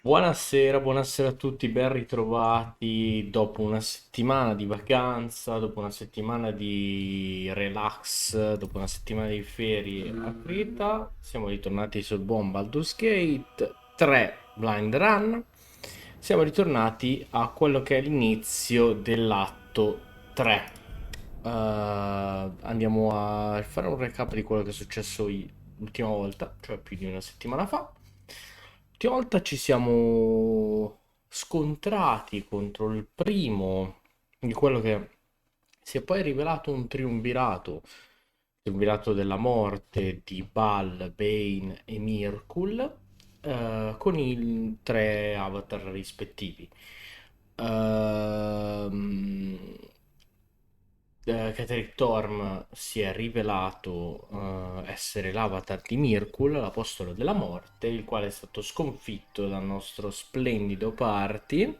Buonasera, buonasera a tutti, ben ritrovati dopo una settimana di vacanza, dopo una settimana di relax, dopo una settimana di ferie a Creta. Siamo ritornati sul buon Baldur's Gate 3 Blind Run. Siamo ritornati a quello che è l'inizio dell'atto 3. Andiamo a fare un recap di quello che è successo l'ultima volta, cioè più di una settimana fa. L'ultima volta ci siamo scontrati contro il primo di quello che si è poi rivelato un triumvirato della morte di Bal, Bane e Mirkul, con i tre avatar rispettivi. Ehm, Caterick Thorm si è rivelato essere l'avatar di Mirkul, l'apostolo della morte, il quale è stato sconfitto dal nostro splendido party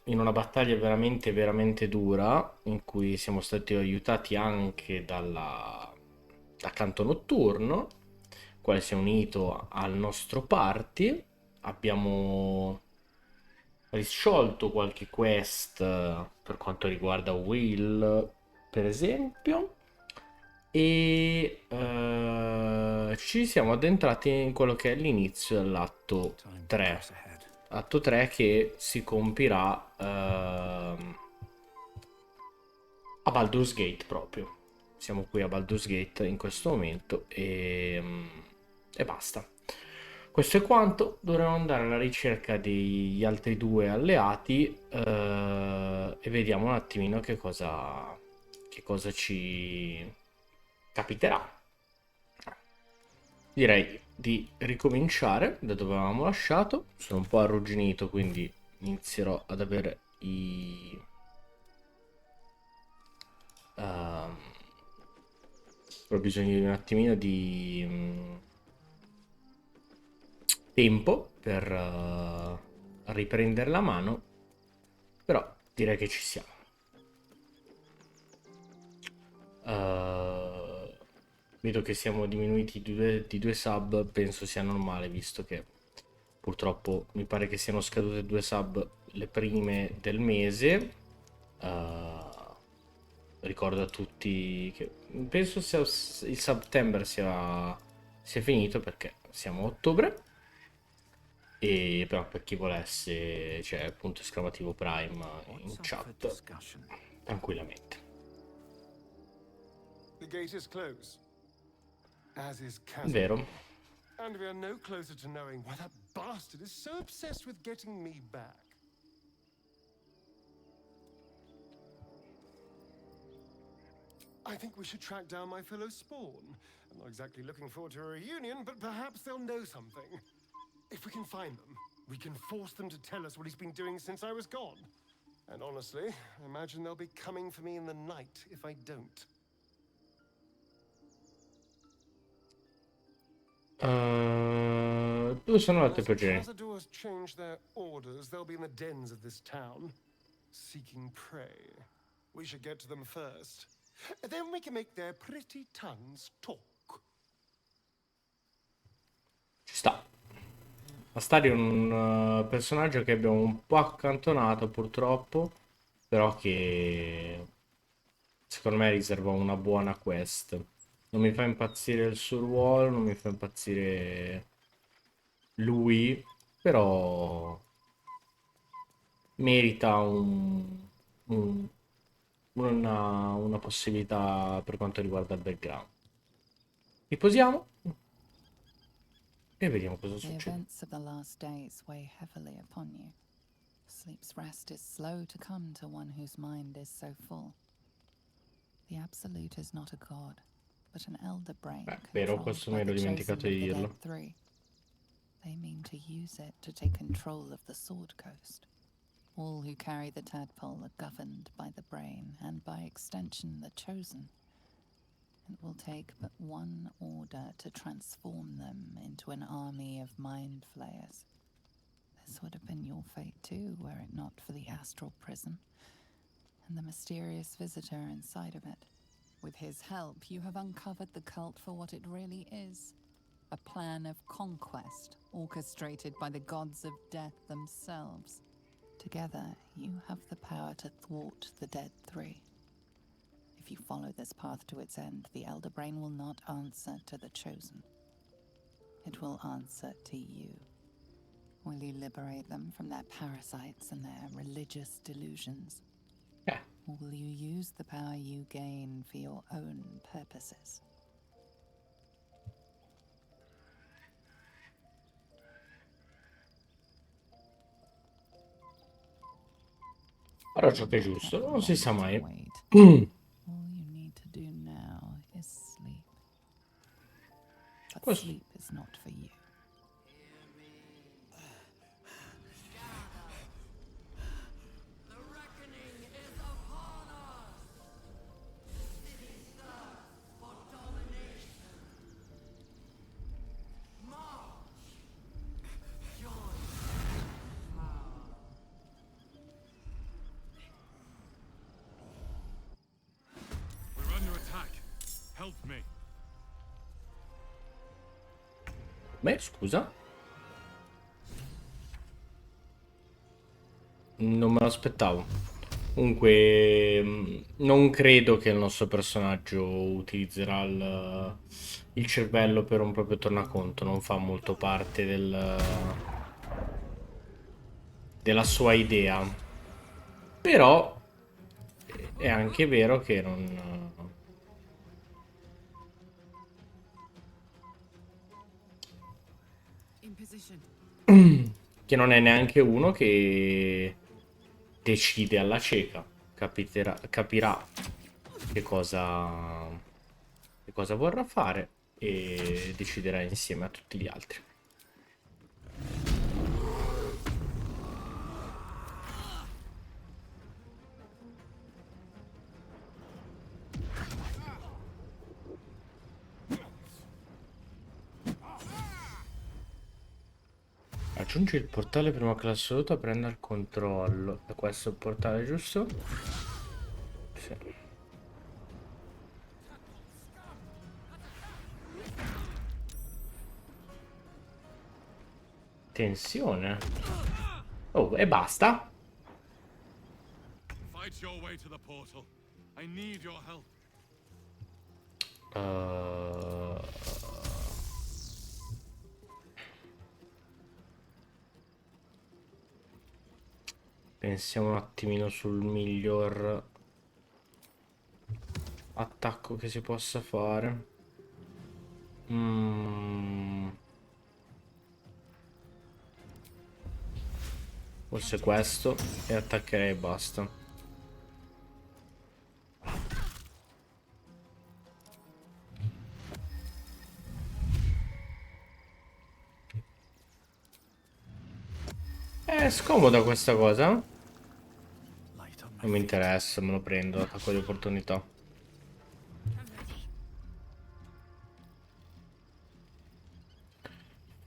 in una battaglia veramente veramente dura, in cui siamo stati aiutati anche dal canto notturno, il quale si è unito al nostro party. Abbiamo risciolto qualche quest per quanto riguarda Will, per esempio, e ci siamo addentrati in quello che è l'inizio dell'atto 3. Atto 3 che si compirà a Baldur's Gate proprio. Siamo qui a Baldur's Gate in questo momento e basta. Questo è quanto. Dovremo andare alla ricerca degli altri due alleati e vediamo un attimino che cosa ci capiterà. Direi di ricominciare da dove avevamo lasciato. Sono un po' arrugginito, quindi inizierò ad avere ehm, ho bisogno di un attimino di tempo per riprendere la mano, però direi che ci siamo. Eh, Vedo che siamo diminuiti di due sub, penso sia normale, visto che purtroppo mi pare che siano scadute due sub le prime del mese. Eh, Ricordo a tutti che penso sia il September sia finito perché siamo a ottobre. E però per chi volesse c'è punto esclamativo Prime in chat tranquillamente. The gate is closed, as is chasm. Vero? And we are no closer to knowing why that bastard is so obsessed with getting me back. I think we should track down my fellow Spawn. I'm not exactly looking forward to a reunion, but perhaps they'll know something. If we can find them, we can force them to tell us what he's been doing since I was gone. And honestly, I imagine they'll be coming for me in the night if I don't. Dove sono le altre Unless the prigioni? Cazadors change their orders, they'll be in the dens of this town, seeking prey. We should get to them first. Then we can make their pretty tongues talk. Ci sta. Astari è un personaggio che abbiamo un po' accantonato purtroppo, però che secondo me riserva una buona quest. Non mi fa impazzire il suo ruolo, non mi fa impazzire lui, però merita un- una possibilità per quanto riguarda il background. Riposiamo e vediamo cosa The succede. events of the last days weigh heavily upon you. Sleep's rest is slow to come to one whose mind is so full. The Absolute is not a god, but an elder brain Vero, controlled questo mi by ero the dimenticato chosen di of the Dead dirlo. Three. They mean to use it to take control of the Sword Coast. All who carry the tadpole are governed by the brain, and by extension the chosen. It will take but one order to transform them into an army of mind flayers. This would have been your fate too, were it not for the astral prison and the mysterious visitor inside of it. With his help, you have uncovered the cult for what it really is. a plan of conquest orchestrated by the gods of death themselves. Together, you have the power to thwart the Dead Three. If you follow this path to its end, the Elder Brain will not answer to the Chosen. It will answer to you. Will you liberate them from their parasites and their religious delusions? Yeah. Or will you use the power you gain for your own purposes? Farò ciò che è giusto, non si sa mai. All you need to do now is sleep. But Questo. sleep is not for you. We're under attack. Help me. Beh, scusa. Non me lo aspettavo. Comunque, non credo che il nostro personaggio utilizzerà il cervello per un proprio tornaconto. Non fa molto parte della sua idea. Però è anche vero che che non è neanche uno che decide alla cieca. Capirà che cosa vorrà fare e deciderà insieme a tutti gli altri. Raggiungi il portale prima che l'assoluta prenda il controllo. È questo il portale, giusto? Sì. Tensione. Oh, e basta? Fight your way to the portal. I need your help. Pensiamo un attimino sul miglior attacco che si possa fare. Forse questo e attaccherei e basta. È scomoda questa cosa. Non mi interessa, me lo prendo, l'attacco di opportunità.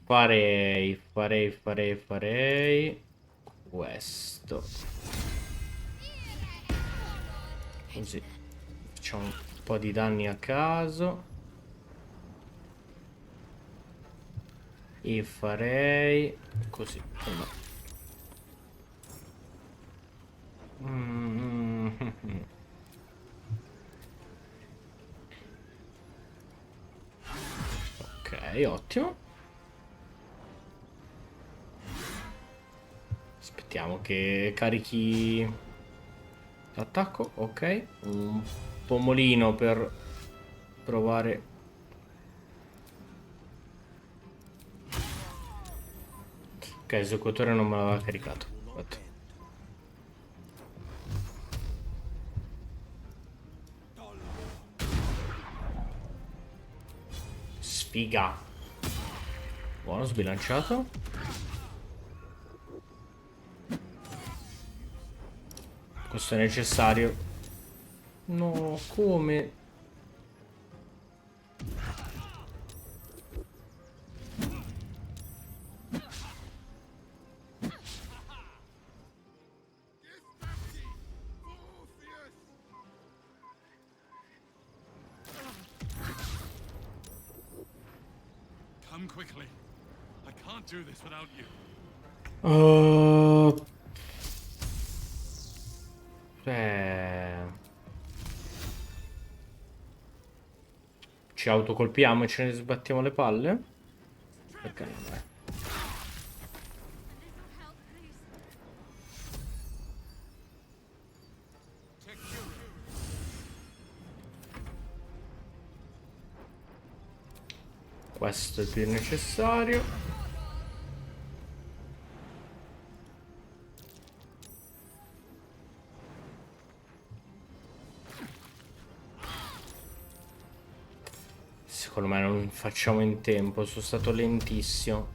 Farei questo. Così. Facciamo un po' di danni a caso. E farei così. No. Ok, ottimo. Aspettiamo che carichi l'attacco. Ok, un pomolino per provare. Ok, l'esecutore non me l'aveva caricato. Aspetta. Sfiga. Buono, sbilanciato. Questo è necessario. No, come? Come Come quickly. I can't do this without you. Ci autocolpiamo e ce ne sbattiamo le palle? Perché no, dai. Questo è il più necessario. Secondo me non facciamo in tempo, sono stato lentissimo.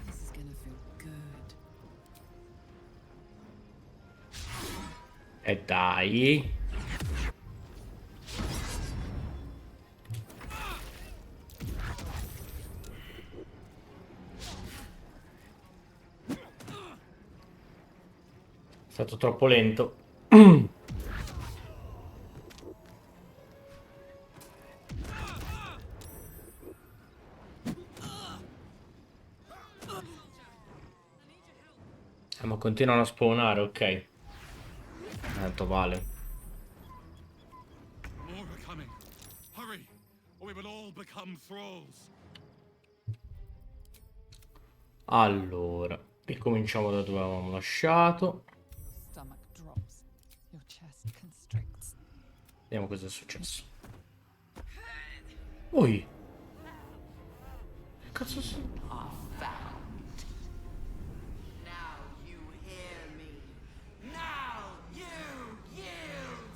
This is gonna feel good. E dai. È stato troppo lento. Ma continuano a spawnare, ok. Tanto vale. More are coming. Hurry, or we will all become thralls. Allora, ricominciamo da dove avevamo lasciato. Your stomach drops. Your chest constricts. Vediamo cosa è successo. Ui. Che cazzo sei? Found. Now you hear me. Now you yield.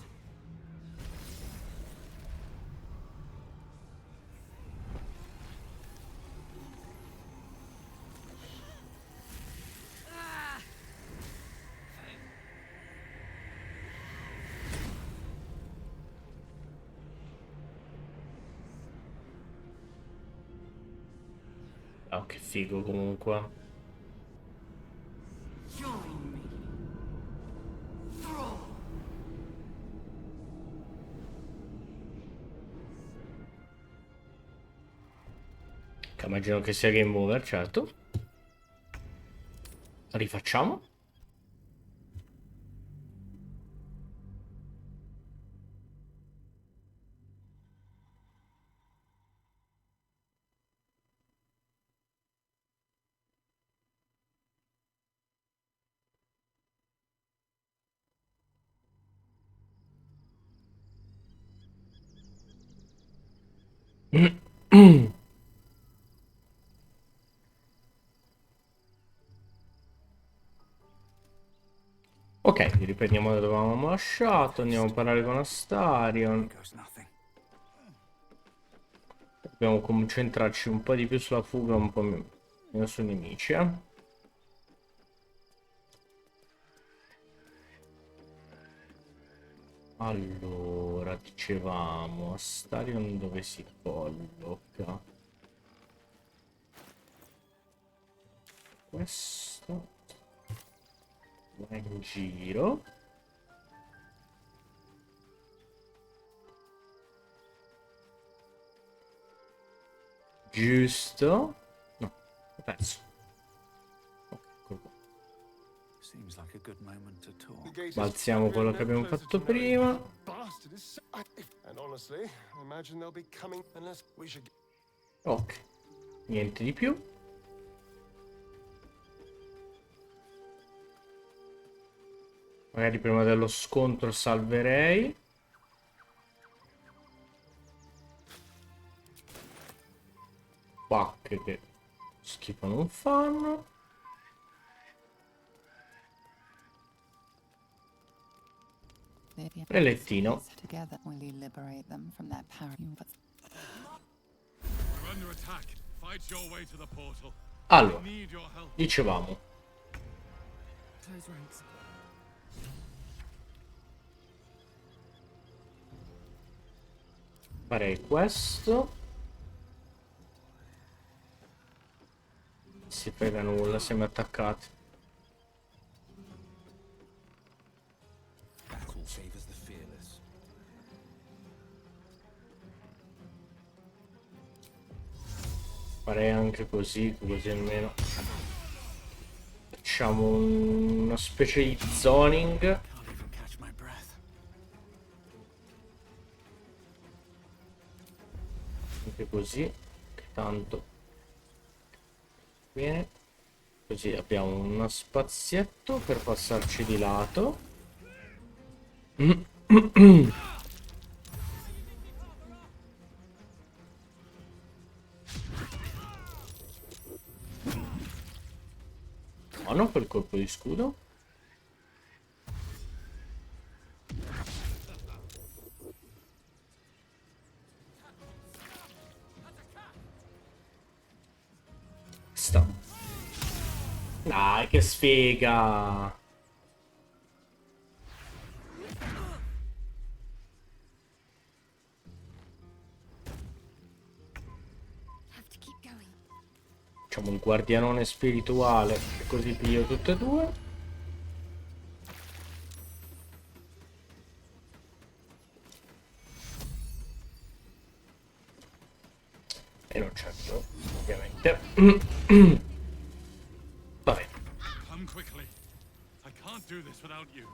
Oh, che figo comunque. Join me. Thrall. Che immagino che sia game over, certo. Rifacciamo. Ok, riprendiamo da dove avevamo lasciato. Andiamo a parlare con Astarion. Dobbiamo concentrarci un po' di più sulla fuga, un po' meno sui nemici, eh. Allora, dicevamo, Astarion dove si colloca? Questo va in giro. Giusto. No, ho perso. Ok, eccolo qua. Seems like a good moment to talk. The gate is Balziamo quello che abbiamo closer fatto to knowing prima. what bastard is and honestly, I imagine they'll be coming unless we should. Ok, niente di più. Magari prima dello scontro salverei. Pacche che schifo non fanno. Prelettino. Together, will you liberate them from their power? We're under attack. Fight your way to the portal. Allora, I need your help. dicevamo. Close ranks. Farei questo. si frega nulla, siamo attaccati. Battle favors the fearless. Farei anche così, così almeno facciamo una specie di zoning. Can't even catch my breath. Anche così, che tanto bene. Così abbiamo uno spazietto per passarci di lato. Buono quel colpo di scudo. Sta. Dai, che sfiga! Facciamo il guardianone spirituale, così piglio tutte e due. E non c'è più, ovviamente. Vabbè. Come quickly. I can't do this without you.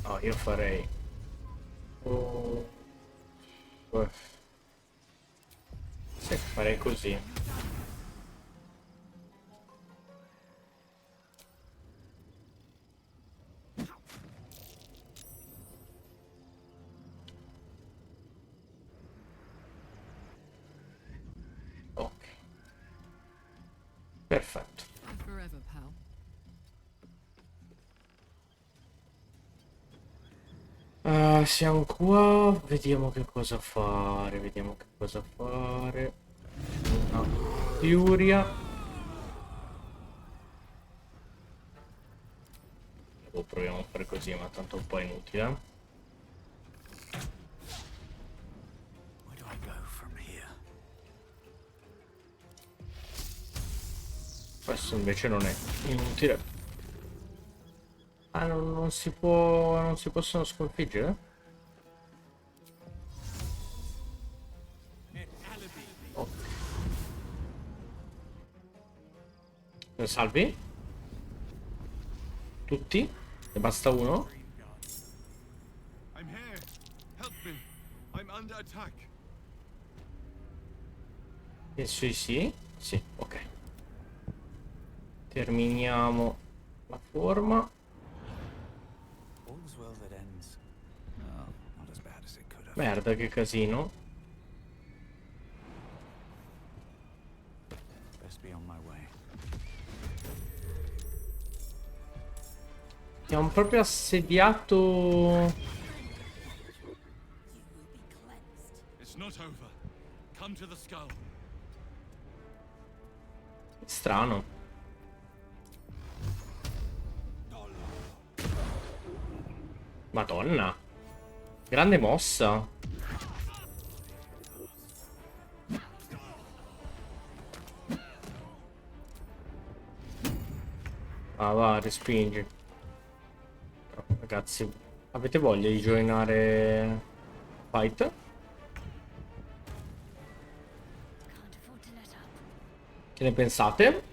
No, io farei... Sì, farei così. Ok. Perfetto. Forever, pal. Siamo qua, vediamo che cosa fare, vediamo che cosa fare. Una furia. Proviamo a fare così, ma tanto un po' è inutile. Where do I go from here? Questo invece non è inutile. Ah, non si può, non si possono sconfiggere? Oh. Salvi? Tutti? Ne basta uno? I'm here. Help me. I'm under attack. Sì, sì, sì, ok. Terminiamo la forma. All's well that ends. Oh, not as bad as it could have. Merda, che casino. Best be on my way. Abbiamo proprio assediato... It's not over. Come to the skull. Strano. Madonna. Grande mossa. Ah, va, respingi. No, ragazzi, avete voglia di joinare fight? Che ne pensate?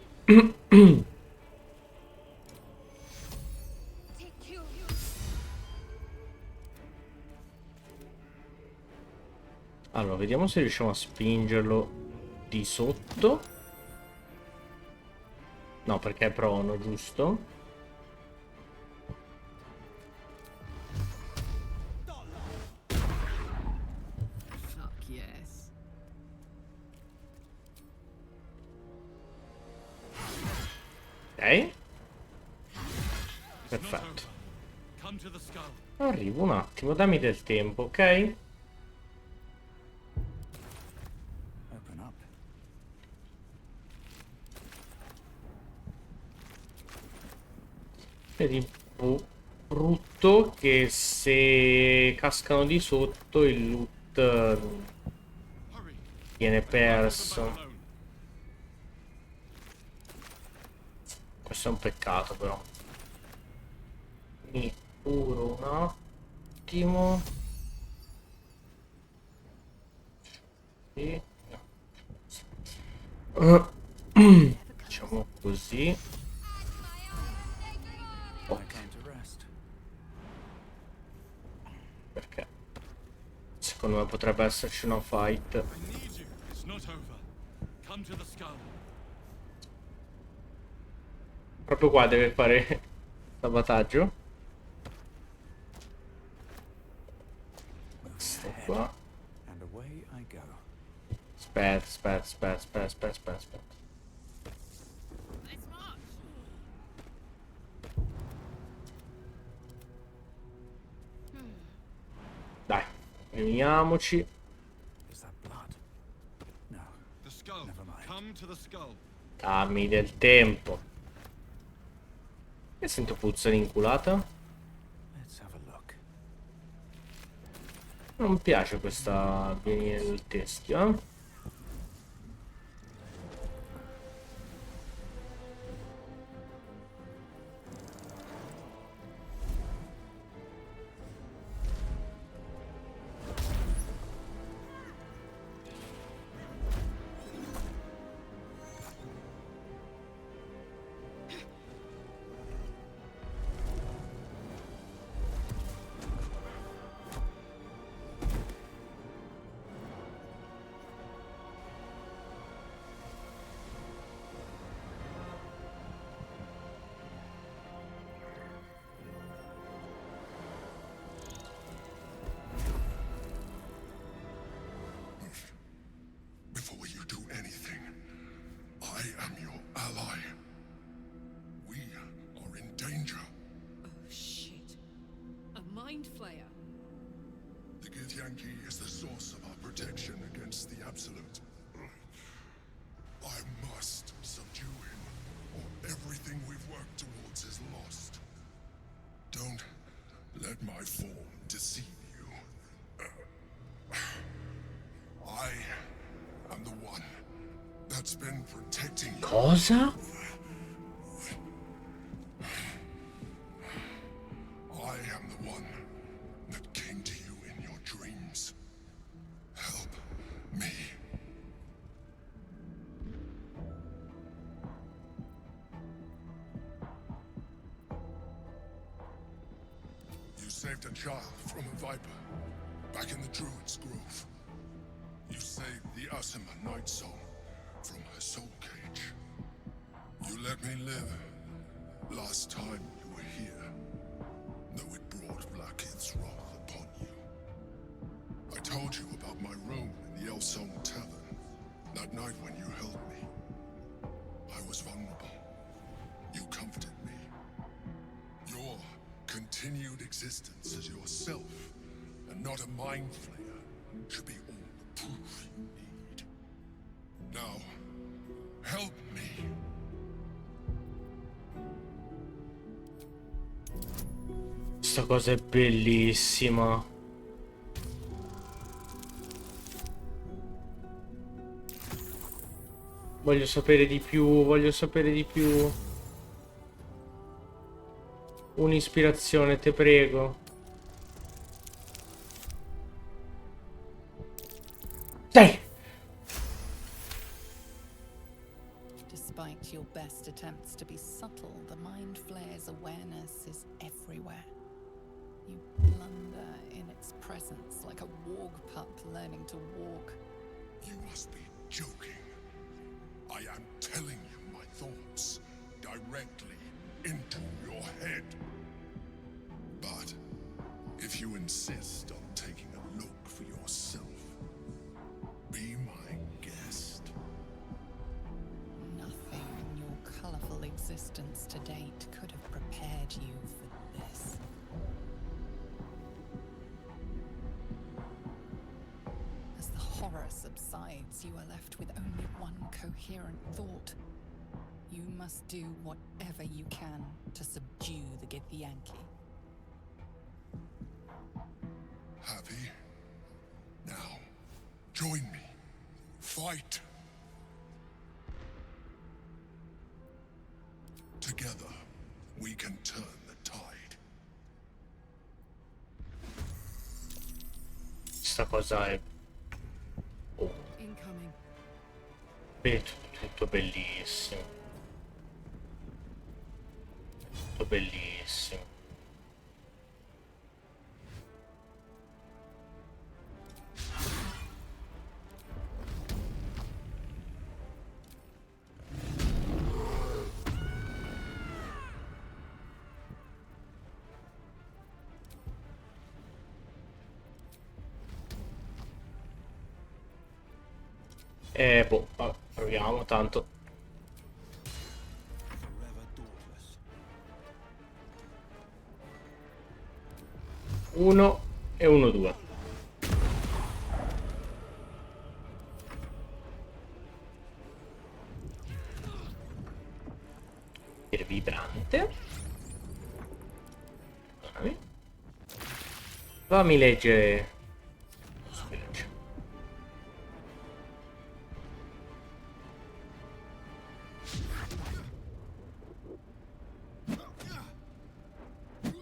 Allora, vediamo se riusciamo a spingerlo di sotto. No, perché è prono, giusto? Fuck yes. Ok. It's not Perfetto. over. Come to the skull. Arrivo un attimo, dammi del tempo, ok? Open up. Vedi, brutto che se cascano di sotto il loot Hurry. viene Come back perso. alone. Questo è un peccato però. Mi curo un attimo. Sì. Facciamo così. I came to rest. Perché secondo me potrebbe esserci una fight. I need you. It's not over. Come to the skull. Proprio qua deve fare sabotaggio. Sto qua. And away I go. Aspetta. Let's march. Dai, riuniamoci. Is that blood? No. The skull. Never mind. Come to the skull. Dammi del tempo. Che sento puzza di inculata? Let's have a look. Non mi piace questa avvenire del teschio, eh? Before you do anything, I am your ally. We are in danger. Oh shit. A mind flayer. The Githyanki is the source of our protection against the Absolute. I must subdue him, or everything we've worked towards is lost. Don't let my form deceive you. I am the one that's been protecting you. Cosa? I am the one that came to you in your dreams. Help me. You saved a child from a viper back in the Druid's Grove. You saved the Asima Night Soul from her soul cage. You let me live last time you were here, though it brought Blackheath's wrath upon you. I told you about my room in the Elsong Tavern that night when you held me. I was vulnerable. You comforted me. Your continued existence as yourself, and not a mind flayer, should be all the proof you need. Now, help me. Questa cosa è bellissima. Voglio sapere di più, voglio sapere di più. Un'ispirazione, te prego. Dai! Despite your best attempts to be subtle, the mind flayer's awareness is everywhere. You blunder in its presence like a warg pup learning to walk. You must be joking. I am telling you my thoughts directly into your head. But if you insist on taking a look for yourself, be my guest. Nothing in your colorful existence to date could have prepared you for this. As the horror subsides, you are left with only one coherent thought. You must do whatever you can to subdue the Githyanki. Happy? Now, join me. Fight. Together, we can turn the tide. Questa cosa è... Oh, Incoming. tutto bellissimo. Tutto bellissimo. Boh, vabbè, proviamo tanto. Forever dauntless. 1 e 1, 2. Il vibrante. Fammi leggere.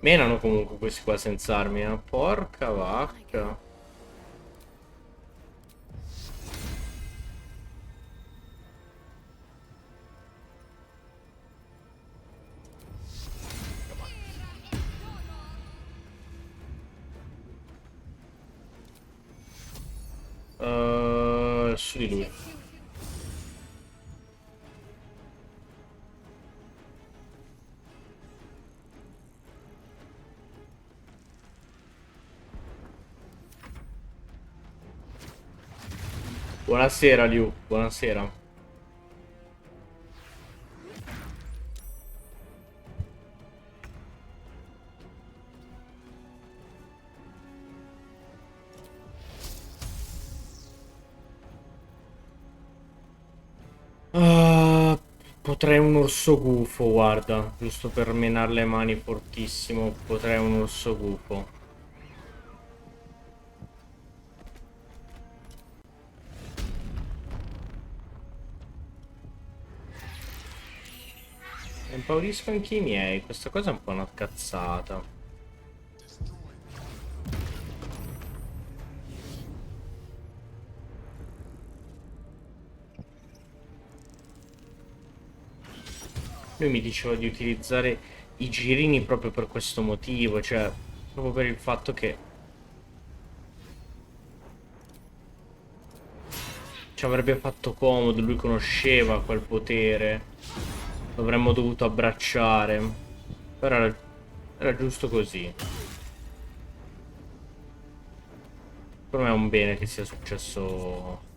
Menano comunque questi qua senza armi, eh? Porca vacca. Su di lui. Buonasera Liu, buonasera. Potrei un orso gufo, guarda, giusto per menare le mani fortissimo, potrei un orso gufo. Impaurisco anche i miei, questa cosa è un po' una cazzata. Lui mi diceva di utilizzare i girini proprio per questo motivo, cioè proprio per il fatto che ci avrebbe fatto comodo, lui conosceva quel potere, l'avremmo dovuto abbracciare, però era giusto così. Per me è un bene che sia successo.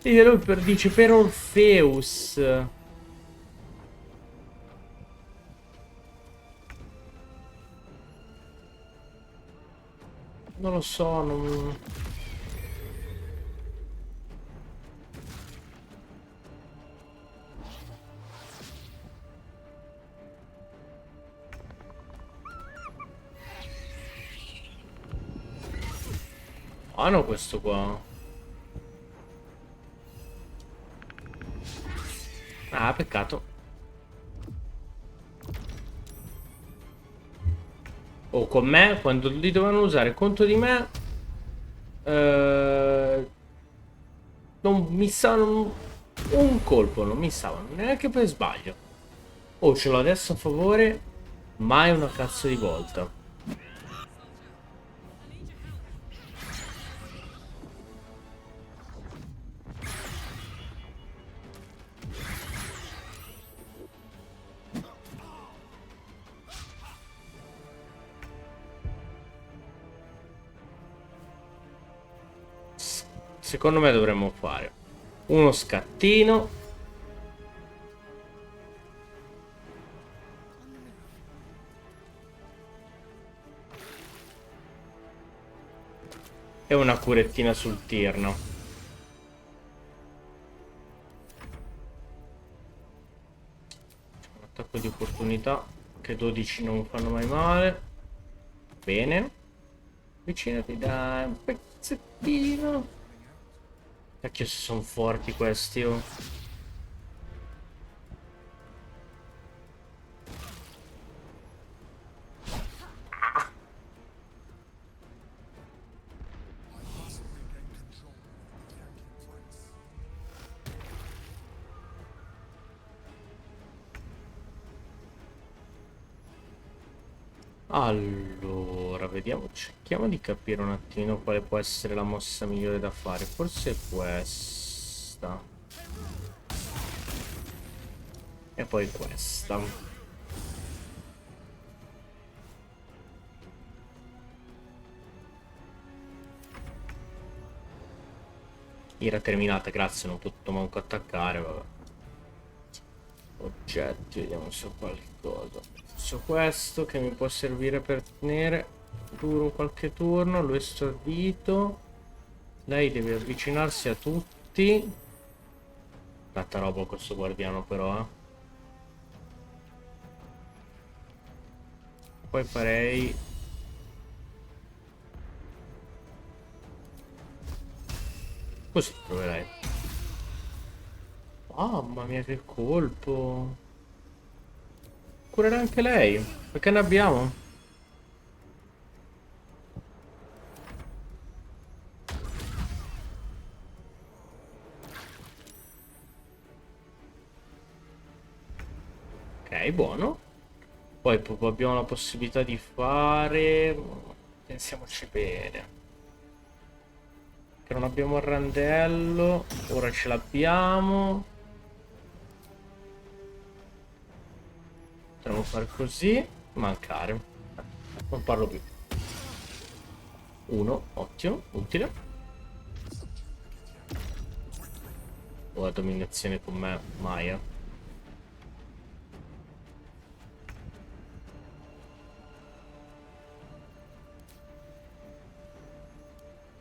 E lui dice per Orpheus. Non lo so, non... Ah no, questo qua. Ah, peccato. O con me, quando li dovevano usare contro di me, non missavano un colpo, non missavano neanche per sbaglio. Oh, ce l'ho adesso a favore, mai una cazzo di volta. Secondo me dovremmo fare uno scattino e una curettina sul tirno. Un attacco di opportunità che 12 non fanno mai male. Bene. Avvicinati, dai, un pezzettino. Cacchio se sono forti questi, oh. Allora, vediamo, cerchiamo di capire un attimino quale può essere la mossa migliore da fare. Forse questa. E poi questa. Ira terminata, grazie, non ho potuto manco attaccare, vabbè. Oggetti, vediamo se ho qualcosa. So questo che mi può servire per tenere duro qualche turno. Lui è stordito. Lei deve avvicinarsi a tutti. Tanta roba questo guardiano però, eh. Poi farei... Così proverei. Mamma mia che colpo. Curerà anche lei. Perché ne abbiamo? Ok, buono. Poi abbiamo la possibilità di fare... Pensiamoci bene. Che non abbiamo il randello. Ora ce l'abbiamo. Potremmo fare così. Mancare. Non parlo più. Uno, ottimo, utile. La dominazione con me, Maya.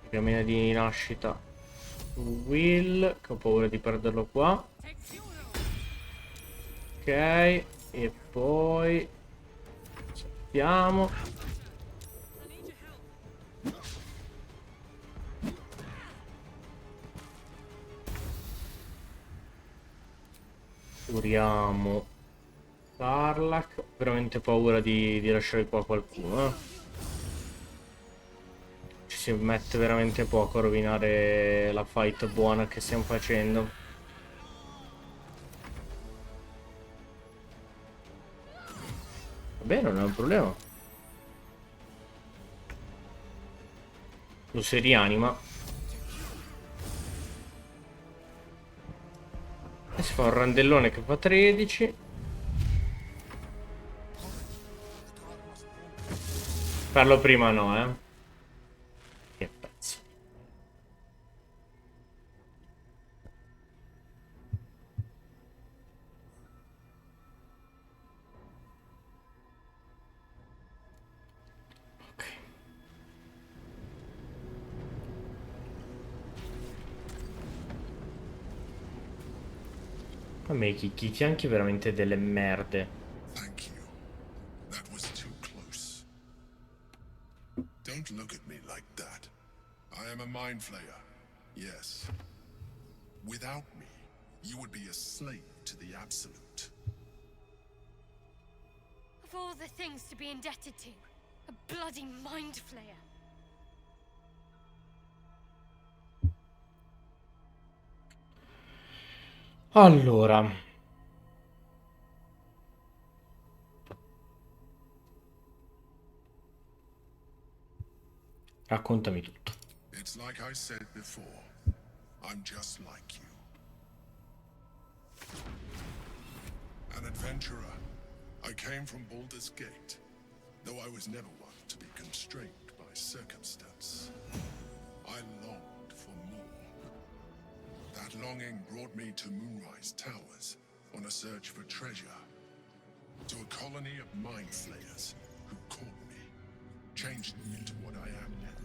Piamina di nascita. Will, che ho paura di perderlo qua. Ok, e poi sappiamo. Curiamo Tarlac. Ho veramente paura di lasciare qua qualcuno, eh. Ci si mette veramente poco a rovinare la fight buona che stiamo facendo. Vabbè, non è un problema. Lo si rianima. E si fa un randellone che fa 13. Farlo prima no, eh. Che pezzo. Ok. A me chi fianchi veramente delle merde. Thank you. That was too close. Don't look at me like that. I am a mind flayer. Yes. Without me, you would be a slave to the Absolute. Of all the things to be indebted to, a bloody mind flayer. Allora, raccontami tutto. It's like I said before. I'm just like you. An adventurer. I came from Baldur's Gate, though I was never one to be constrained by circumstance. I longed for more. That longing brought me to Moonrise Towers on a search for treasure. To a colony of mind flayers who caught me, changed me into what I am now.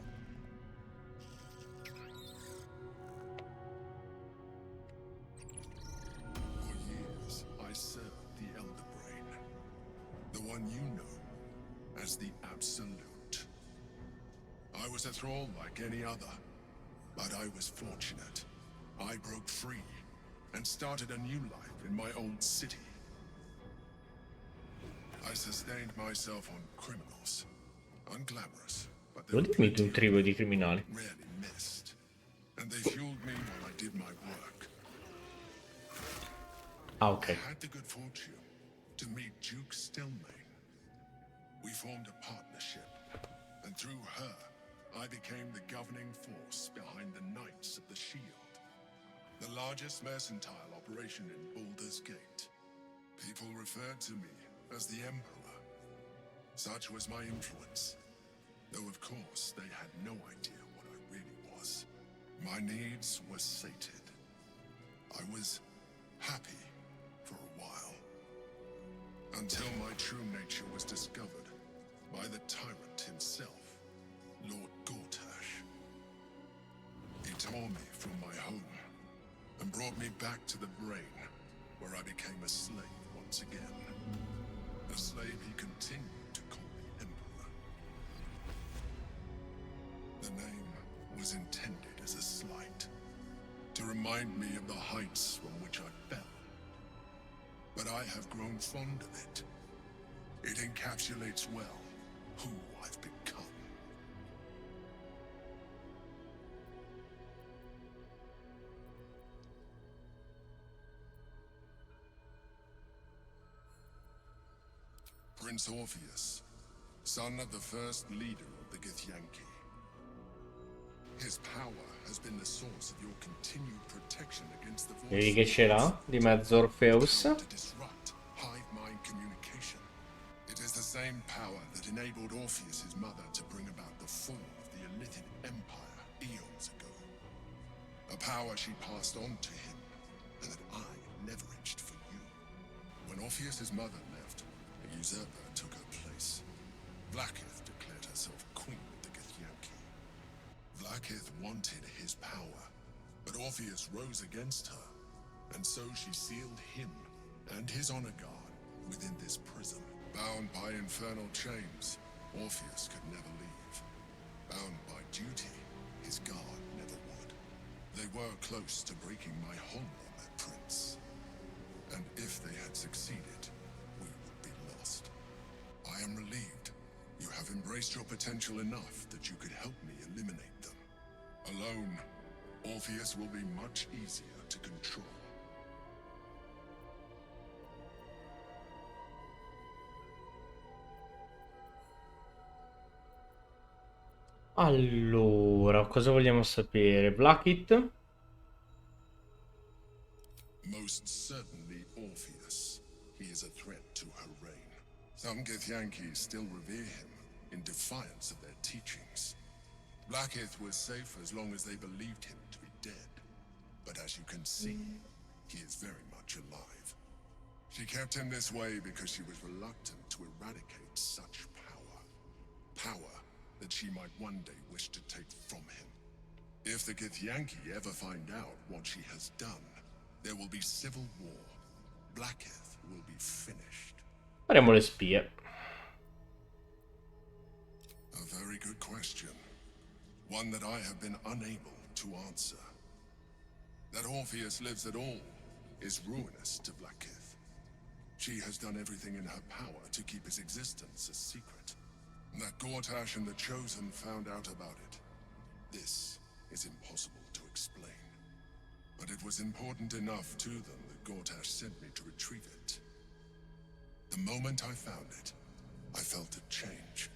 For years, I served the Elder Brain, the one you know as the Absolute. I was a thrall like any other, but I was fortunate. I broke free and started a new life in my old city. I sustained myself on criminals. Unglamorous, but there Lo were dimmi di plenty un of trio them, di criminali. rarely missed. And they fueled me while I did my work. Ah, I ok. had the good fortune to meet Duke Stillmain. We formed a partnership, and through her, I became the governing force behind the Knights of the Shield, the largest mercantile operation in Baldur's Gate. People referred to me as the Emperor. Such was my influence, though of course they had no idea what I really was. My needs were sated. I was happy for a while, until my true nature was discovered by the tyrant himself, Lord Gortash. He tore me from my home and brought me back to the brain, where I became a slave once again. A slave he continued to call me Emperor. The name was intended as a slight, to remind me of the heights from which I fell. But I have grown fond of it. It encapsulates well who I've become. Prince Orpheus, son of the first leader of the Githyanki. His power has been the source of your continued protection against the Vedi voice che ce l'ha di mezzo Orpheus? to disrupt hive mind communication. It is the same power that enabled Orpheus's mother to bring about the fall of the Elithid Empire eons ago. A power she passed on to him, and that I leveraged for you. When Orpheus's mother left, a usurper took her place. Blackith declared herself queen of the Githyanki. Blackith wanted his power, but Orpheus rose against her, and so she sealed him and his honor guard within this prison. Bound by infernal chains, Orpheus could never leave. Bound by duty, his guard never would. They were close to breaking my hold on that prince. And if they had succeeded, we would be lost. I am relieved. You have embraced your potential enough that you could help me eliminate them. Alone, Orpheus will be much easier to control. Allora, cosa vogliamo sapere? Blackit? Most certainly Orpheus. He is a threat to her reign. Some Githyanki still revere him in defiance of their teachings. Blackith was safe as long as they believed him to be dead. But as you can see, he is very much alive. She kept him this way because she was reluctant to eradicate such power. Power that she might one day wish to take from him. If the Githyanki ever find out what she has done, there will be civil war. Blackith will be finished. Faremo le spie. A very good question. One that I have been unable to answer. That Orpheus lives at all is ruinous to Blackith. She has done everything in her power to keep his existence a secret. That Gortash and the Chosen found out about it. This is impossible to explain. But it was important enough to them that Gortash sent me to retrieve it. The moment I found it, I felt a change.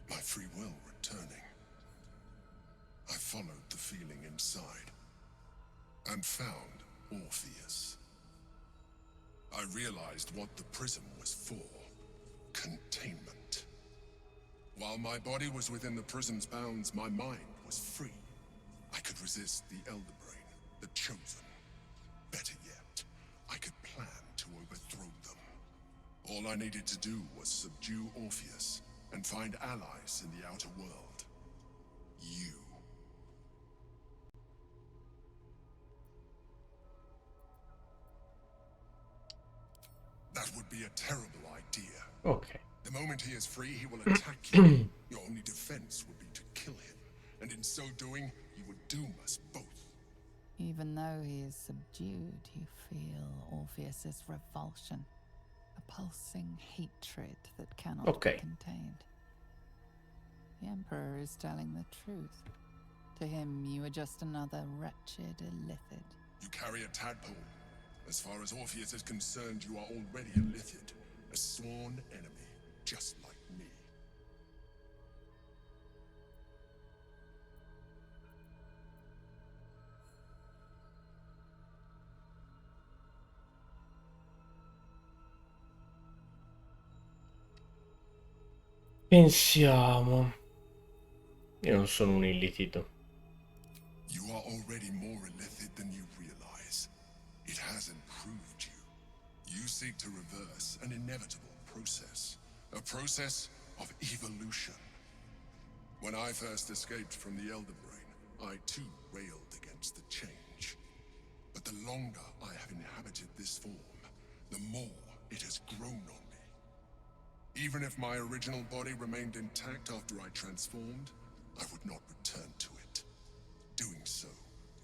My free will returning. I followed the feeling inside, and found Orpheus. I realized what the prism was for. Containment. While my body was within the prism's bounds, my mind was free. I could resist the Elder Brain, the Chosen. Better yet, I could plan to overthrow them. All I needed to do was subdue Orpheus and find allies in the outer world. You. That would be a terrible idea. Ok. The moment he is free, he will attack you. Your only defense would be to kill him. And in so doing, he would doom us both. Even though he is subdued, you feel Orpheus's revulsion, a pulsing hatred that cannot be Ok. contained. The Emperor is telling the truth. To him, you are just another wretched illithid. You carry a tadpole. As far as Orpheus is concerned, you are already a Lithid, a sworn enemy, just like me. Pensiamo. Io non sono un illitito. You are already more illithid than you realize. It has improved you. You seek to reverse an inevitable process. A process of evolution. When I first escaped from the Elder Brain, I too railed against the change. But the longer I have inhabited this form, the more it has grown on me. Even if my original body remained intact after I transformed, I would not return to it. Doing so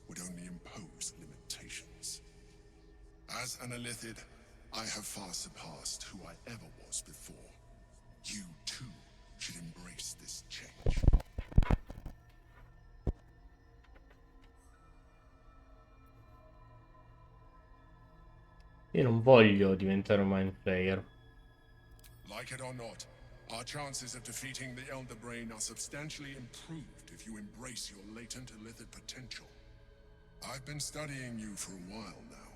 would only impose limitations. As an illithid, I have far surpassed who I ever was before. You too should embrace this change. Io non voglio diventare un mind player. Like it or not, our chances of defeating the Elder Brain are substantially improved if you embrace your latent illithid potential. I've been studying you for a while now.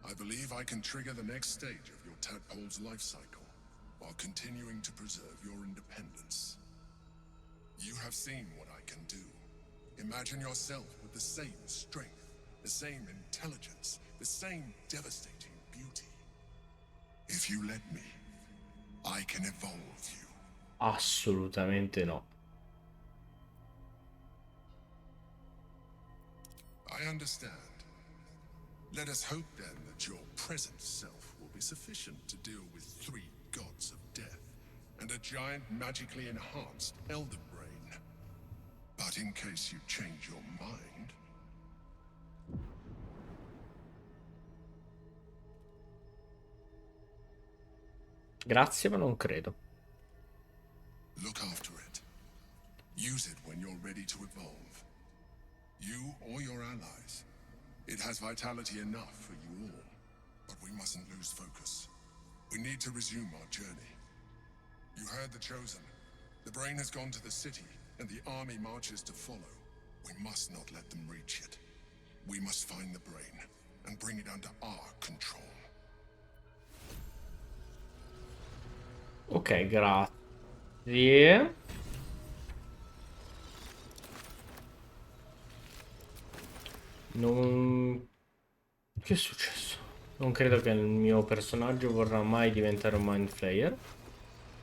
I believe I can trigger the next stage of your tadpole's life cycle, while continuing to preserve your independence. You have seen what I can do. Imagine yourself with the same strength, the same intelligence, the same devastating beauty. If you let me, I can evolve you. Assolutamente no. I understand. Let us hope then that your present self will be sufficient to deal with 3 gods of death and a giant magically enhanced Elder Brain. But in case you change your mind... Grazie, ma non credo. Look after it. Use it when you're ready to evolve. You or your allies. It has vitality enough for you all. But we mustn't lose focus. We need to resume our journey. You heard the Chosen. The Brain has gone to the city, and the army marches to follow. We must not let them reach it. We must find the Brain, and bring it under our control. Ok, grazie. Non... Che è successo? Non credo che il mio personaggio vorrà mai diventare un mind flayer,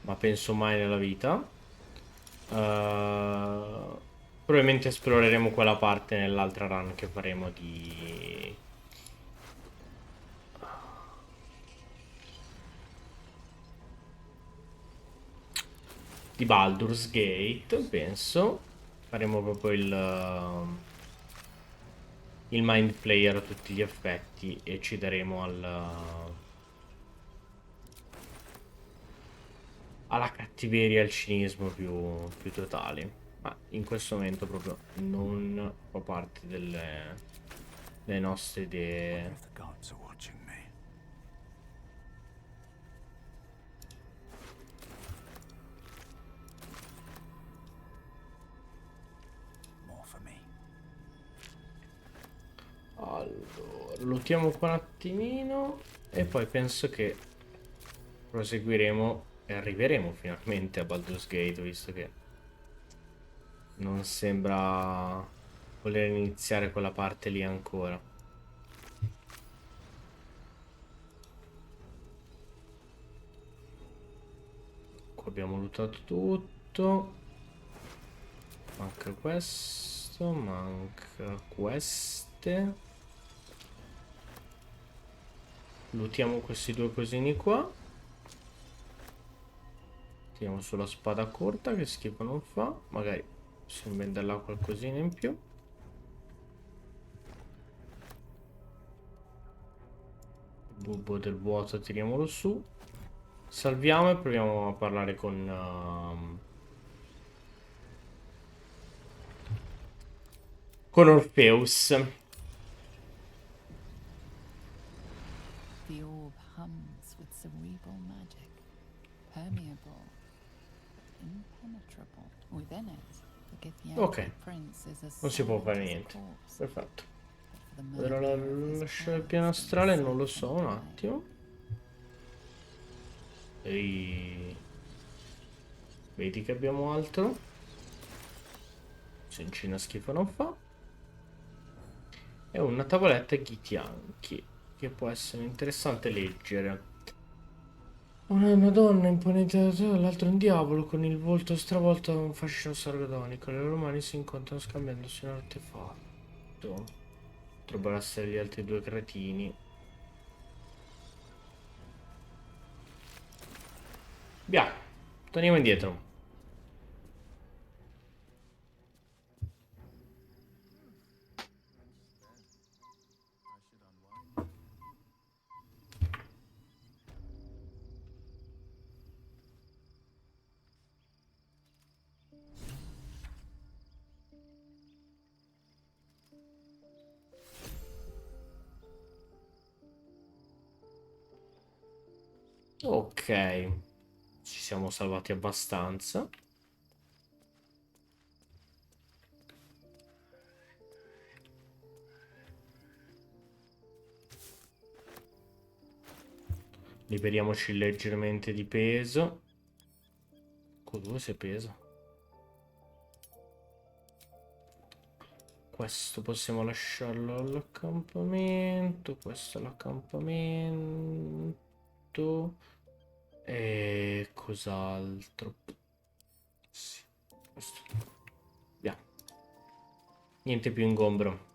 ma penso mai nella vita. Probabilmente esploreremo quella parte nell'altra run che faremo di Baldur's Gate, penso. Faremo proprio il mind player a tutti gli effetti e ci daremo alla cattiveria e al cinismo più totali. Ma in questo momento proprio non fa parte delle nostre idee. If the gods are watching me. More for me. Allora, lootiamo qua un attimino e poi penso che proseguiremo e arriveremo finalmente a Baldur's Gate, visto che non sembra voler iniziare quella parte lì ancora. Qua abbiamo lootato tutto. Manca questo, manca queste. Lootiamo questi 2 cosini qua. Tiriamo sulla spada corta, che schifo non fa. Magari possiamo venderla qualcosina in più. Bulbo del vuoto, tiriamolo su. Salviamo e proviamo a parlare con Orpheus. The orb hums with cerebral magic, permeable, impenetrable. Within it, the Githyanki prince is as Non si può silent fare as a niente. corpse. Perfetto. But for the Ora murderer of his lasciare il cause, piano it is astrale, non lo safe so, and un quiet. attimo. E... Vedi che abbiamo altro. Sencina schifo non fa. E una tavoletta Githyanki, che può essere interessante leggere. Una donna imponente dall'altro un diavolo con il volto stravolto da un fascino sardonico. Le loro mani si incontrano scambiandosi un artefatto. Potrebbero essere gli altri due cretini. Via, torniamo indietro. Ok, ci siamo salvati abbastanza. Liberiamoci leggermente di peso. Dove si pesa? Questo possiamo lasciarlo all'accampamento. Questo all'accampamento. E cos'altro? Sì, questo. Via. Niente più ingombro.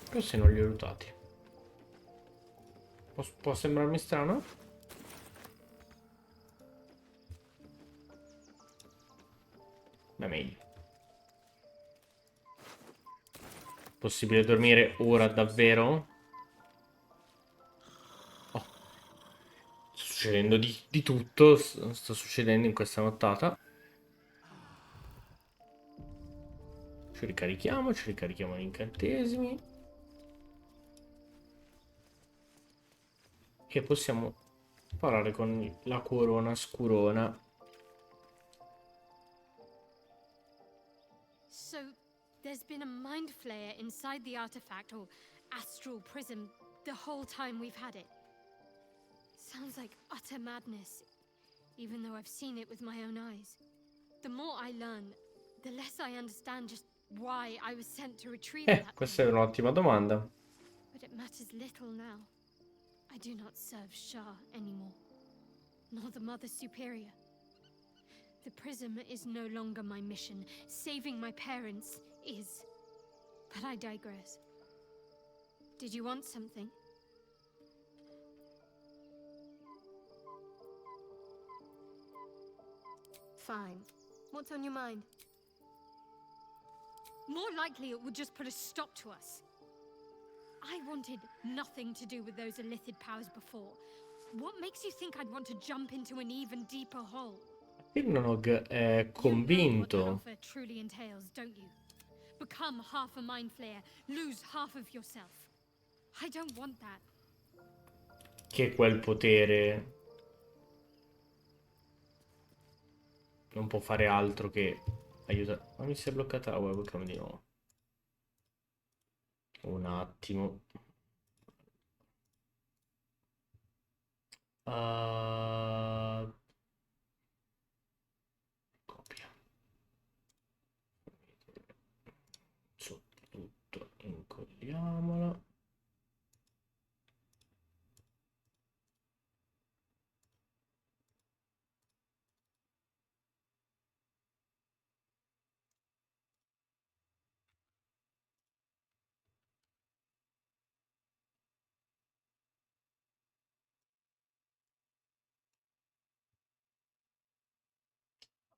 Questi non li ho aiutati. Può sembrarmi strano? Ma meglio. Possibile dormire ora davvero? Oh, sta succedendo di tutto. Sta succedendo in questa nottata. Ci ricarichiamo gli incantesimi. E possiamo parlare con la corona scurona. So, there's been a mind flayer inside the artifact or astral prism the whole time we've had it. Sounds like utter madness, even though I've seen it with my own eyes. The more I learn, the less I understand just why I was sent to retrieve that Questa è thing. un'ottima domanda. But it matters little now. I do not serve Shah anymore, nor the Mother Superior. The prism is no longer my mission. Saving my parents is. But I digress. Did you want something? Fine. What's on your mind? More likely it would just put a stop to us. I wanted nothing to do with those illithid powers before. What makes you think I'd want to jump into an even deeper hole? Irnog è You know what that convinto. offer truly entails, don't you? Become half a mind flayer, lose half of yourself. I don't want that. Che quel potere non può fare altro che aiutare. Ma mi si è bloccata la webcam di nuovo. Un attimo. Copia. Soprattutto incolliamola.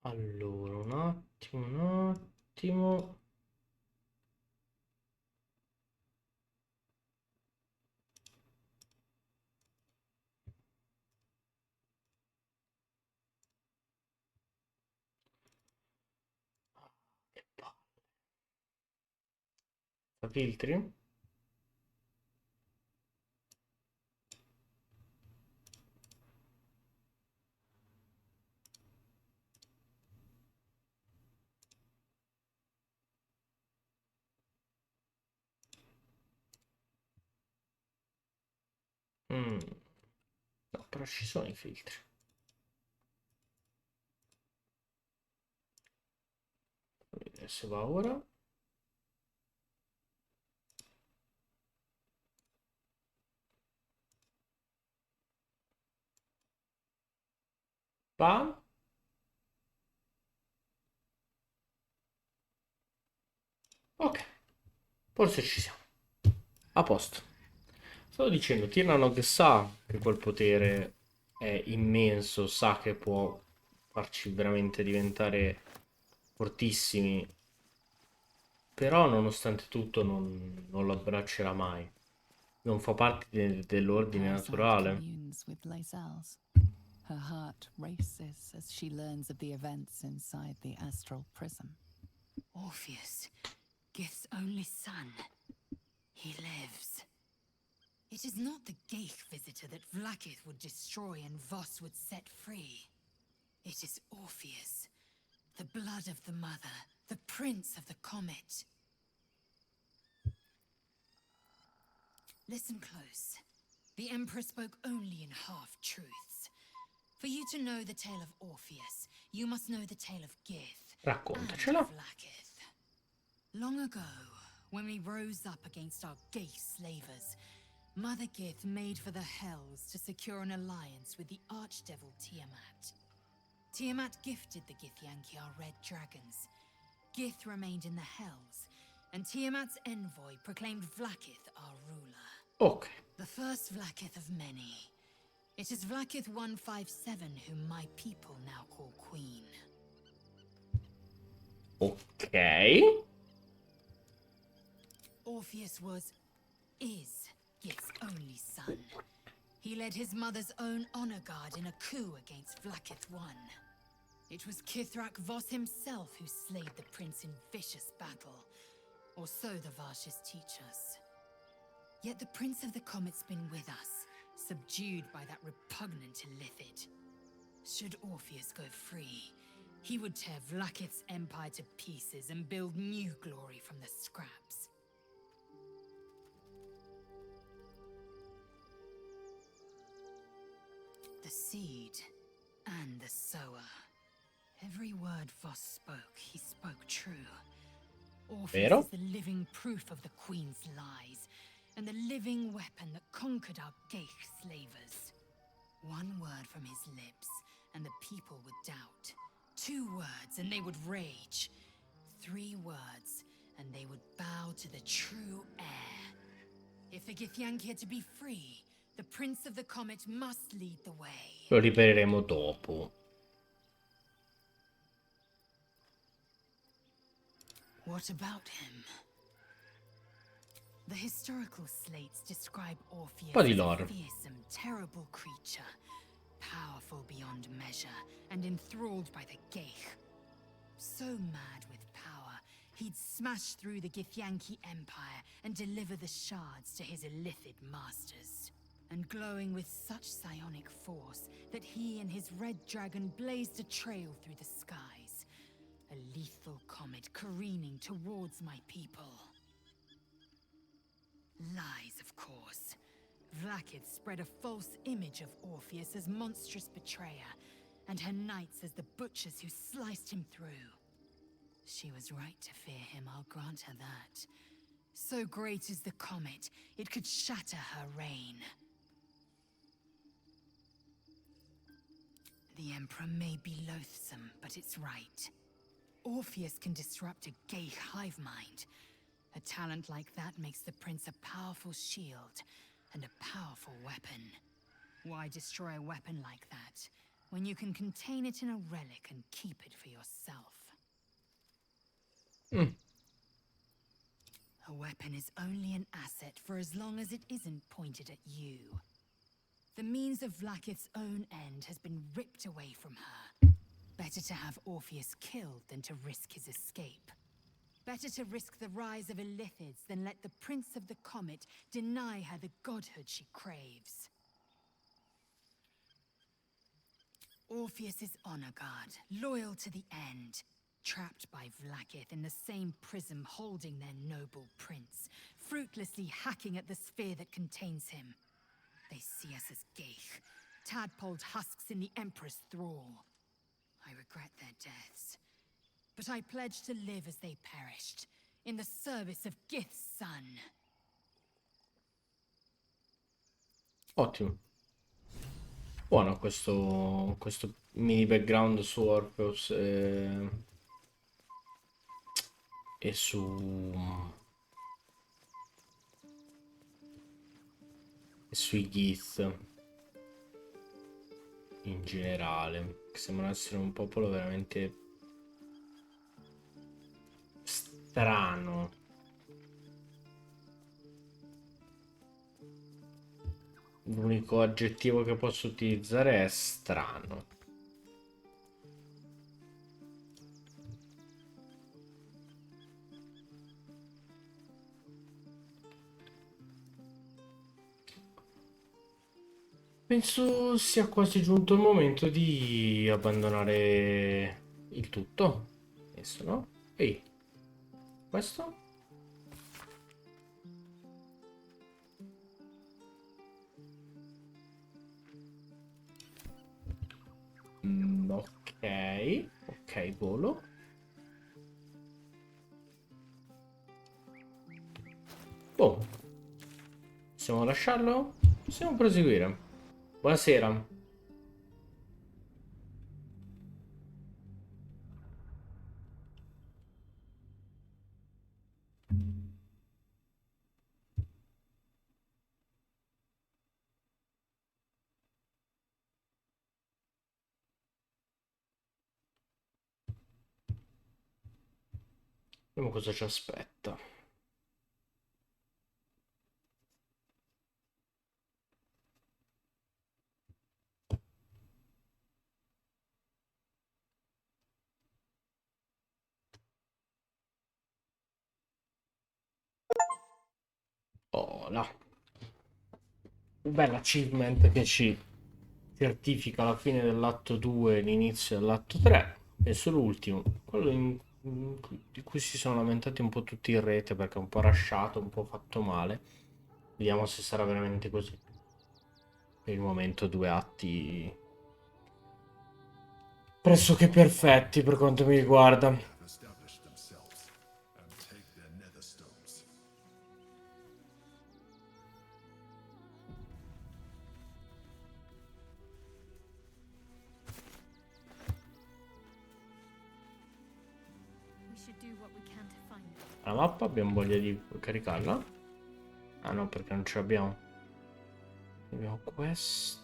Allora, un attimo. Attimo. Che palle. Filtri? Mm. No, però ci sono i filtri. Vedere se va ora. Va. Ok, forse ci siamo. A posto. Stavo dicendo, Tirnanok sa che quel potere è immenso, sa che può farci veramente diventare fortissimi, però nonostante tutto non lo abbraccerà mai. Non fa parte dell'ordine Parasite naturale. communes with Lae'zel's. Her heart races as she learns of the events inside the astral prism. Orpheus, Gith's only son. He lives. It is not the Geich visitor that Vlaakith would destroy and Voss would set free. It is Orpheus, the blood of the mother, the prince of the comet. Listen close. The Emperor spoke only in half-truths. For you to know the tale of Orpheus, you must know the tale of Gith and Raccontacela. Vlaakith. Long ago, when we rose up against our Geich slavers, Mother Gith made for the Hells to secure an alliance with the Archdevil Tiamat. Tiamat gifted the Githyanki our red dragons. Gith remained in the Hells, and Tiamat's envoy proclaimed Vlaakith our ruler. Ok, The first Vlaakith of many. It is Vlaakith 157 whom my people now call Queen. ok. Orpheus is Gith's only son. He led his mother's own honor guard in a coup against Vlaakith I. It was Kithrak Voss himself who slayed the prince in vicious battle, or so the Varshis teach us. Yet the Prince of the Comet's been with us, subdued by that repugnant Illithid. Should Orpheus go free, he would tear Vlaakith's empire to pieces and build new glory from the scraps. The seed and the sower. Every word Voss spoke, he spoke true. Orpheus Vero? is the living proof of the Queen's lies, and the living weapon that conquered our Geich slavers. One word from his lips, and the people would doubt. 2 words, and they would rage. 3 words, and they would bow to the true heir. If the Githyanki are to be free, the Prince of the Comet must lead the way. Lo ripareremo dopo. What about him? The historical slates describe Orpheus Po' di as a lore. fearsome, terrible creature, powerful beyond measure, and enthralled by the Geich. So mad with power, he'd smash through the Githyanki Empire and deliver the shards to his Illithid masters. And glowing with such psionic force that he and his red dragon blazed a trail through the skies. A lethal comet careening towards my people. Lies, of course. Vlaakith spread a false image of Orpheus as monstrous betrayer, and her knights as the butchers who sliced him through. She was right to fear him, I'll grant her that. So great is the comet, it could shatter her reign. The Emperor may be loathsome, but it's right. Orpheus can disrupt a Geich hive mind. A talent like that makes the Prince a powerful shield and a powerful weapon. Why destroy a weapon like that, when you can contain it in a relic and keep it for yourself? A weapon is only an asset for as long as it isn't pointed at you. The means of Vlaakith's own end has been ripped away from her. Better to have Orpheus killed than to risk his escape. Better to risk the rise of Illithids than let the Prince of the Comet deny her the godhood she craves. Orpheus is honor guard, loyal to the end. Trapped by Vlaakith in the same prism holding their noble prince, fruitlessly hacking at the sphere that contains him. They see us as Geich, tadpoled husks in the Emperor's thrall. I regret their deaths, but I pledge to live as they perished, in the service of Gith's son. Ottimo. Buono questo mini background su Orpheus e sui Gith in generale, che sembrano essere un popolo veramente strano. L'unico aggettivo che posso utilizzare è strano. Penso sia quasi giunto il momento di abbandonare il tutto. Adesso no? Ehi, questo? Ok, ok, volo. Boh, possiamo lasciarlo? Possiamo proseguire. Buonasera. Vediamo cosa ci aspetta. Oh, là. Un bel achievement che ci certifica la fine dell'atto 2 e l'inizio dell'atto 3. Penso l'ultimo, quello di cui si sono lamentati un po' tutti in rete perché è un po' rasciato, un po' fatto male. Vediamo se sarà veramente così. Per il momento 2 atti pressoché perfetti per quanto mi riguarda. have established themselves and take their nether stones. We should do what we can to find them. La mappa abbiamo voglia di caricarla? Ah no, perché non ce l'abbiamo. Abbiamo questa.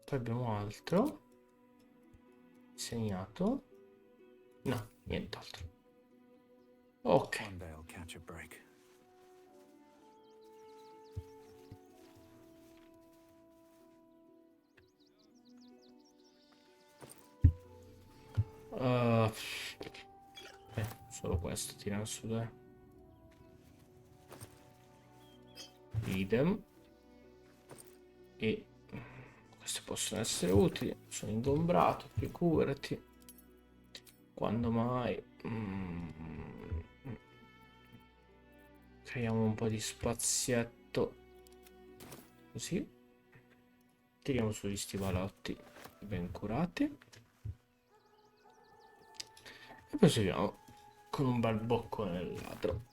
Poi abbiamo altro. Segnato. No, nient'altro. Ok. One day I'll catch a break. Uh, solo questo tirano su, dai. Idem. E queste possono essere utili. Sono ingombrato, figurati. Quando mai? Creiamo un po' di spazietto. Così. Tiriamo sugli stivalotti ben curati. E proseguiamo con un bel boccone nel ladro.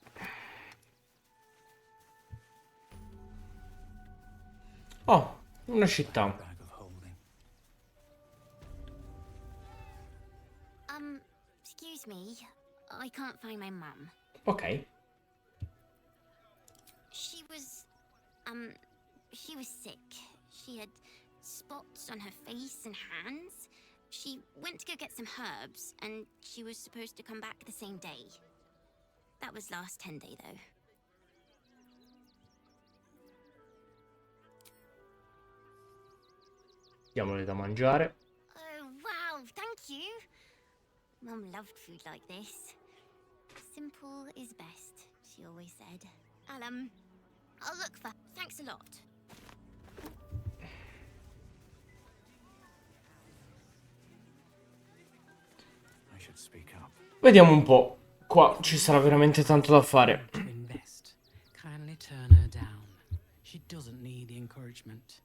Oh, una città. Bag of holding. Excuse me. I can't find my mum. Ok. She was sick. She had spots on her face and hands. She went to go get some herbs, and she was supposed to come back the same day. That was last 10 day, though. Diamole da mangiare. Oh, wow, thank you. Mum loved food like this. Simple is best, she always said. I'll look for... Thanks a lot. I should speak up. Vediamo un po'. Qua ci sarà veramente tanto da fare. Invest. Kindly turn her down. She doesn't need the encouragement.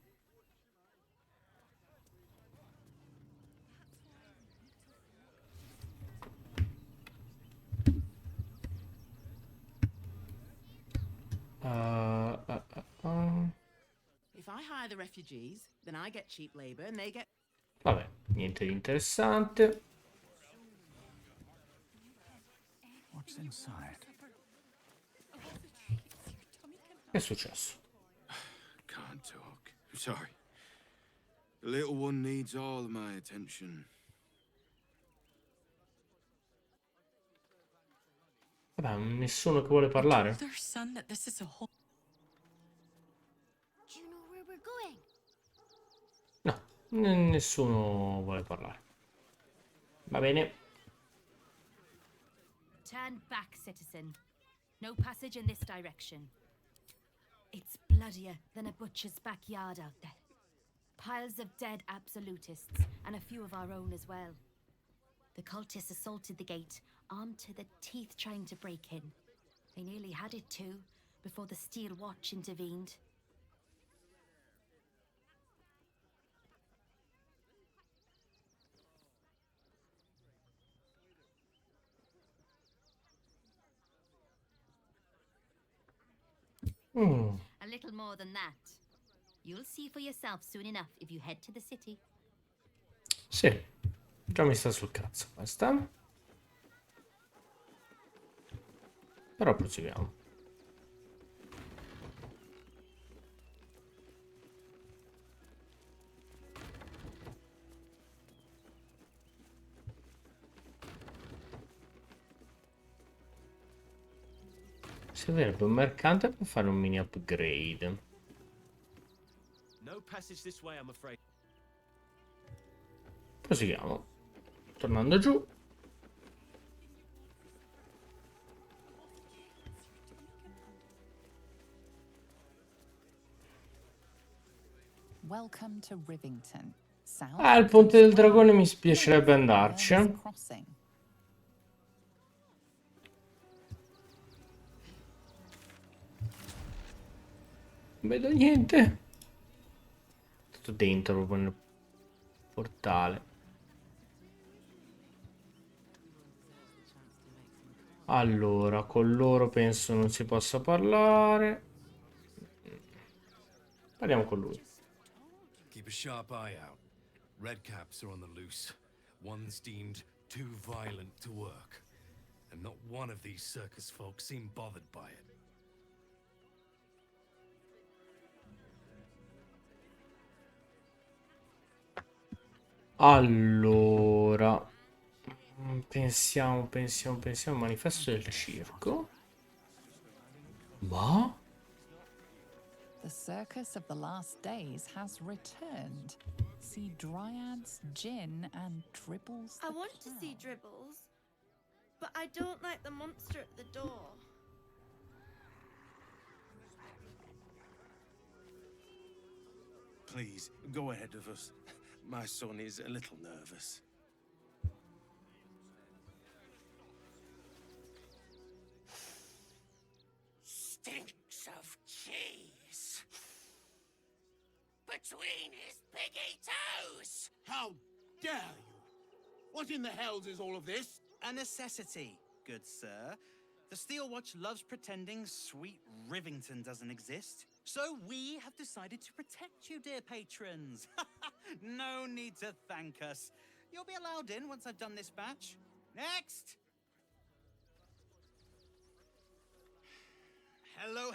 If I hire the refugees, then I get cheap labor and they get... Vabbè, niente di interessante. What's inside? Che è successo? Can't talk. Sorry. The little one needs all of my attention. Vabbè, nessuno che vuole parlare. Their son that this is a whole... Do you know where we're going? No, nessuno vuole parlare. Va bene. Turn back, citizen. No passage in this direction. It's bloodier than a butcher's backyard out there. Piles of dead absolutists, and a few of our own as well. The cultists assaulted the gate, armed to the teeth trying to break in. They nearly had it too, before the Steel Watch intervened. A little more than that. You'll see for yourself soon enough if you head to the city. Sì, già mi sta sul cazzo questa. Però proseguiamo. Servirebbe un mercante per fare un mini upgrade. No passage this way, I'm afraid. Proseguiamo. Tornando giù. Welcome to Rivington. South Ah, il ponte del dragone mi spiacerebbe andarci. Crossing. Non vedo niente. Tutto dentro proprio nel portale. Allora, con loro penso non si possa parlare. Parliamo con lui. Keep a sharp eye out. Redcaps are on the loose. One's deemed too violent to work. And not one of these circus folk seem bothered by it. Allora, pensiamo. Manifesto del circo. Ma? The circus of the last days has returned. See dryads, gin, and dribbles. I want to see Dribbles, but I don't like the monster at the door. Please, go ahead of us. My son is a little nervous. Stinks of cheese between his piggy toes. How dare you? What in the hells is all of this? A necessity, good sir. The Steel Watch loves pretending sweet Rivington doesn't exist. So we have decided to protect you, dear patrons. No need to thank us. You'll be allowed in once I've done this batch. Next! Hello,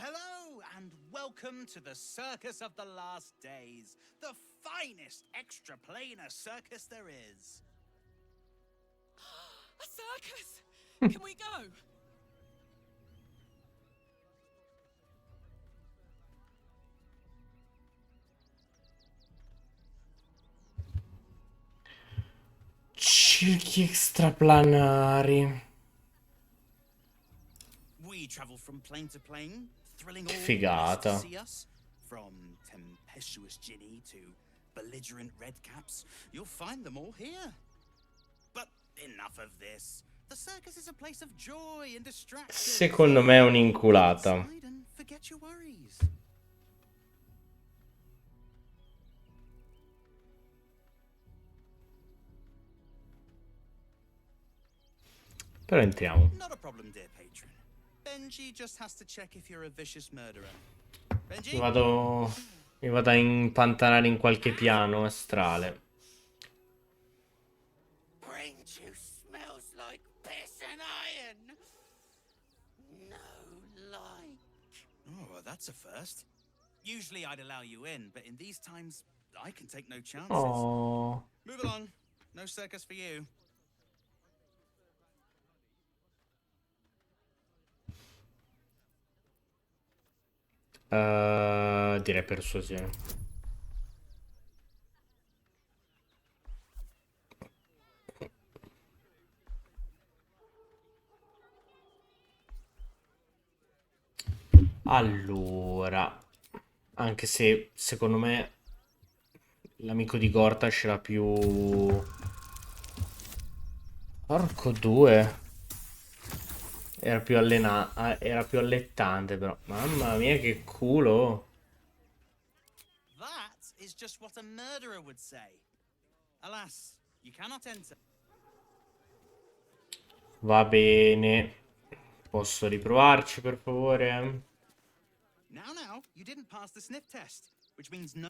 and welcome to the Circus of the Last Days, the finest extra-planar circus there is. A circus! Can we go? Circhi extraplanari. We travel from plane to plane, thrilling Che all figata. to see us. From tempestuous Ginny to belligerent redcaps, you'll find them all here. But enough of this. The circus is a place of joy and distraction. Secondo me è un'inculata. Forget your worries. Però entriamo. Not a problem, dear patron. Benji just has to check if you're a vicious murderer. Mi Benji? vado a impantanare in qualche piano astrale. Brain juice smells like piss and iron. No like. Oh, that's a first. Usually I'd allow you in, but in these times, I can take no chances. Oh. Move along. No circus for you. Direi persuasione. Allora, anche se secondo me l'amico di Gortash era più... Porco due. Era più era più allettante, però. Mamma mia, che culo. That is just what a murderer would say. Alas, you cannot enter. Va bene. Posso riprovarci, per favore? Now, you didn't pass the sniff test, which means no.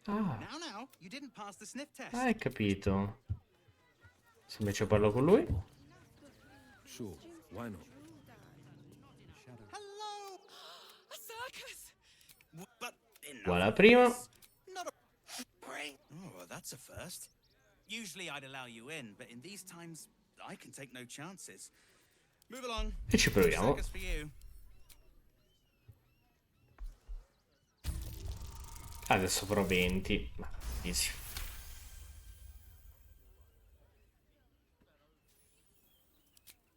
Ah. Now, you didn't pass the sniff test. Hai capito. Se invece parlo con lui. Sure, why not? Hello! A circus! But Buona prima. Not a brain. Oh, that's a first. Usually I'd allow you in, but in these times I can take no chances. Move along. E ci proviamo. Circus for you. Adesso avrò 20. Ma easy.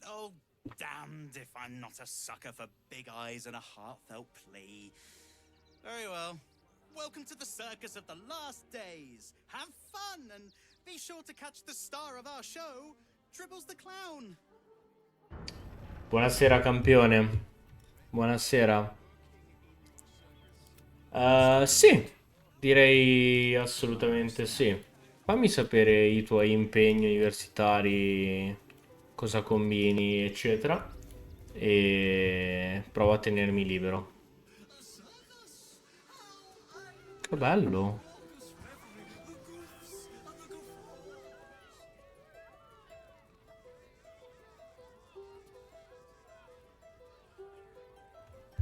Oh, damned if I'm not a sucker for big eyes and a heartfelt plea. Very well. Welcome to the circus of the last days. Have fun and be sure to catch the star of our show, Dribbles the Clown. Buonasera, campione. Buonasera. Sì. Direi assolutamente sì. Fammi sapere i tuoi impegni universitari, cosa combini, eccetera. E provo a tenermi libero. Che bello.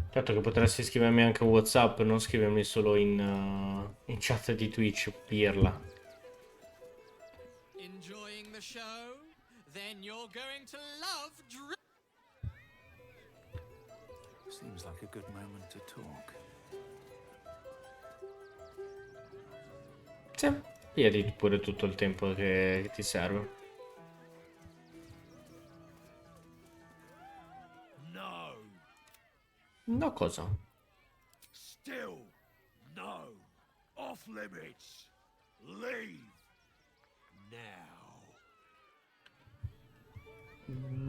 Certo che potresti scrivermi anche WhatsApp, non scrivermi solo in chat di Twitch, pirla. Enjoying the show? Then you're going to love Seems like a good moment to talk. Sì, pigliati pure tutto il tempo che ti serve. No. No cosa? Still no. Off limits. Leave. Now.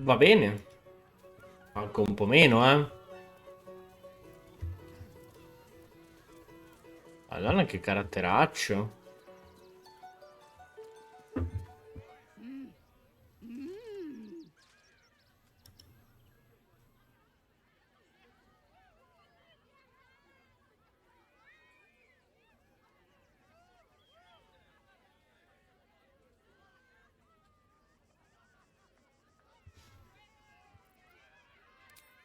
Va bene. Anche un po' meno, eh. Madonna, che caratteraccio.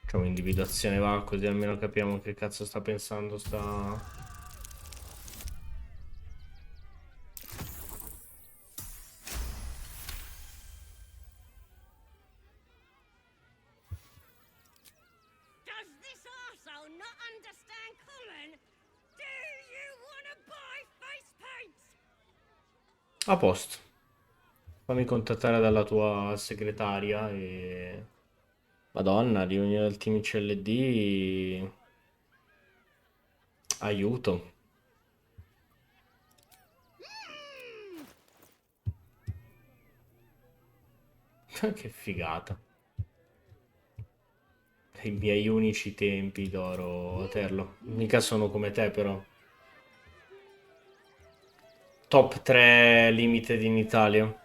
Facciamo individuazione, va, così almeno capiamo che cazzo sta pensando sta... understand common? Do you want to buy face paint? A posto. Fammi contattare dalla tua segretaria e... Madonna, riunione del team CLD... Aiuto. Che figata. I miei unici tempi d'oro, Terlo. Mica sono come te, però. Top 3 limited in Italia.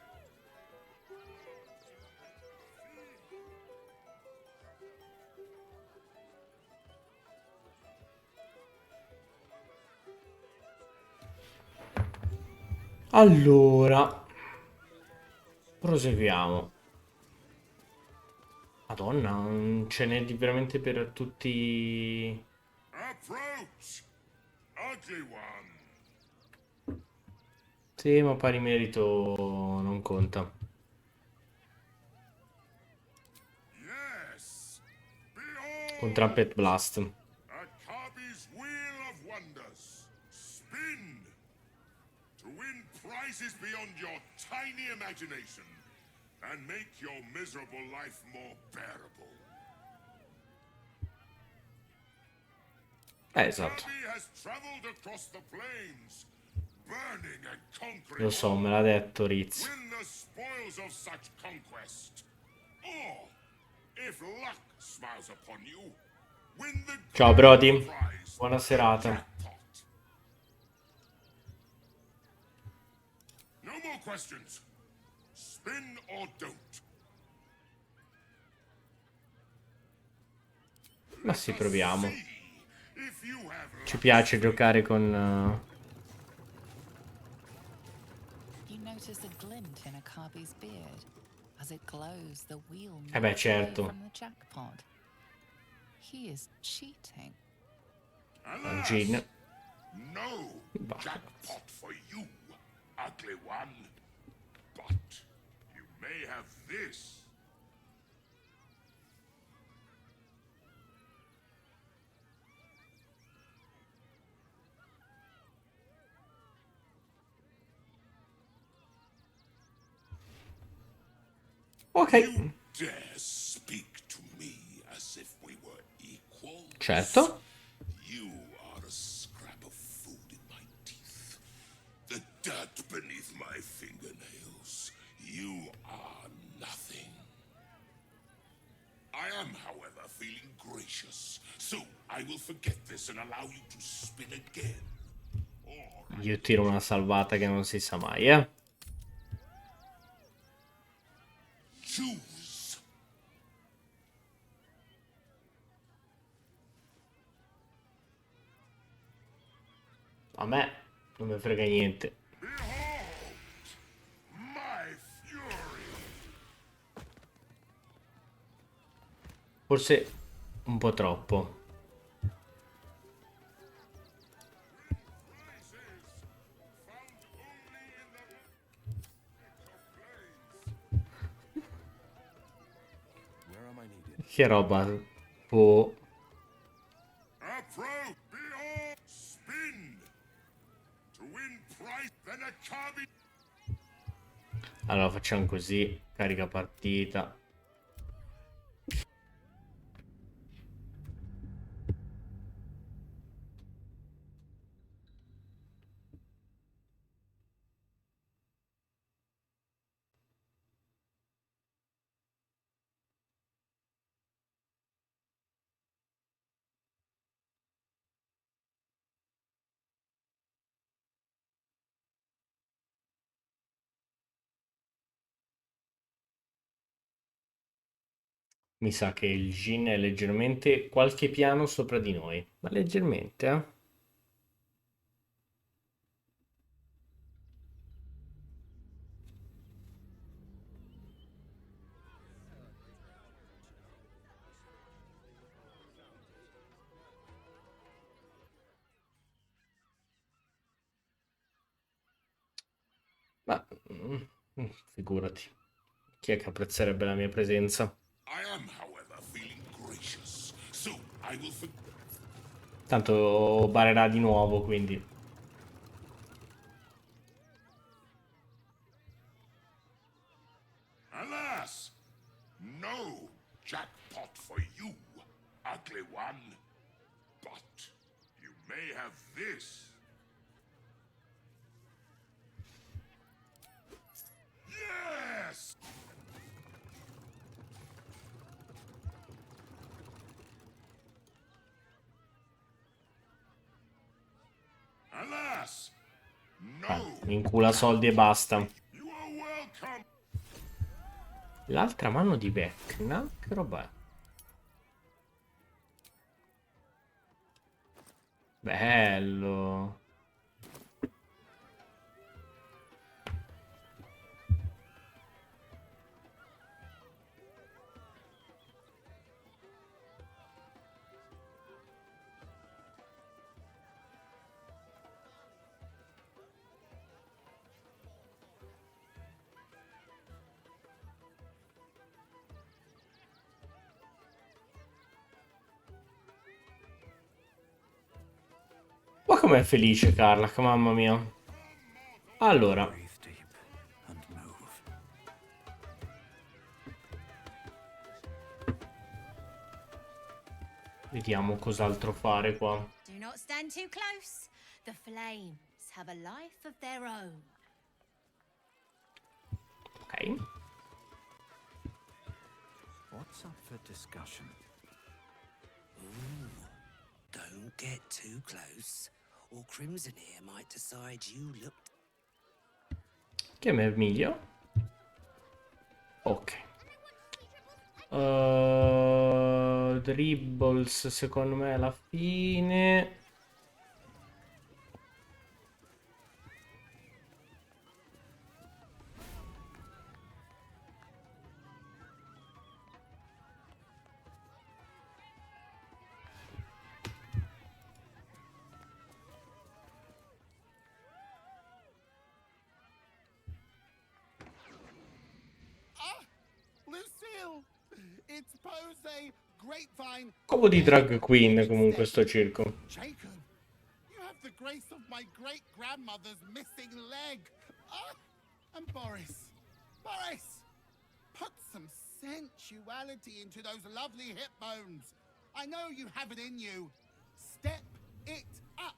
Allora, proseguiamo. Madonna, ce n'è veramente per tutti. Approach, ugly one. Sì, ma pari merito non conta. Yes, Con Trumpet Blast. Akabi's wheel of wonders. Spin to win prizes beyond your tiny imagination and make your miserable life more bearable. Esatto. Akabi has traveled across the plains, burning and conquering. Lo so, me l'ha detto Riz. Win the spoils of such conquest. Or, if luck smiles upon you, win the Ciao grand Brody. prize, Buona serata. jackpot. No more questions. Spin or don't. Ma sì, proviamo. If you have Ci piace giocare con... You notice a glint in Akabi's beard. As it glows, the wheel beh, melts away certo. from the jackpot. He is cheating. Alas, Gin. no jackpot for you, ugly one. But you may have this. Ok. You dare speak to me as if we were equals? Certo. You are a scrap of food in my teeth. The dirt beneath my fingernails. You are nothing. I am, however, feeling gracious. So I will forget this and allow you to spin again. Io tiro una salvata che non si sa mai, eh. Choose. A me non me frega niente. My fury. Forse un po' troppo. Where am I needed? Che roba. Boh. Approach. Behold. Spin. To win prize. Then a Kabi. Allora facciamo così. Carica partita. Mi sa che il Gin è leggermente qualche piano sopra di noi. Ma leggermente, eh? Ma figurati. Chi è che apprezzerebbe la mia presenza? I am, however, feeling gracious. So I will forget. Tanto barerà di nuovo, quindi. Alas, no jackpot for you, ugly one. But you may have this. Yes! Alas, no. Mi incula soldi e basta. You are welcome. L'altra mano di Vecna? Che roba è? Bello. Ma com'è felice Carla, mamma mia. Allora. Vediamo cos'altro fare qua. Do not stand too close. The flames have a life of their own. Ok. What's up for discussion? Ooh, don't get too close, or Crimson here might decide you look. Che me Emilio? Ok. Dribbles secondo me alla fine. Lucille! It's Pose Grapevine. Come di drag queen comunque sto circo. Jacob, you have the grace of my great-grandmother's missing leg. And Boris. Boris! Put some sensuality into those lovely hip bones. I know you have it in you. Step it up.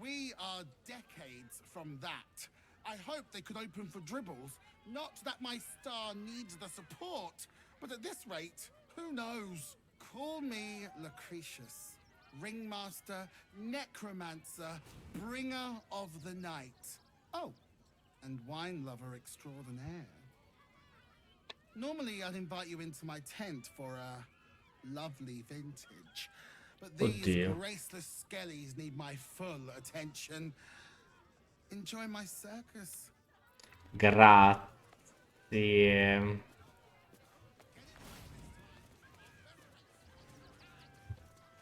We are decades from that. I hope they could open for dribbles. Not that my star needs the support, but at this rate, who knows? Call me Lucretius, ringmaster, necromancer, bringer of the night. Oh, and wine lover extraordinaire. Normally, I'd invite you into my tent for a lovely vintage. But these Oddio. graceless skellies need my full attention. Enjoy my circus. Grazie.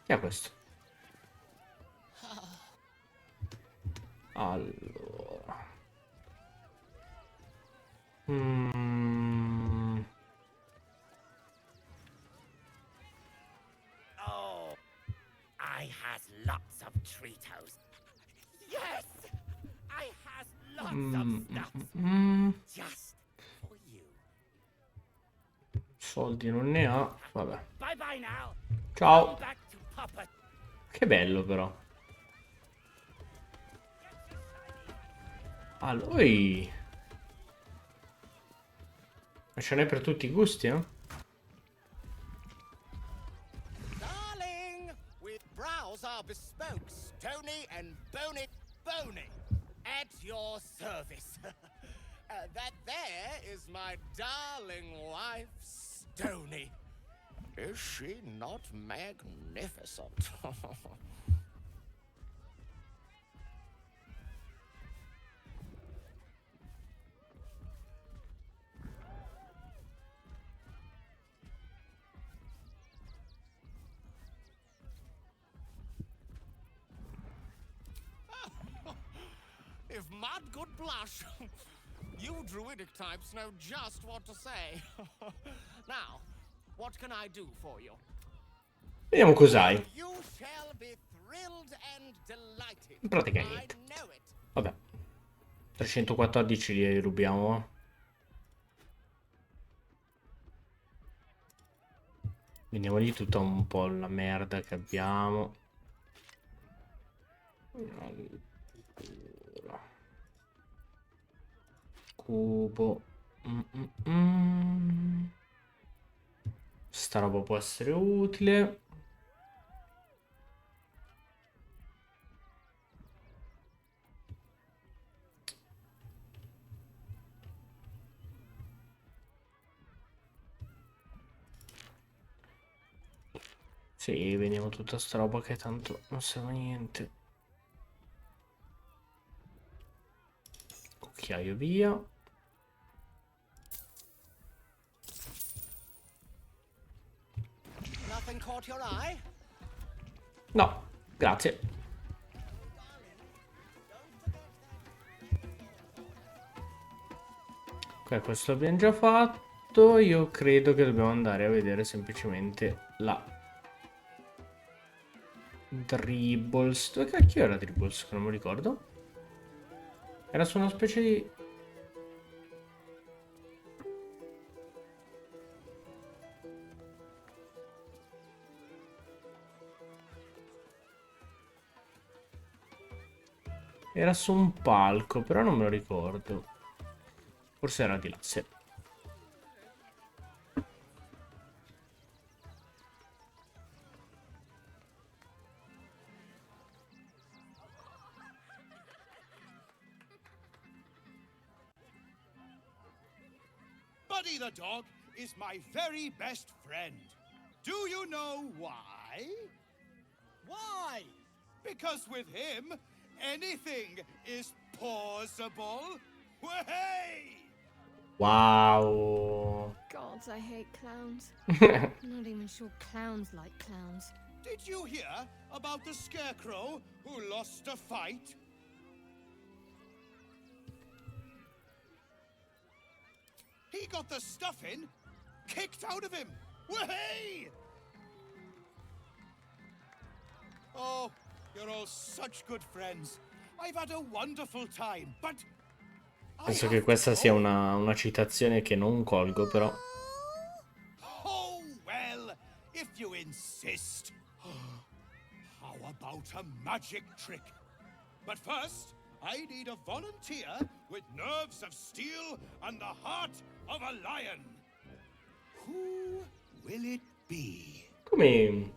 Che è questo? Allora. Oh, I has lots of Treatos. Yes, I has lots of stuff. Just for you. Soldi non ne ha. Vabbè. Bye bye now. Ciao. Back to Papa. Che bello però. Allora. Oi. Ma ce n'è per tutti i gusti, eh? Darling, with brows are bespoke, stony and bony, at your service. That there is my darling wife, Stony. Is she not magnificent? If Mud good blush. You druidic types know just what to say. Now, what can I do for you? Vediamo cos'hai. You shall be thrilled and delighted. In pratica niente. Vabbè. 314 li rubiamo. Vediamogli tutta un po' la merda che abbiamo. Allora. Cubo. Sta roba può essere utile. Sì, vediamo tutta sta roba che tanto non serve a niente. Cucchiaio via. Nothing caught your eye? No, grazie. Ok, questo l'abbiamo già fatto. Io credo che dobbiamo andare a vedere semplicemente la Dribbles. Dove cacchio era Dribbles? Che non mi ricordo. Era su una specie di... Era su un palco, però non me lo ricordo. Forse era di là, sì. Buddy the dog is my very best friend. Do you know why? Why? Because with him, anything is possible. Way! Wow. God, I hate clowns. I'm not even sure clowns like clowns. Did you hear about the scarecrow who lost a fight? He got the stuffing kicked out of him. Way! Oh, you're all such good friends. I've had a wonderful time, but Penso che questa sia una citazione che non colgo, però. oh well, if you insist. How about a magic trick? But first, I need a volunteer with nerves of steel and the heart of a lion. Who will it be? Come?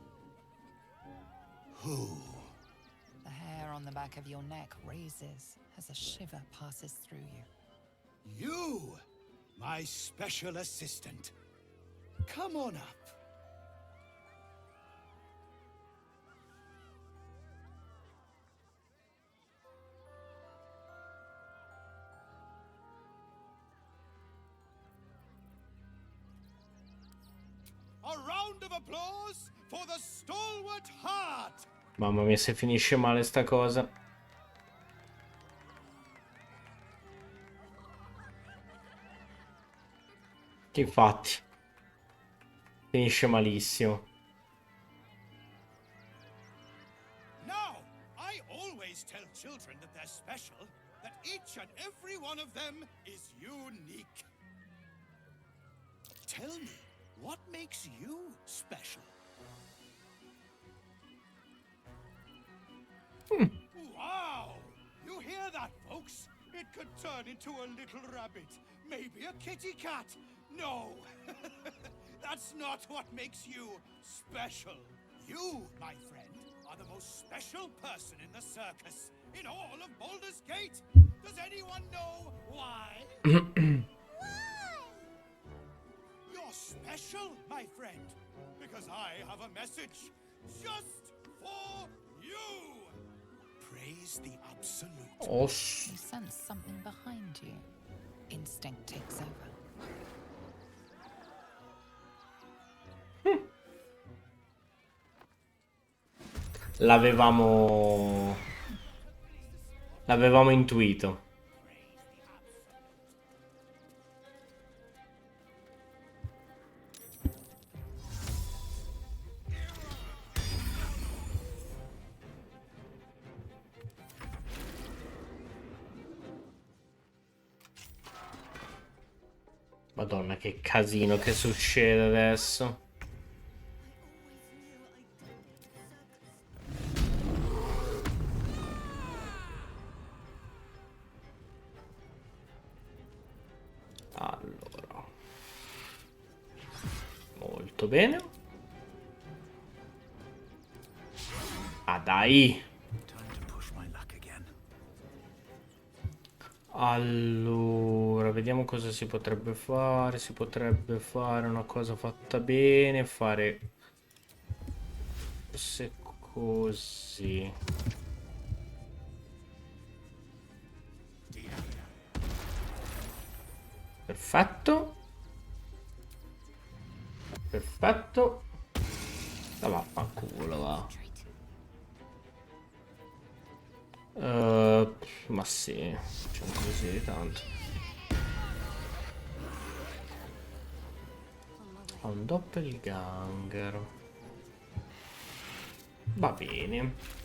Who? The hair on the back of your neck raises as a shiver passes through you. You, my special assistant. Come on up. A round of applause for the stalwart heart. Mamma mia, se finisce male sta cosa. Che infatti finisce malissimo. Now, I always tell children that they're special, that each and every one of them is unique. Tell me, what makes you special? Wow! You hear that, folks? It could turn into a little rabbit, maybe a kitty cat. No, that's not what makes you special. You, my friend, are the most special person in the circus, in all of Baldur's Gate. Does anyone know why? You're special, my friend, because I have a message just for you. Praise the absolute. Oh. You sense something behind you. Instinct takes over. L'avevamo intuito. Madonna, che casino che succede adesso. Allora. Molto bene. Ah, dai. Allora, vediamo cosa si potrebbe fare. Si potrebbe fare una cosa fatta bene. Fare forse così. Perfetto. Perfetto. Ah, vaffanculo, va. Ma sì, facciamo così tanto. Ha un doppelganger. Va bene.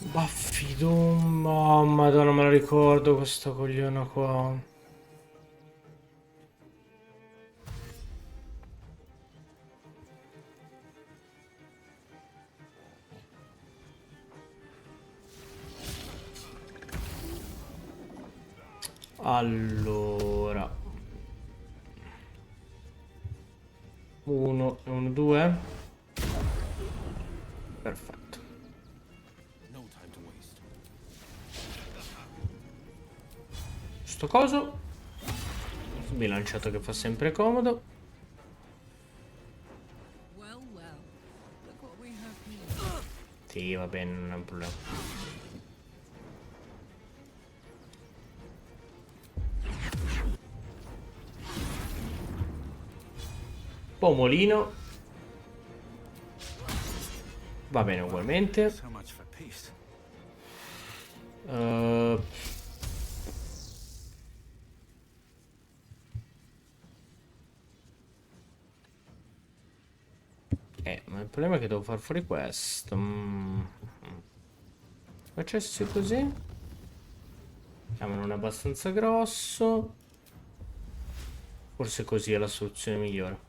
Baffidum, oh madonna, me lo ricordo questo coglione qua. Allora, 1 e 1, 2. Perfetto. Sto coso bilanciato che fa sempre comodo. Sì, va bene, non è un problema. Pomolino. Va bene ugualmente. Ma il problema è che devo far fuori questo. Facessi così? Ma non è abbastanza grosso. Forse così è la soluzione migliore.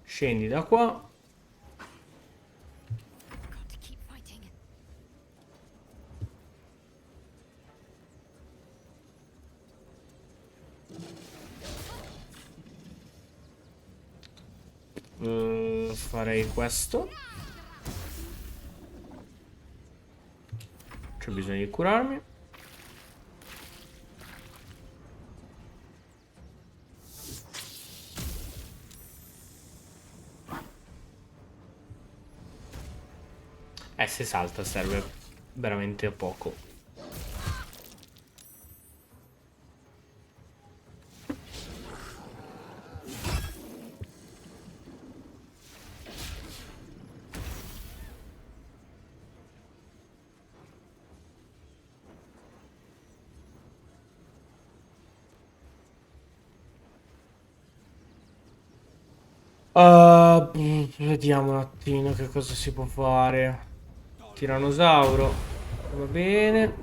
Scendi da qua. Farei questo. C'è bisogno di curarmi. Se salta serve veramente a poco. Vediamo un attimo che cosa si può fare. Tirannosauro. Va bene.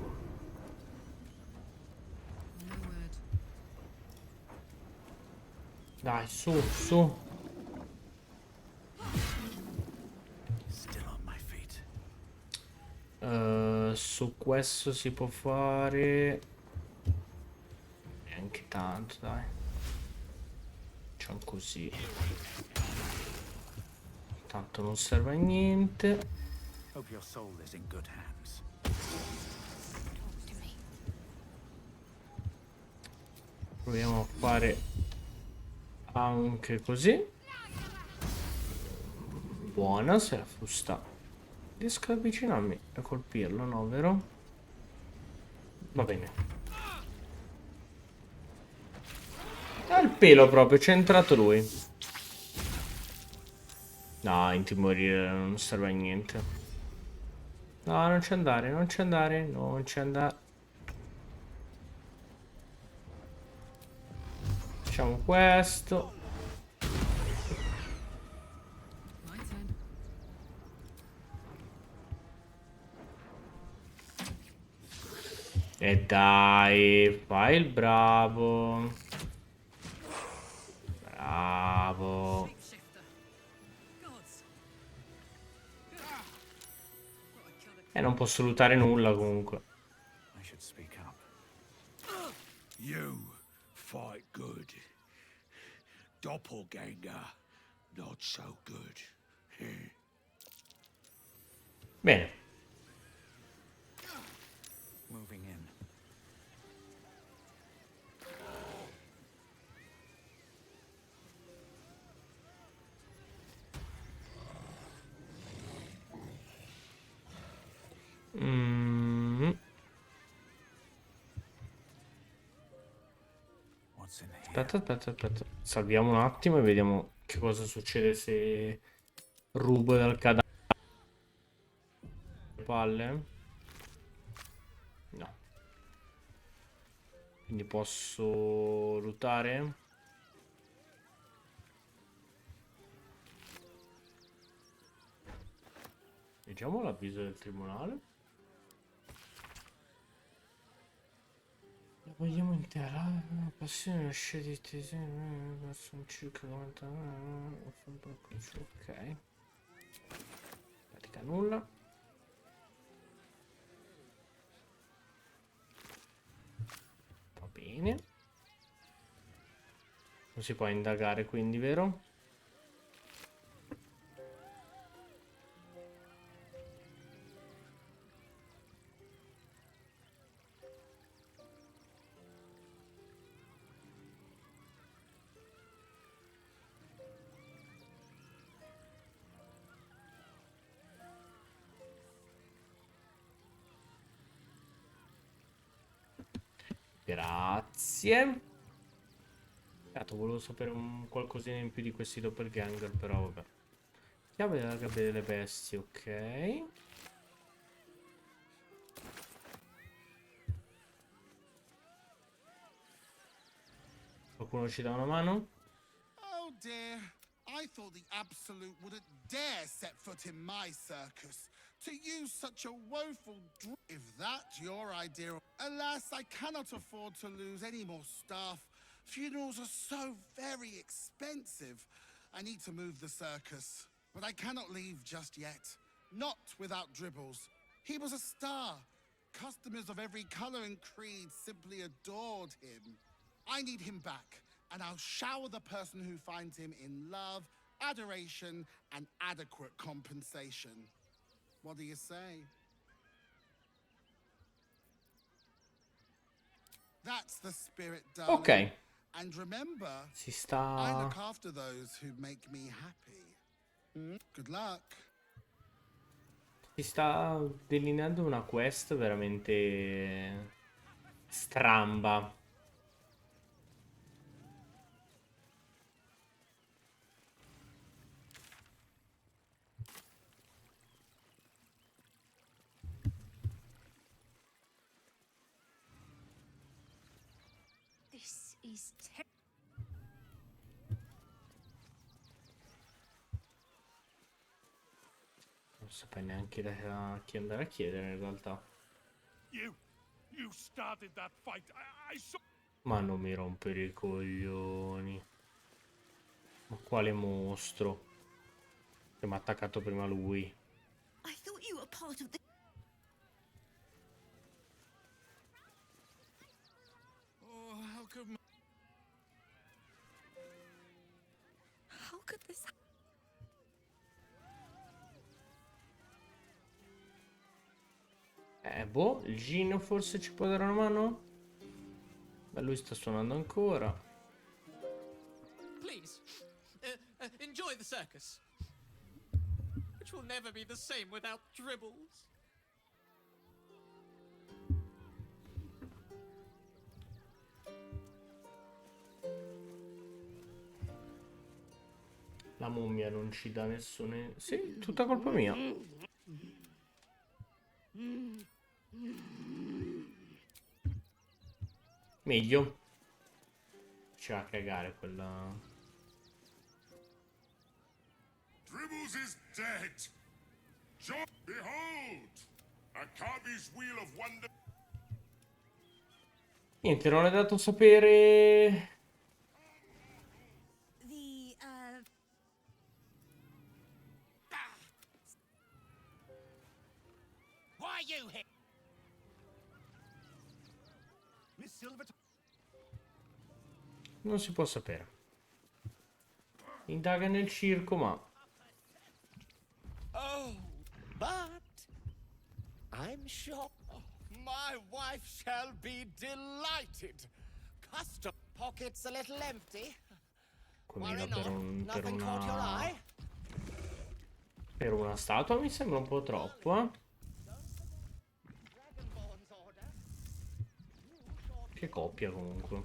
Dai, su, su. Su questo si può fare neanche tanto, dai. Facciamo così. Tanto non serve a niente. Proviamo a fare anche così. Buona, se la frusta. Riesco ad avvicinarmi a colpirlo, no, vero? Va bene. Al pelo proprio, c'è entrato lui. No, intimorire non serve a niente. No, non ci andare, non ci andare, non ci andare. Facciamo questo. E dai, fai il bravo. Bravo. E non posso lootare nulla comunque. I should speak up. You fight good. Doppelganger, not so good. Bene. Moving in. Aspetta. Salviamo un attimo e vediamo che cosa succede se rubo dal cadavere. Palle. No. Quindi posso lootare? Leggiamo l'avviso del tribunale. La vogliamo interrare? La passione scegliete sono circa 90. Ok. Pratica nulla. Va bene. Non si può indagare quindi, vero? Grazie. Volevo sapere un qualcosina in più di questi doppelganger, però vabbè. Chiave della gabbia delle bestie, ok. Qualcuno ci dà una mano? Oh dear. I thought the Absolute wouldn't dare set foot in my circus. To use such a woeful if that's your idea. Alas, I cannot afford to lose any more staff. Funerals are so very expensive. I need to move the circus. But I cannot leave just yet. Not without Dribbles. He was a star. Customers of every color and creed simply adored him. I need him back, and I'll shower the person who finds him in love, adoration, and adequate compensation. What do you say? That's the spirit, darling. Ok. And remember, Si I sta... look after those who make me happy. Good luck. Si sta delineando una quest veramente stramba. This is Non saprei neanche da chi andare a chiedere in realtà. You started that fight. I saw. Ma non mi rompere i coglioni. Ma quale mostro? Che mi ha attaccato prima lui. I thought you were part of the... Oh, how could... How could this happen? Boh, il Gino forse ci può dare una mano? Beh, lui sta suonando ancora. Please, enjoy the circus. Which will never be the same without Dribbles. La mummia non ci dà nessun... Sì, tutta colpa mia. Meglio. Ci va a cagare quella... Dribbles is dead. Behold! A Kavi's wheel of wonder. Niente, non è dato sapere... Why you here? Miss Silver. Non si può sapere. Indaga nel circo, ma... Oh, but I'm sure my wife shall be delighted. Custom pockets a little empty. Quella Worry per, not. per Nothing caught your una... eye. Per una statua mi sembra un po' troppo, eh? Che coppia comunque.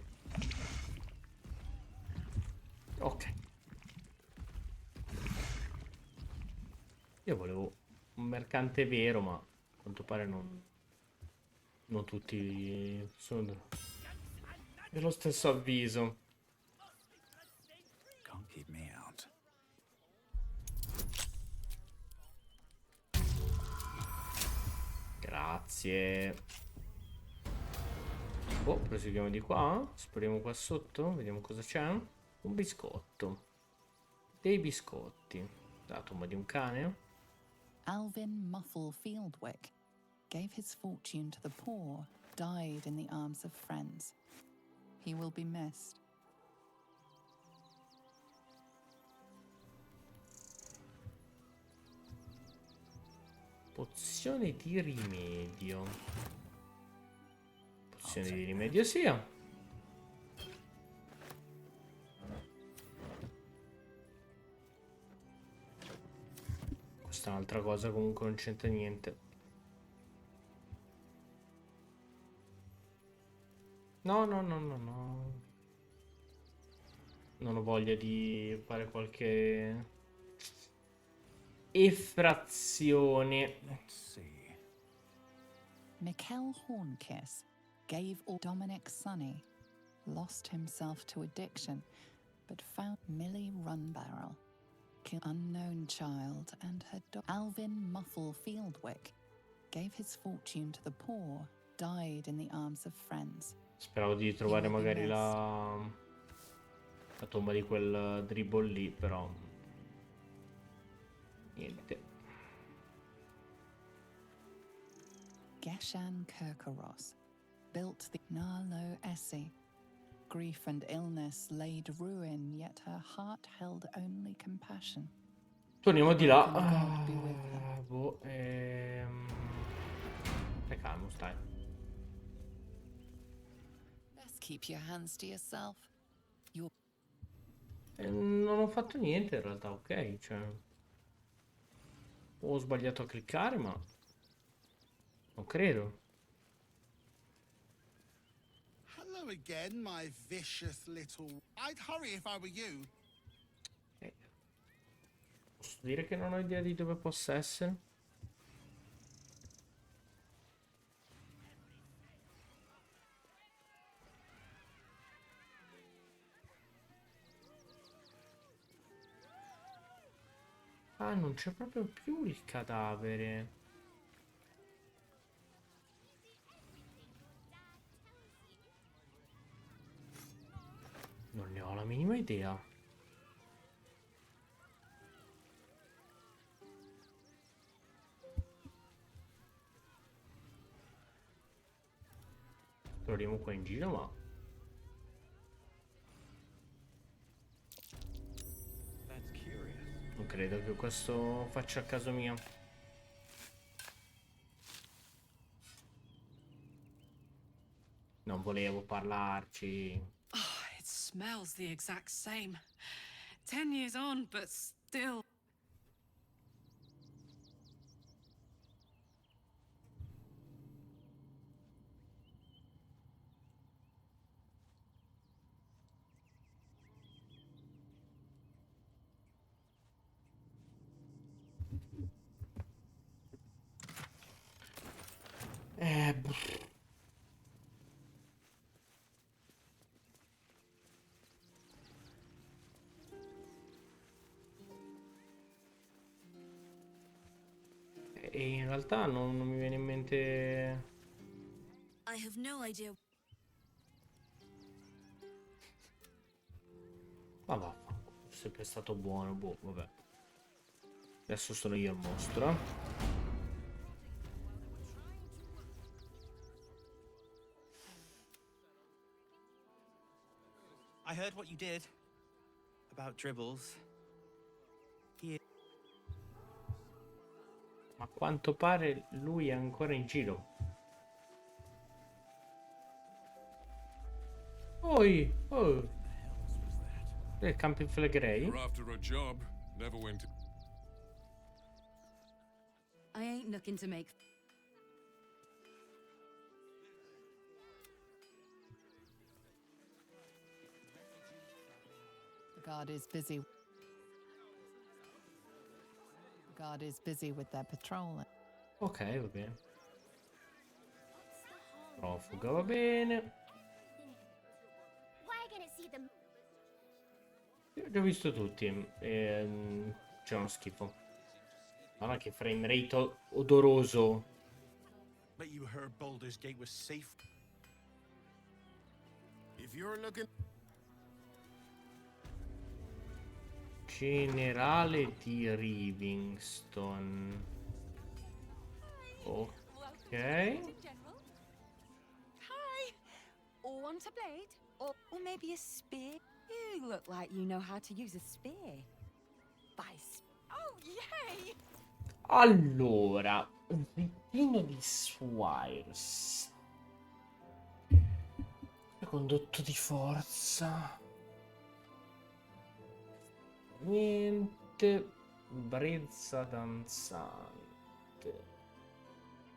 Ok. Io volevo un mercante vero, ma a quanto pare non tutti sono dello stesso avviso. Can't keep me out. Grazie. Oh, proseguiamo di qua. Speriamo qua sotto. Vediamo cosa c'è. Un biscotto. Dei biscotti. La tomba di un cane. Alvin Muffle Fieldwick gave his fortune to the poor, died in the arms of friends. He will be missed. Pozione di rimedio. Pozione di rimedio sia. Questa è un'altra cosa, comunque non c'entra niente. No, no, no, no, no. Non ho voglia di fare qualche effrazione. Mikkel Hornkiss gave all Dominic Sonny, lost himself to addiction, but found Millie Runbarrel, killed unknown child and her dog. Alvin Muffle Fieldwick gave his fortune to the poor, died in the arms of friends. Speravo di trovare magari la tomba di quel dribble lì, però niente. Geshan Kirkaros built the Narlo Essie. Grief and illness laid ruin, yet her heart held only compassion. Torniamo di là. God be with her. Boh, stai calmo, stai. Best keep your hands to yourself. Non ho fatto niente in realtà, ok, cioè... Ho sbagliato a cliccare, ma... non credo. Hello again, my vicious little... I'd hurry if I were you. Posso dire che non ho idea di dove possa essere? Ah, non c'è proprio più il cadavere. Non ne ho la minima idea. Proviamo qua in giro, ma... non credo che questo faccia a caso mio. Non volevo parlarci. Oh, it smells the exact same. 10 years on, but still. Eh, E in realtà non mi viene in mente... I have no idea. Ma va, è sempre stato buono, boh, vabbè. Adesso sono io il mostro. I heard what you did about Dribbles. Ma a quanto pare lui è ancora in giro. Oi, oh. Il Camping Flegrei? You're after a job. Never went to... I ain't looking to make. The guard is busy. The guard is busy with their patrol. Ok, va bene. Profuga, va bene. We're gonna see them. Li ho visto tutti. C'è uno schifo. Guarda che frame rate odoroso. Bet you heard Baldur's Gate was safe. If you're looking... Generale di Rivingston. Ok. Hi. Or want a blade? Or maybe a spear? You look like you know how to use a spear. Oh, yay! Allora, un rittino di Swires. Condotto di forza. Niente. Brezza danzante.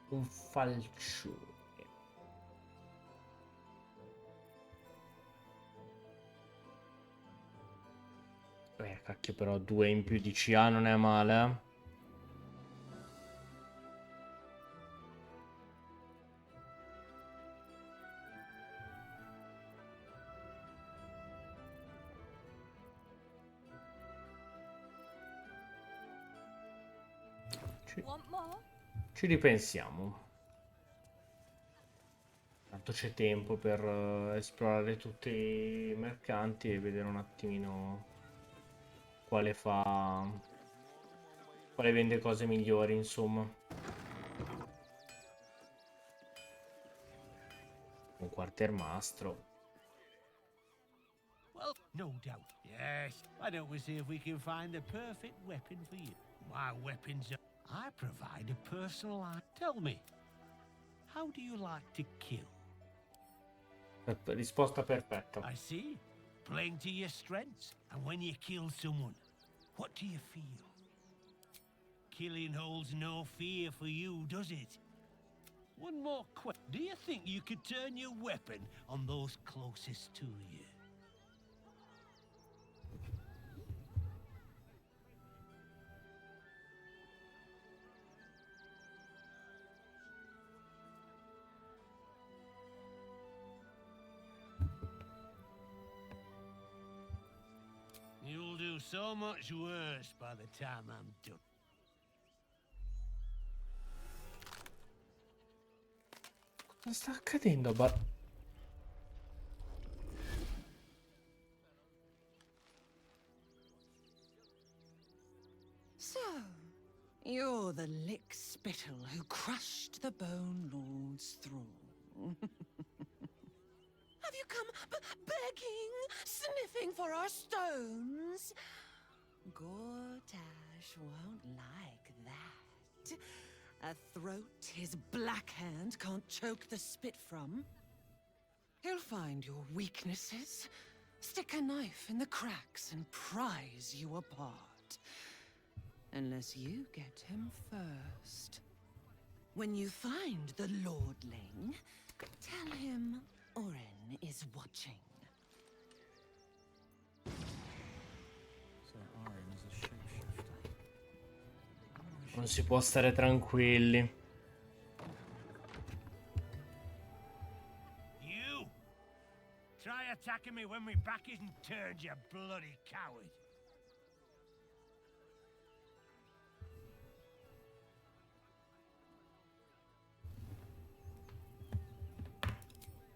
Un falcione. Cacchio, però 2 in più di CA non è male, eh? Ci ripensiamo. Tanto c'è tempo per esplorare tutti i mercanti e vedere un attimino quale vende cose migliori, insomma. Un quartiermastro. Well, no doubt. Yes. Why don't we see if we can find the perfect weapon for you? My weapons are... I provide a personal eye. Tell me, how do you like to kill? Risposta perfetta. I see. Playing to your strengths. And when you kill someone, what do you feel? Killing holds no fear for you, does it? One more question. Do you think you could turn your weapon on those closest to you? You'll do so much worse by the time I'm done. Cosa sta accadendo? So, you're the lick spittle who crushed the Bone Lord's thrall. Have you come begging, sniffing for our stones? Gortash won't like that. A throat his black hand can't choke the spit from. He'll find your weaknesses, stick a knife in the cracks and prise you apart. Unless you get him first. When you find the Lordling, tell him Oren is watching. So Oren is a shapeshifter. Non si può stare tranquilli. Try attacking me when my back isn't turned, you bloody coward.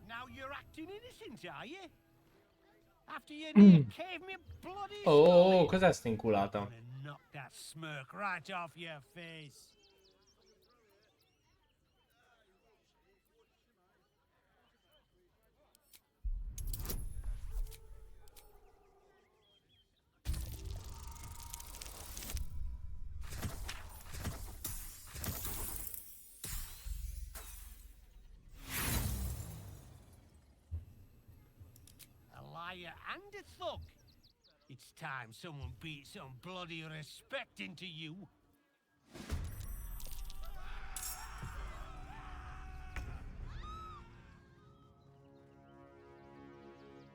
Now you're acting innocent, are you? After you near gave me a bloody Oh, cos'è sta inculata? knock that smirk right off your face. A liar and a thug. It's time someone beat some bloody respect into you.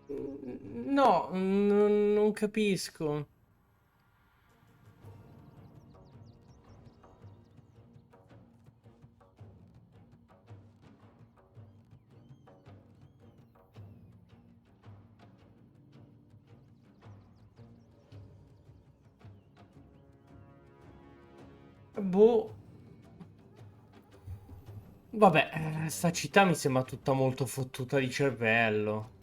No, non capisco. Boh. Vabbè, sta città mi sembra tutta molto fottuta di cervello.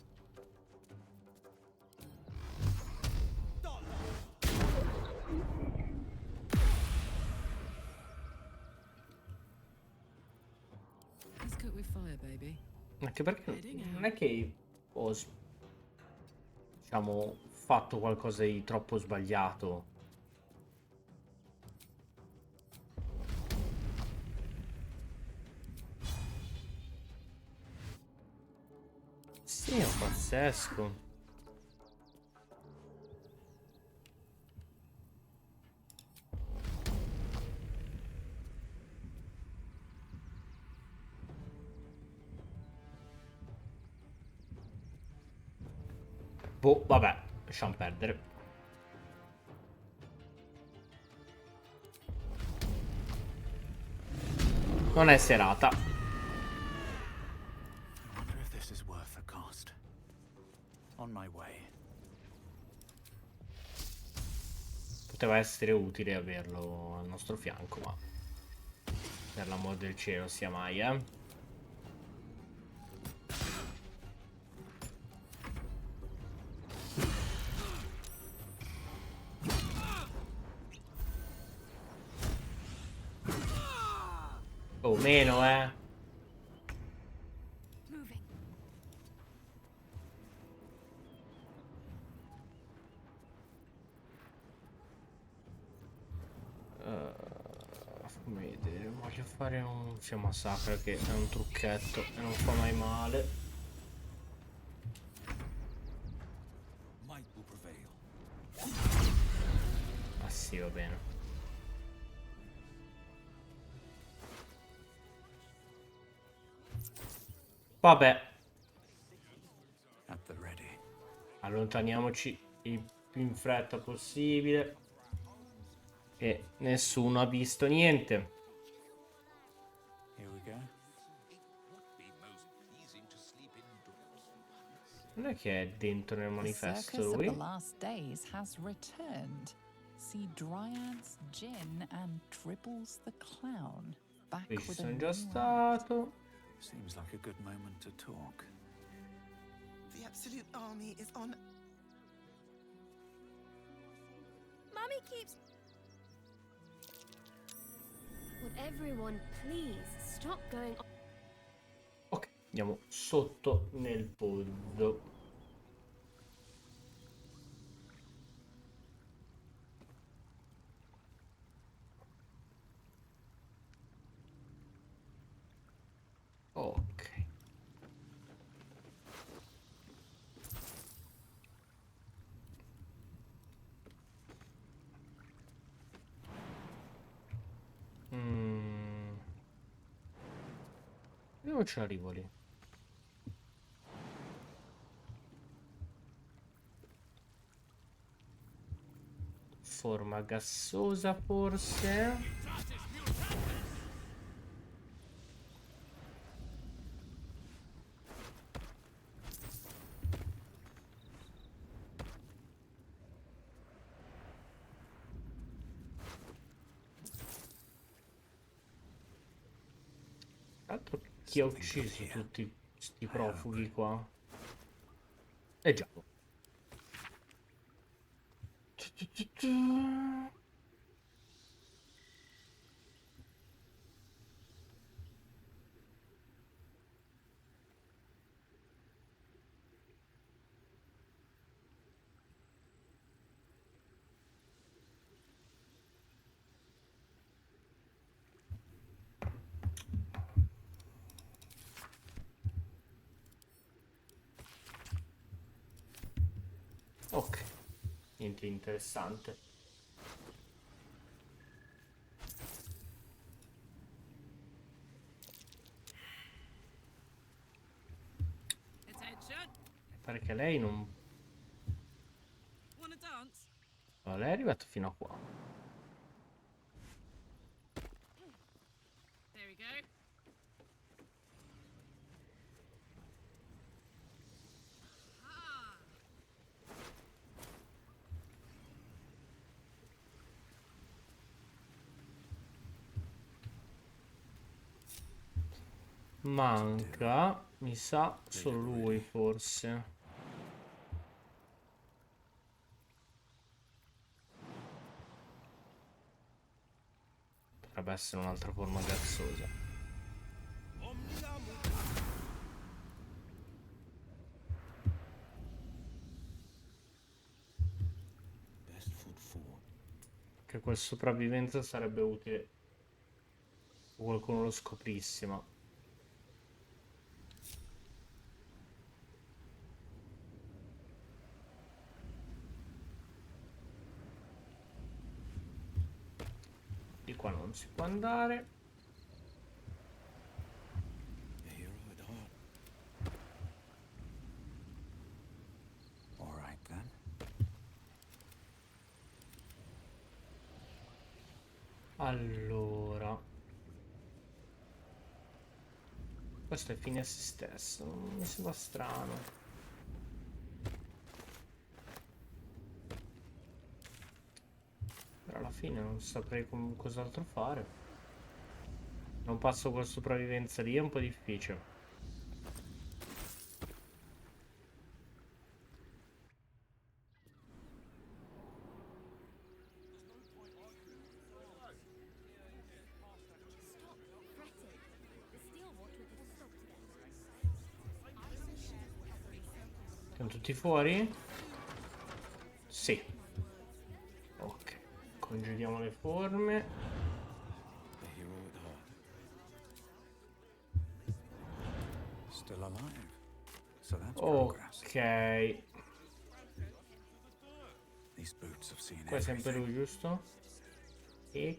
Let's cook with fire, baby. Anche perché non è che ho, diciamo, fatto qualcosa di troppo sbagliato. Sì, è pazzesco. Boh, vabbè, lasciamo perdere. Non è serata. On my way. Poteva essere utile averlo al nostro fianco, ma per l'amor del cielo sia mai, O meno, fammi vedere, voglio fare un... Sì, massacra che è un trucchetto e non fa mai male. Ah sì, va bene. Vabbè. Allontaniamoci il più in fretta possibile. E nessuno ha visto niente. Non è che è dentro nel manifesto lui? The last days has returned. See Dryads, Jin and Dribbles the Clown. Back Qui ci with a sono già new stato. Seems like a good moment to talk. The Absolute Army is on. Mommy keeps... Would everyone please stop going on? Ok, andiamo sotto nel pozzo. Ok. Dove ci arrivo lì? Forma gassosa forse? Tra l'altro, chi ha ucciso tutti questi profughi qua? Già. Ok, niente interessante. Pare che lei non... Wanna dance? No, lei è arrivata fino a qua. There we go. Manca, mi sa, solo lui forse. Potrebbe essere un'altra forma gazzosa. Che quel sopravvivenza sarebbe utile se qualcuno lo scoprisse, ma... Di qua non si può andare. Alright then. Allora, questo è fine a se stesso, mi sembra strano. Però alla fine non saprei cos'altro fare. Non passo con sopravvivenza lì, è un po' difficile. Siamo tutti fuori? Sì. Ok. Congeliamo le forme. Still alive. So that's progress. Ok. These boots have seen Qua è sempre everything. lui, giusto?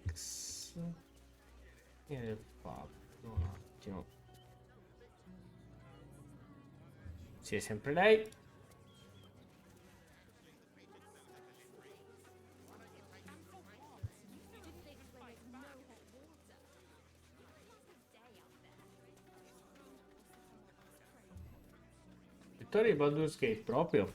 X. E fatto un attimo. Sì, è sempre lei. Vittoria di Baldur's Gate proprio.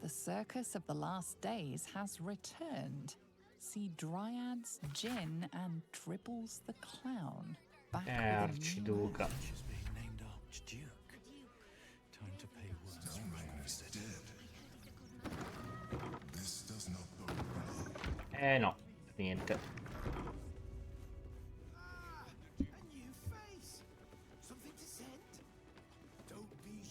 The circus of the last days has returned. See Dryads, Jin, and Dribbles the Clown. Back with a new Arciduca. She's being named Archduke. Time to pay worse. No one is dead. This does not bode well. No, niente. Something to send? Don't be...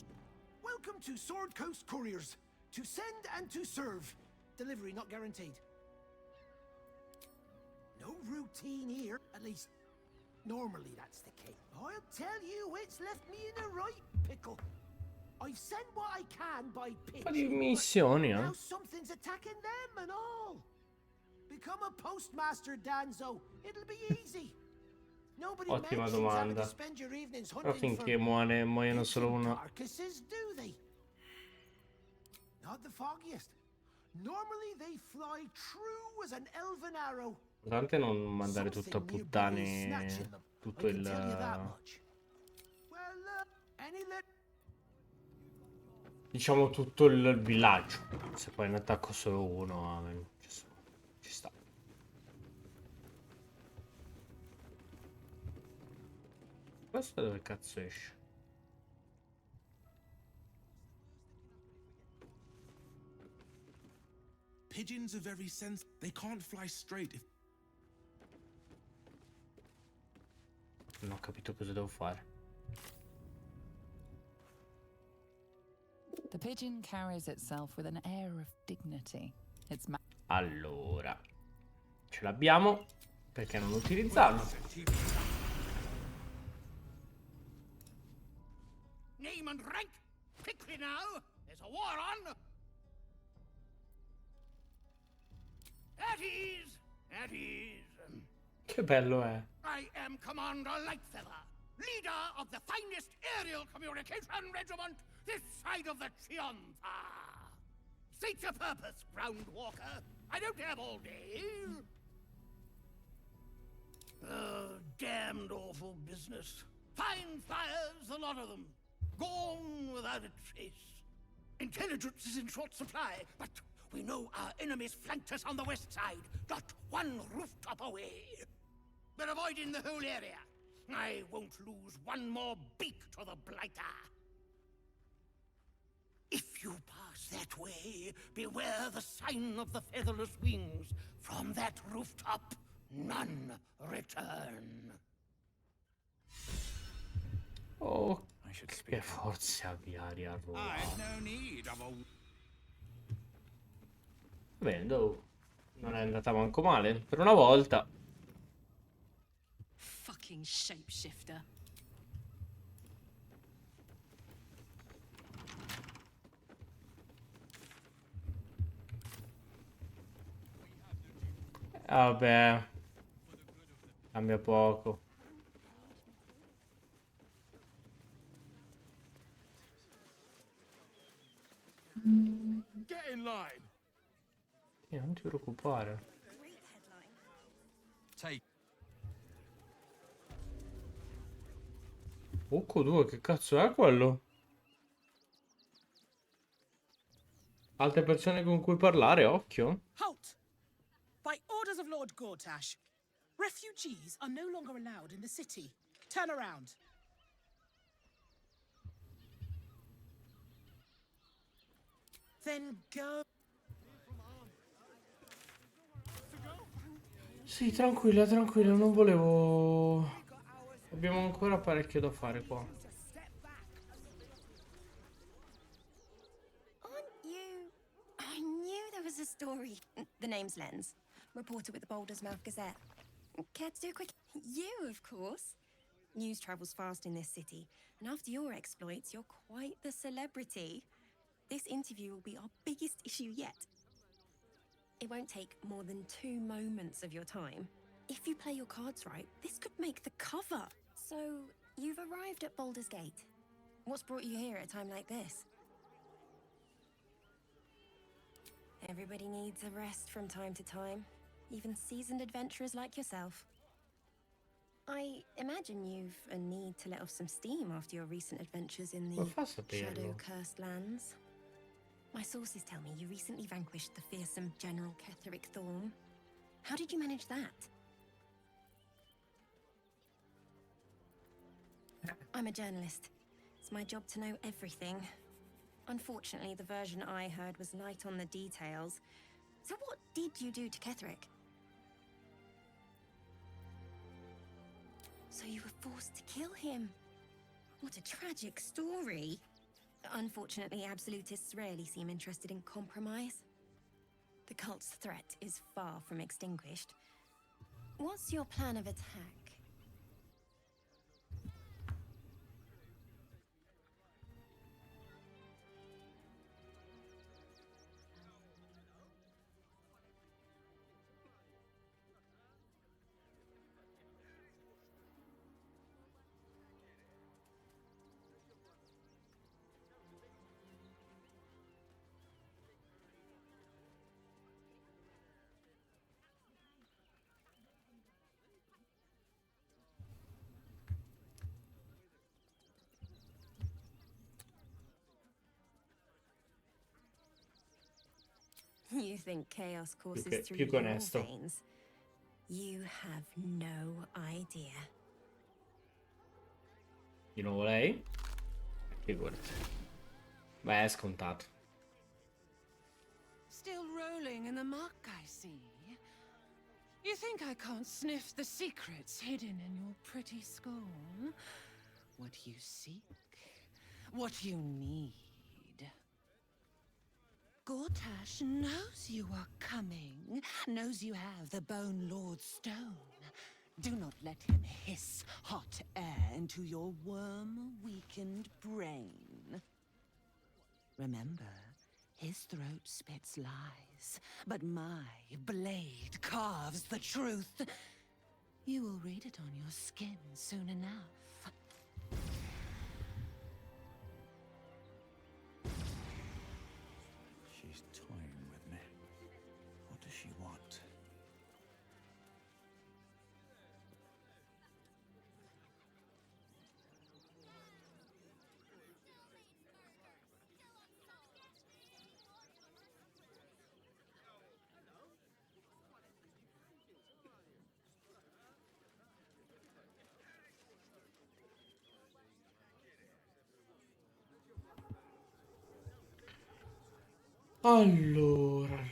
Welcome to Sword Coast Couriers. To send and to serve. Delivery not guaranteed. No routine here. At least, normally that's the case. I'll tell you, it's left me in a right pickle. I've sent what I can by pitch. Un po' di missioni, Now something's attacking them and all. Become a postmaster, Danzo. It'll be easy. Nobody Ottima mentions having to domanda. spend your evenings Però hunting finché for muoiono solo uno. carcasses, do they? Not the foggiest. Normally they fly true as an elven arrow. L'importante è non mandare tutto a puttane tutto il... Diciamo tutto il villaggio. Se poi ne attacco solo uno, ci sta. Questo dove cazzo esce? Pigeons are very sensitive. They can't fly straight if... Non ho capito cosa devo fare. The pigeon carries itself with an air of dignity. Its Allora, ce l'abbiamo. Perché non utilizzarlo? Name and rank! Quickly now! There's a war on! At ease! At ease! Che bello è. I am Commander Lightfeather, leader of the finest aerial communication regiment this side of the Chianza. State your purpose, Groundwalker. I don't have all day. Damned awful business. Fine flyers, a lot of them. Gone without a trace. Intelligence is in short supply, but we know our enemies flanked us on the west side, not one rooftop away. They're avoiding the whole area. I won't lose one more beak to the blighter. If you pass that way, beware the sign of the featherless wings. From that rooftop, none return. Oh, che forze aviarie a Roma. Bene, non è andata manco male. Per una volta. Fucking shapeshifter. Vabbè. Cambia poco. Get in line. Non ti preoccupare. Occo 2, che cazzo è quello? Altre persone con cui parlare, occhio. Halt! By orders of Lord Gortash, refugees are no longer allowed in the city. Turn around. Then go. Sì, tranquilla, tranquilla, non volevo... Abbiamo ancora parecchio da fare qua. Aren't you... I knew there was a story. The name's Lens, reporter with the Baldur's Mouth Gazette. Care to do a quick... You, of course. News travels fast in this city, and after your exploits, you're quite the celebrity. This interview will be our biggest issue yet. It won't take more than 2 moments of your time. If you play your cards right, this could make the cover. So, you've arrived at Baldur's Gate. What's brought you here at a time like this? Everybody needs a rest from time to time, even seasoned adventurers like yourself. I imagine you've a need to let off some steam after your recent adventures in the shadow-cursed lands. My sources tell me you recently vanquished the fearsome General Ketheric Thorm. How did you manage that? I'm a journalist. It's my job to know everything. Unfortunately, the version I heard was light on the details. So what did you do to Ketheric? So you were forced to kill him. What a tragic story. Unfortunately, absolutists rarely seem interested in compromise. The cult's threat is far from extinguished. What's your plan of attack? You think chaos courses through your veins? You have no idea. Di nuovo lei? Figurati. Beh, è scontato. Still rolling in the muck, I see. You think I can't sniff the secrets hidden in your pretty skull? What you seek, what you need. Gortash knows you are coming, knows you have the Bone Lord's stone. Do not let him hiss hot air into your worm-weakened brain. Remember, his throat spits lies, but my blade carves the truth. You will read it on your skin soon enough. She's toying with me. What does she want? Allora.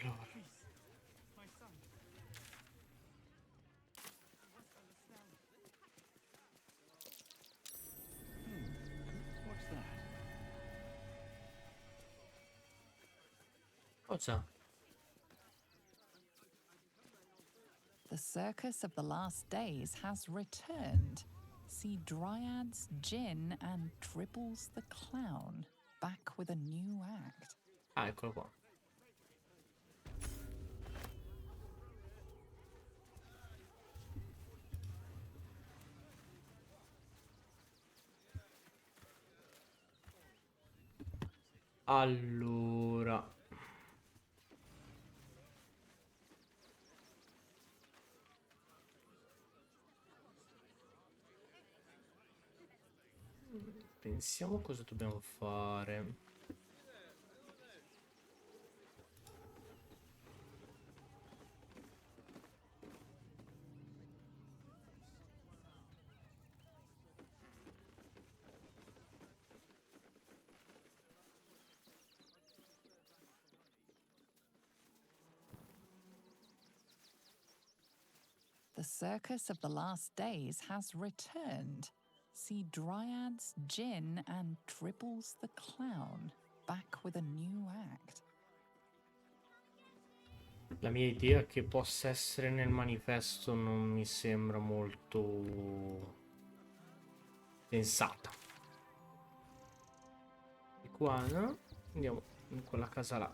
What's that? Cosa? The circus of the last days has returned. See Dryads, Jinn, and Dribbles the Clown back with a new act. Ah, eccolo qua. Allora. Pensiamo cosa dobbiamo fare. The circus of the last days has returned. See Dryads, Jinn, and Dribbles the Clown back with a new act. La mia idea che possa essere nel manifesto non mi sembra molto sensata. Di qua, no? Andiamo in quella casa là.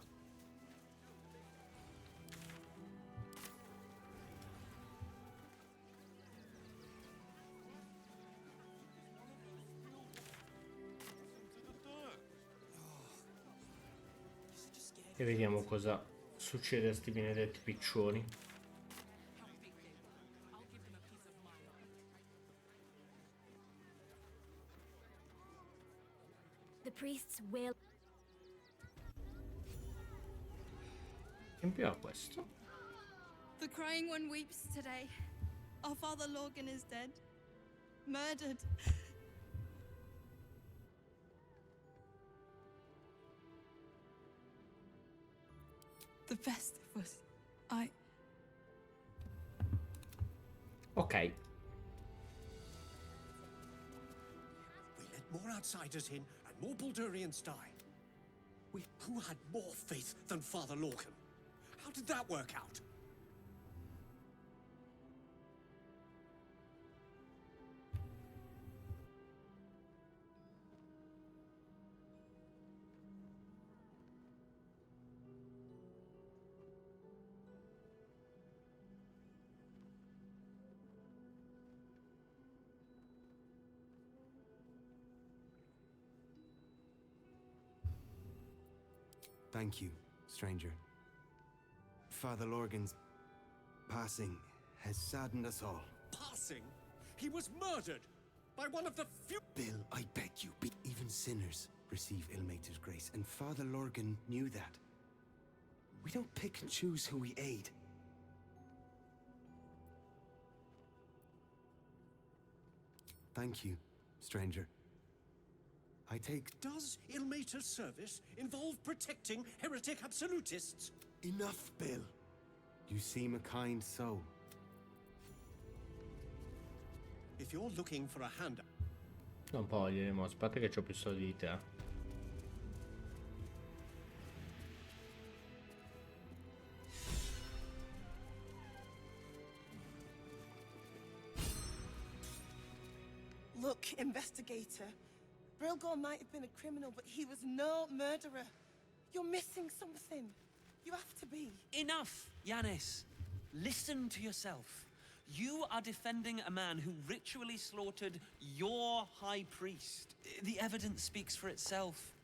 E vediamo cosa succede a sti benedetti piccioni. The priests will. Che in più ha questo? The Crying One weeps today. Our father Lorgan is dead. Murdered. The best of us. Ok. We let more outsiders in and more Baldurians die. Who had more faith than Father Lorcan? How did that work out? Thank you, stranger. Father Lorgan's passing has saddened us all. Passing? He was murdered by one of the few. Bill, I beg you, even sinners receive Ilmater's grace, and Father Lorgan knew that. We don't pick and choose who we aid. Thank you, stranger. I take... Does Ilmater's service involve protecting heretic absolutists? Enough, Bill. You seem a kind soul. If you're looking for a hand... Non voglio, aspetta che c'ho più soldi di te. Look, investigator. Brilgor might have been a criminal, but he was no murderer. You're missing something. You have to be. Enough, Yanis. Listen to yourself. You are defending a man who ritually slaughtered your high priest. The evidence speaks for itself.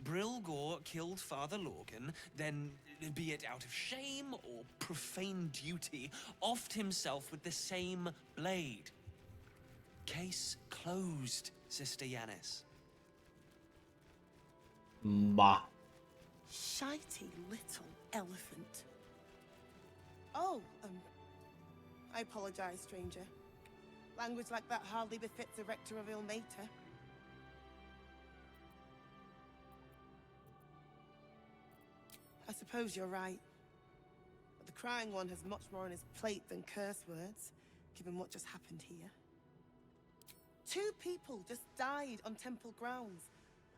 Brilgor killed Father Lorgan, then, be it out of shame or profane duty, offed himself with the same blade. Case closed, Sister Yanis. Bah. Shitey little elephant. Oh, I apologize, stranger. Language like that hardly befits a rector of Ilmater. I suppose you're right. But the Crying One has much more on his plate than curse words, given what just happened here. 2 people just died on temple grounds.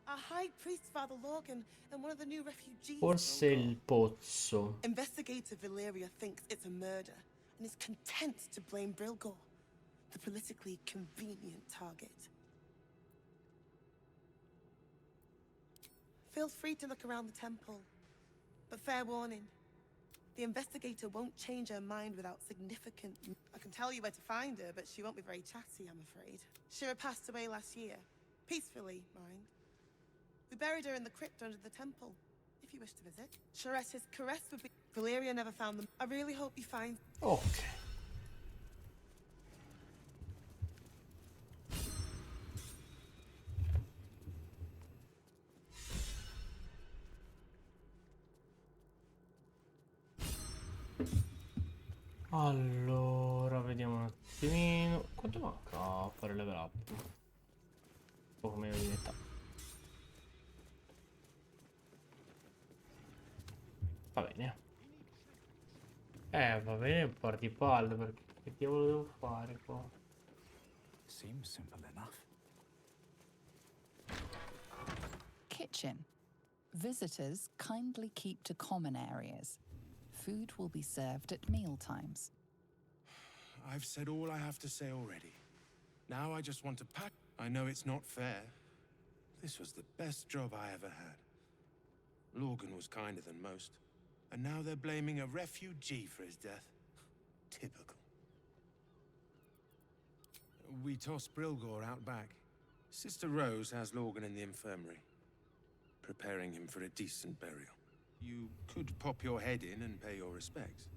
Our high priest, Father Lorgan, and one of the new refugees. Forse il pozzo. Investigator Valeria thinks it's a murder and is content to blame Brilgor, the politically convenient target. Feel free to look around the temple, but fair warning. The investigator won't change her mind without significant... I can tell you where to find her, but she won't be very chatty, I'm afraid. Shira passed away last year. Peacefully, mind. We buried her in the crypt under the temple, if you wish to visit. Shiretta's caress would be... Valeria never found them. I really hope you find... Ok. Allora, vediamo un attimino. Quanto manca a fare level up? Poco meno di metà. Va bene. Va bene un par di palle, perché che diavolo devo fare qua? Seems simple enough. Kitchen. Visitors kindly keep to common areas. Food will be served at meal times. I've said all I have to say already. Now I just want to pack. I know it's not fair. This was the best job I ever had. Lorgan was kinder than most. And now they're blaming a refugee for his death. Typical. We tossed Brilgor out back. Sister Rose has Lorgan in the infirmary, preparing him for a decent burial. You could pop your head in and pay your respects.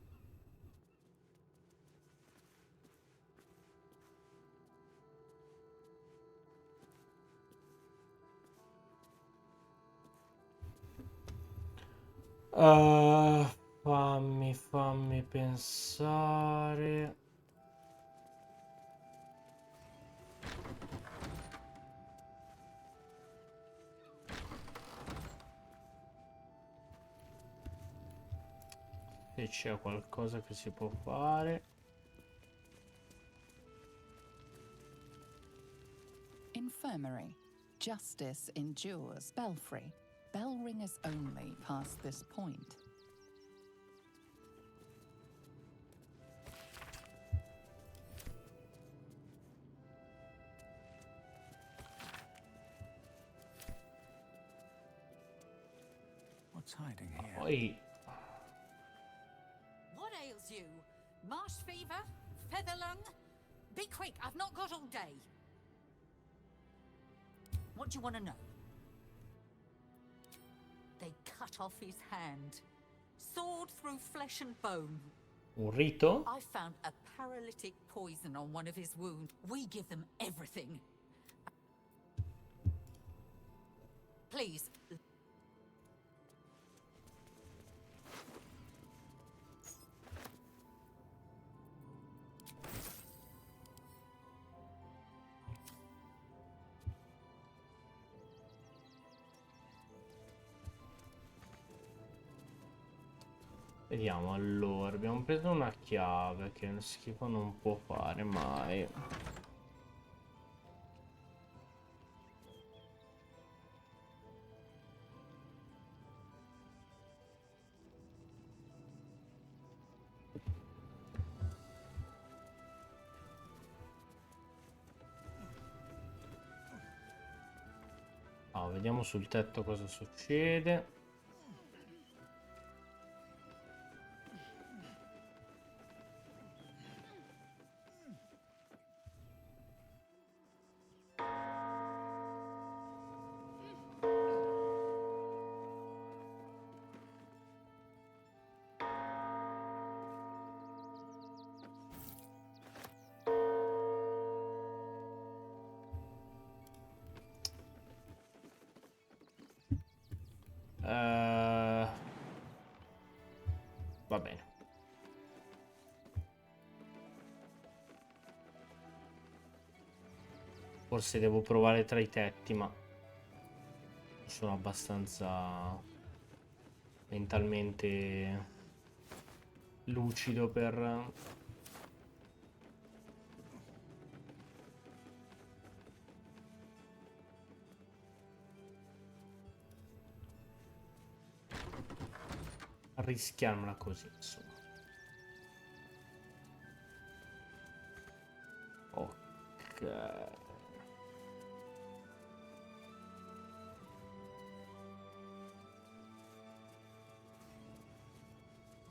Fammi pensare. Se c'è qualcosa che si può fare. Infirmary. Justice endures. Belfry. Bell ringers only past this point. What's hiding here? Poi What ails you? Marsh fever? Feather lung? Be quick, I've not got all day. What do you want to know? They cut off his hand. Sword through flesh and bone. un rito? I found a paralytic poison on one of his wounds. We give them everything. Please. Vediamo, allora, abbiamo preso una chiave che schifo non può fare mai. Vediamo sul tetto cosa succede. Va bene. Forse devo provare tra i tetti, ma sono abbastanza mentalmente lucido per... rischiarmela così, insomma. Ok.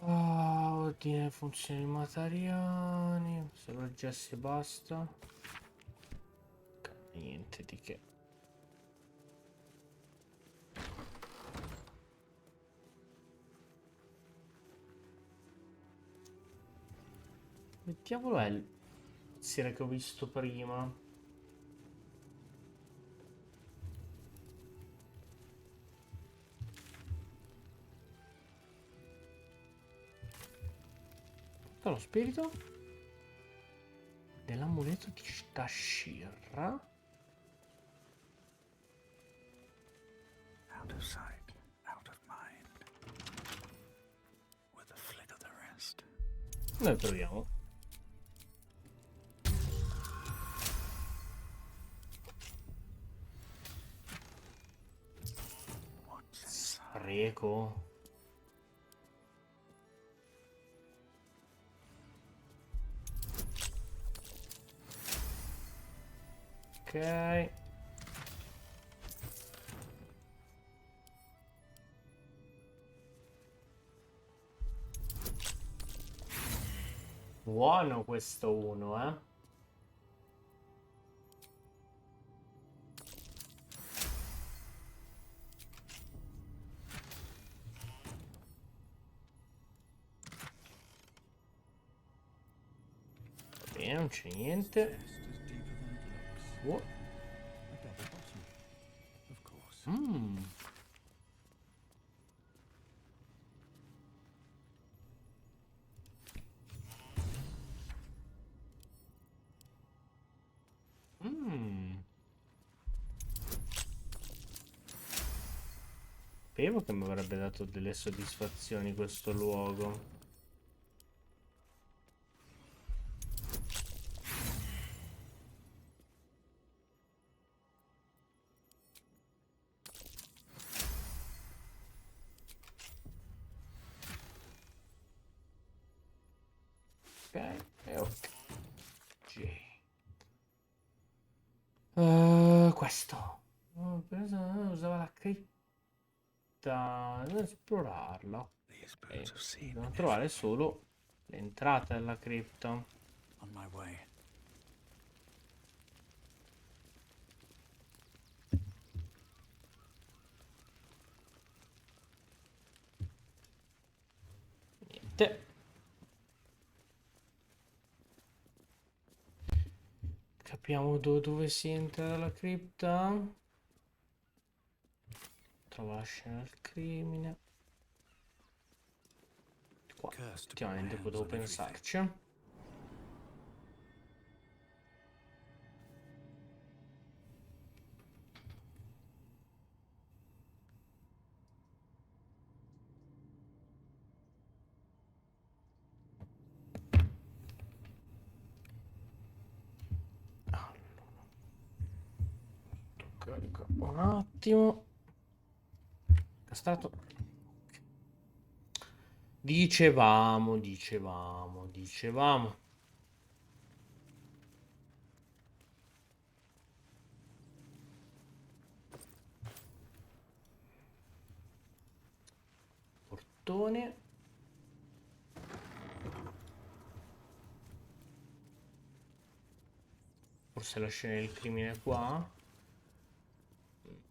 Ordine funzioni materiali. Se lo gessi basta. Ok, niente di che. Che diavolo è il sera che ho visto prima? Lo spirito dell'amuleto di Stashirra. Out of sight, out of mind. With a flick of the wrist. Noi proviamo. Spreco. Ok. Buono questo uno, eh. Va bene, non c'è niente. Oh. Sapevo che mi avrebbe dato delle soddisfazioni questo luogo. Ok, e ok. Questo. Usava la cripta. Devo esplorarla. Devo trovare solo l'entrata della cripta. On my way. Niente. Capiamo dove si entra dalla cripta. Trova la scena del crimine. Qua, effettivamente potevo pensarci. Carico un attimo. Castrato. Dicevamo. Portone. Forse la scena del crimine qua.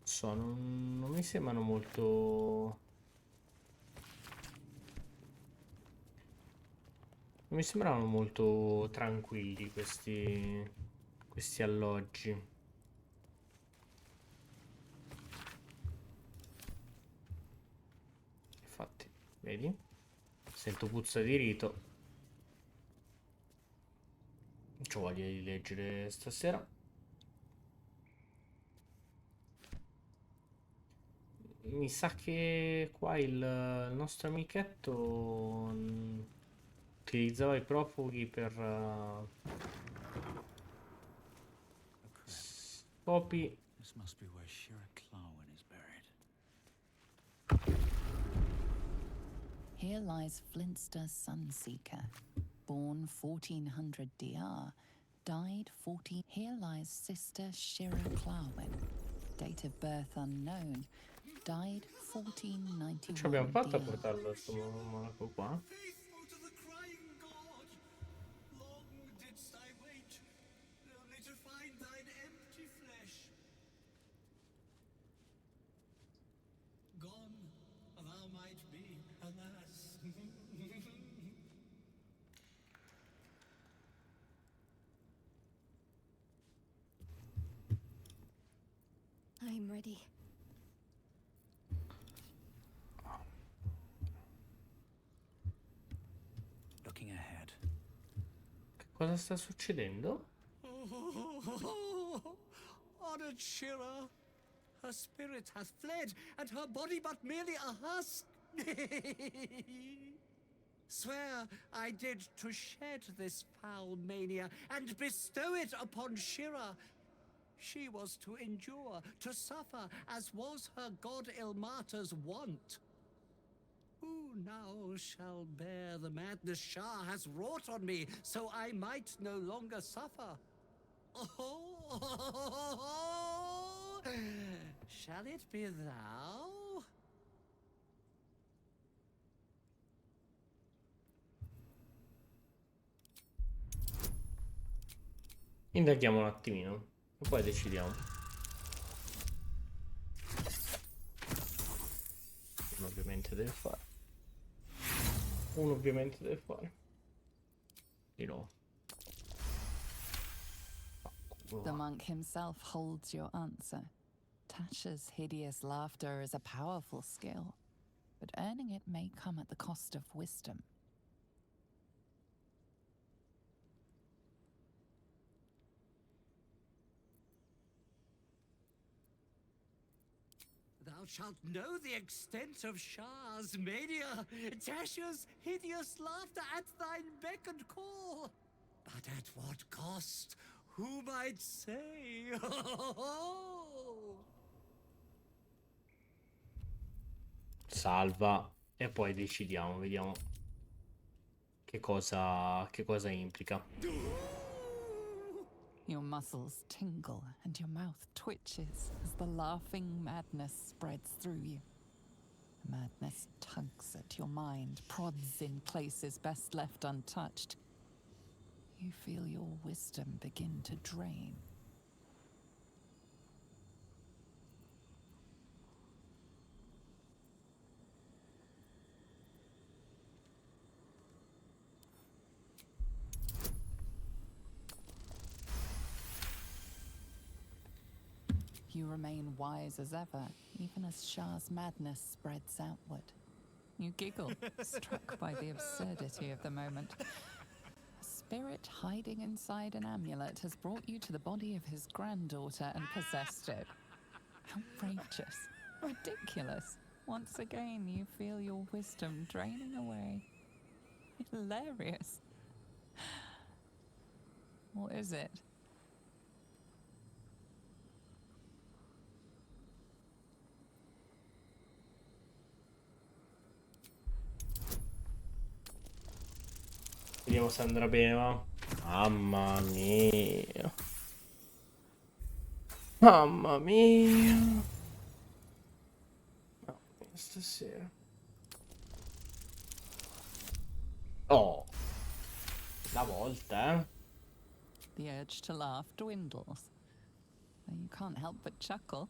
So, non mi sembrano molto... Non mi sembravano molto tranquilli questi alloggi. Infatti, vedi? Sento puzza di rito. C'ho voglia di leggere stasera. Mi sa che qua il nostro amichetto utilizzava i profughi per scopi. This must be where Shira Clawin is buried. Here lies Flintster Sunseeker, born 1400 DR, died 14. Here lies Sister Shira Clawin, date of birth unknown, died 1491. Ce l'abbiamo fatta a DR. portarlo sto monaco qua? I'm ready. Looking ahead. Che cosa sta succedendo? Honored Shira, her spirit hath fled, and her body but merely a husk. Swear I did to shed this foul mania and bestow it upon Shira. She was to endure, to suffer, as was her god Ilmata's wont. Who now shall bear the madness Shah has wrought on me, so I might no longer suffer? Oh, shall it be thou? Indaghiamo un attimino e poi decidiamo. Uno ovviamente deve fare. Di nuovo. The monk himself holds your answer. Tasha's hideous laughter is a powerful skill, but earning it may come at the cost of wisdom. Thou shalt know the extent of Shah's mania, Tasha's hideous laughter at thine beck and call. But at what cost? Who might say? Salva e poi decidiamo, vediamo che cosa implica. Your muscles tingle and your mouth twitches as the laughing madness spreads through you. The madness tugs at your mind, prods in places best left untouched. You feel your wisdom begin to drain. You remain wise as ever, even as Shah's madness spreads outward. You giggle, struck by the absurdity of the moment. A spirit hiding inside an amulet has brought you to the body of his granddaughter and possessed it. Outrageous, ridiculous. Once again, you feel your wisdom draining away. Hilarious. What is it? vediamo se andrà bene, va. Mamma mia. Mamma mia. No, stasera. Oh. La volta, eh. The urge to laugh dwindles. You can't help but chuckle.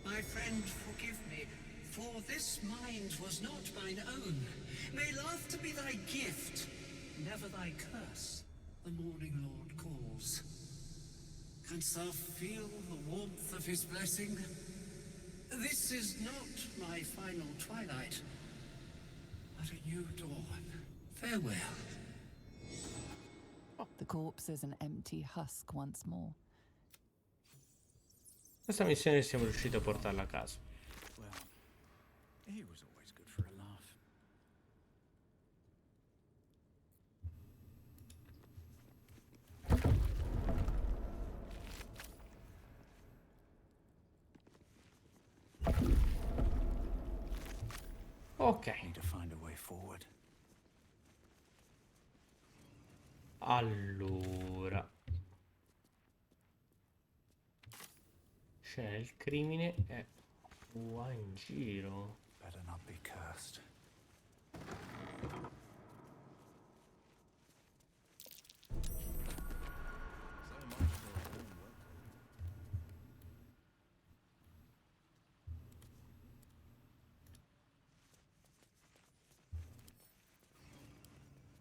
My friend, forgive me, for this mind was not mine own. May laughter be thy gift, never thy curse. The morning Lord calls. Canst thou feel the warmth of his blessing? This is not my final twilight, but a new dawn. Farewell. The corpse is an empty husk once more. Questa missione siamo riusciti a portarla a casa. Well, he was always good for a laugh. Ok. Need to find a way forward. Allora. C'è il crimine è qua in giro. Better not be cursed.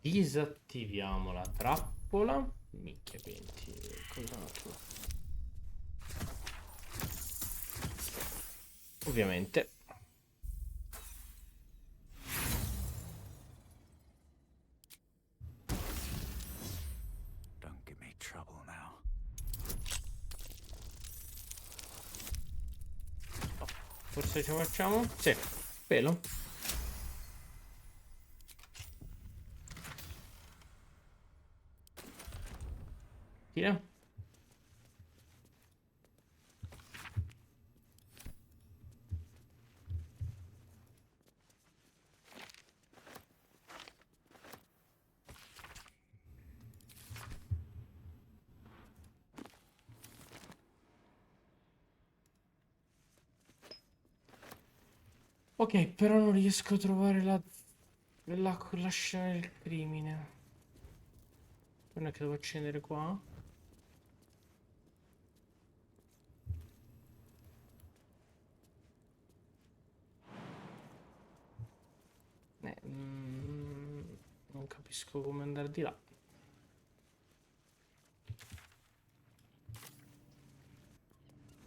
Disattiviamo la trappola. Minchia 20. Cos'altro? Ovviamente. Don't give me trouble now. Forse ce la facciamo? Sì, pelo. Tira. Ok, però non riesco a trovare la scena del crimine. Non è che devo accendere qua? Non capisco come andare di là.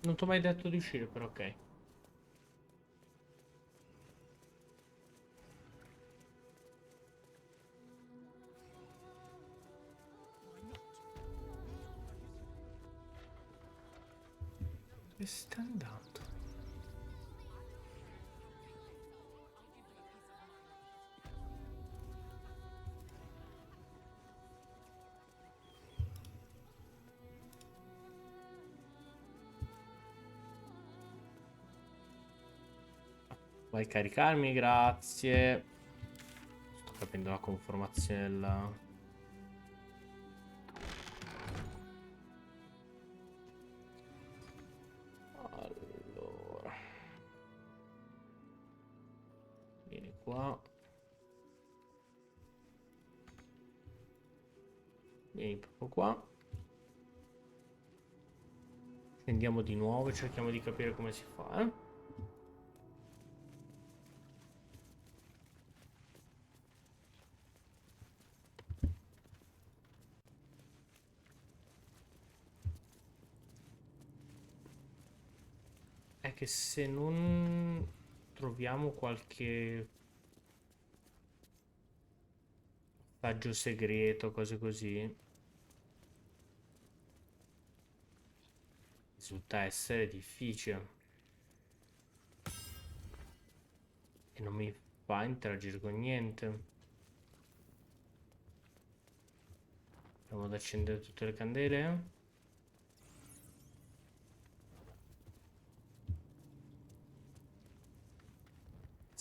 Non ti ho mai detto di uscire, però ok. Dove sta andando? Vuoi caricarmi? Grazie. Sto capendo la conformazione della... Allora. Vieni qua. Vieni proprio qua. Scendiamo di nuovo e cerchiamo di capire come si fa, eh? È che se non troviamo qualche passaggio segreto, cose così, risulta essere difficile. E non mi fa interagire con niente. Proviamo ad accendere tutte le candele.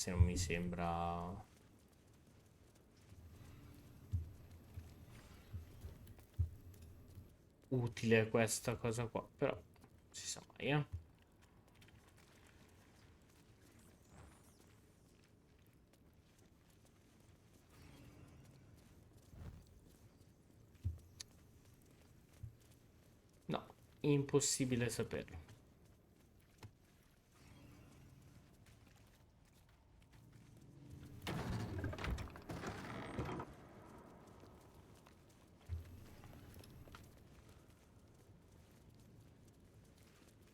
ragazzi, non mi sembra utile questa cosa qua, però si sa mai, eh. No, impossibile saperlo.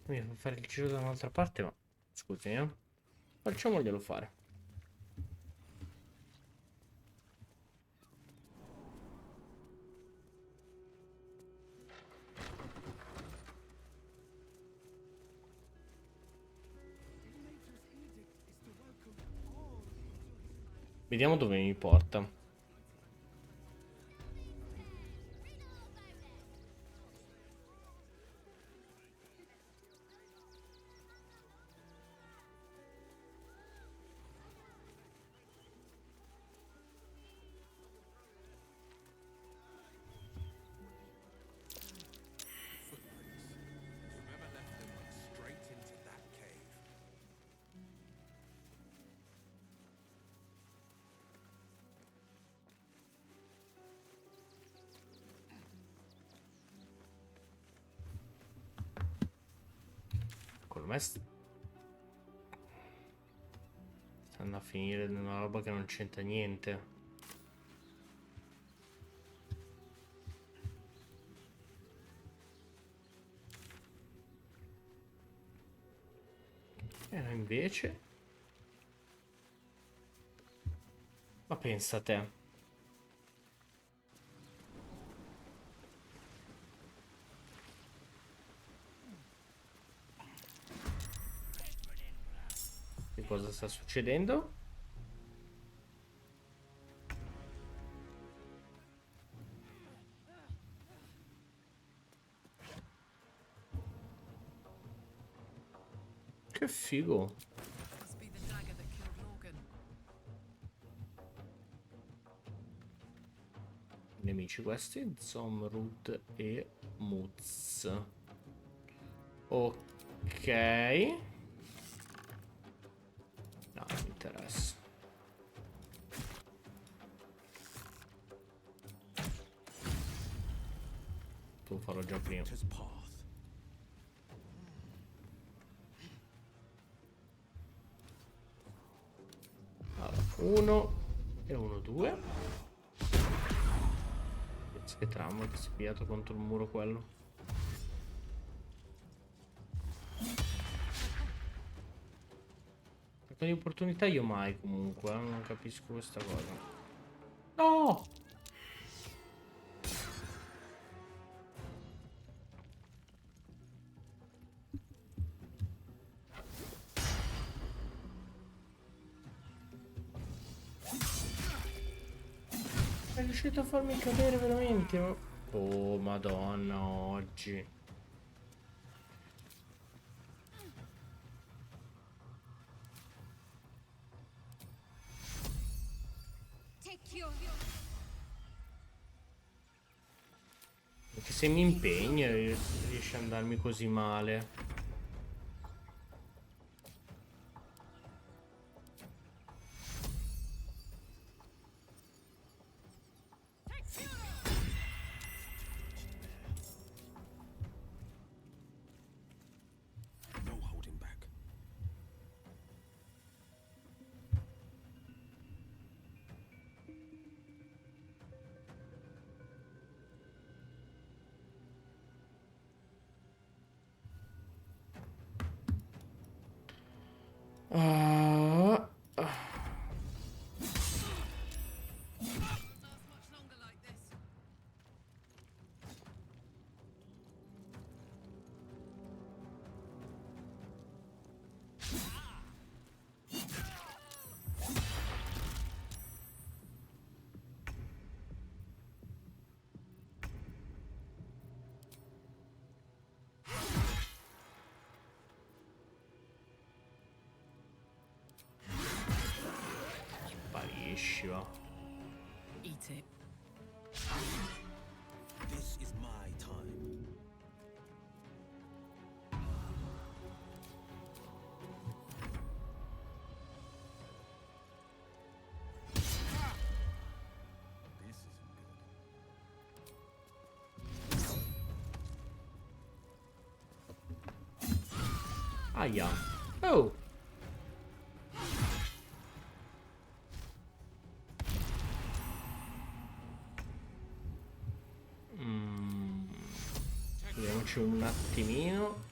Mi fa fare il giro da un'altra parte, ma scusi, facciamoglielo fare. Vediamo dove mi porta. Come stanno a finire in una roba che non c'entra niente. E no, invece, ma pensa a te. Che cosa sta succedendo? Che figo. Must be the dagger that killed Lorgan. Nemici questi, Zomrud e Muz. Ok. No, non mi interessa. Tu farò già prima. Allora, 1 e 1, 2. Che trama che si è pigliato contro il muro quello. Attacco di opportunità io mai comunque, non capisco questa cosa. No! È riuscito a farmi cadere veramente? Oh madonna, oggi. Perché se mi impegno riesce ad andarmi così male. No holding back. Aia. Oh. Vediamoci un attimino.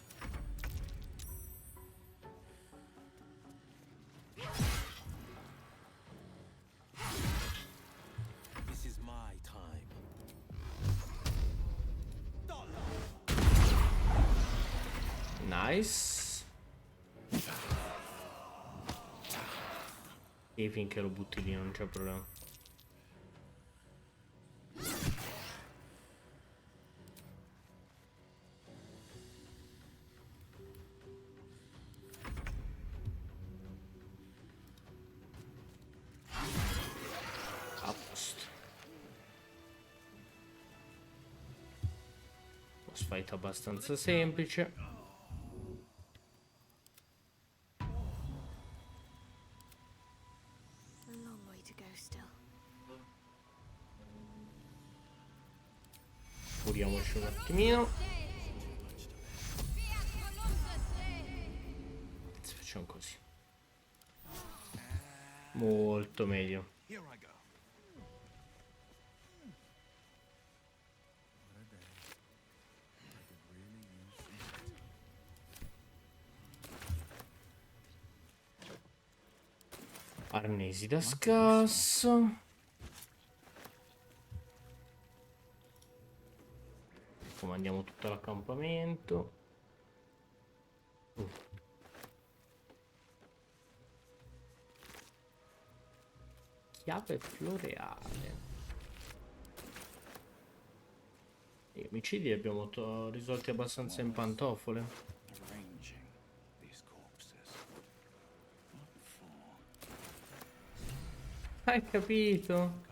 This is my time. Nice. E finché lo butti lì non c'è problema. A posto. Boss fight abbastanza semplice. Curiamoci un attimino. Facciamo così. Molto meglio. Arnesi da scasso. Comandiamo tutto l'accampamento. Chiave floreale. Gli omicidi li abbiamo risolti abbastanza in pantofole. Hai capito?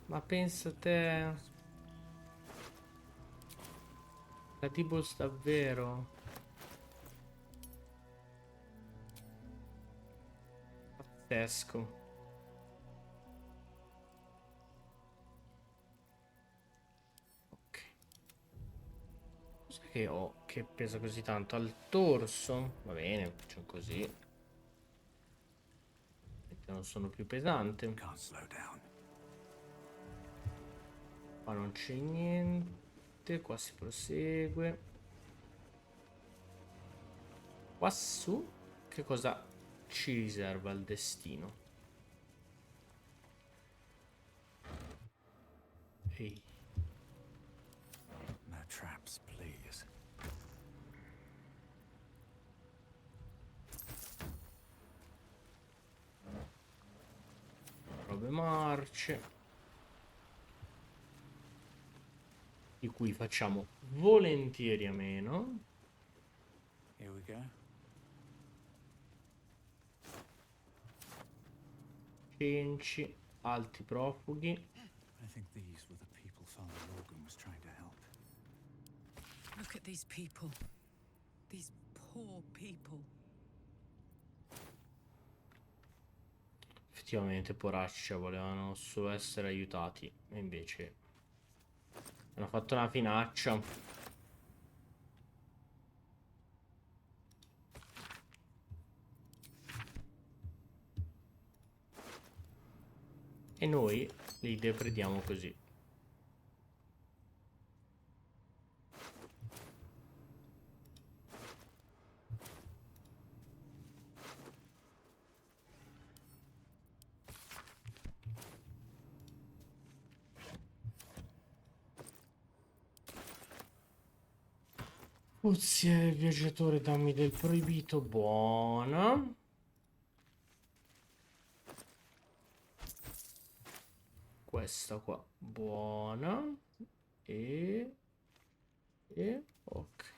Ma pensa te. La Tibos davvero. Pazzesco. Ok. Cos'è che ho che pesa così tanto? Al torso? Va bene, facciamo così. Non sono più pesante. Qua non c'è niente. Qua si prosegue. Qua su che cosa ci riserva il destino? Ehi. No traps, please. Robe marce, di cui facciamo volentieri a meno. Here we go. Cenci, alti profughi. I think these were the people Father Logan was trying to help. Look at these people. These poor people. Effettivamente poraccia, volevano solo essere aiutati e invece hanno fatto una finaccia. E noi li deprediamo così. Uzie, viaggiatore, dammi del proibito, buona. Questa qua, buona. E ok.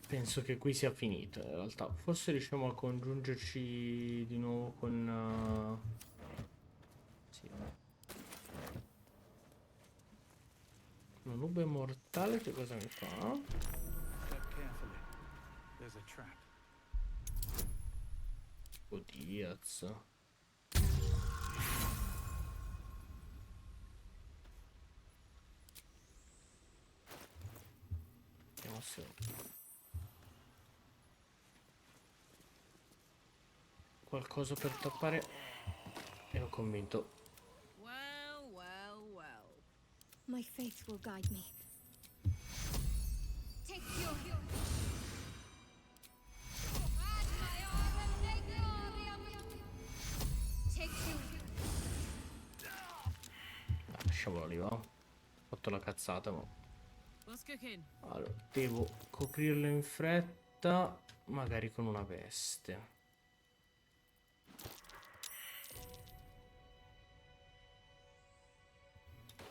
Penso che qui sia finito in realtà. Forse riusciamo a congiungerci di nuovo con sì. Una nube mortale che cosa mi fa? Step carefully. There's a trap. O Diaz. Vediamo se qualcosa per tappare. Ero convinto. Well, well, well. My faith will guide me. Take your Lasciamolo lì, va. Ho fatto la cazzata, ma... What's cooking? Allora, devo coprirlo in fretta, magari con una veste.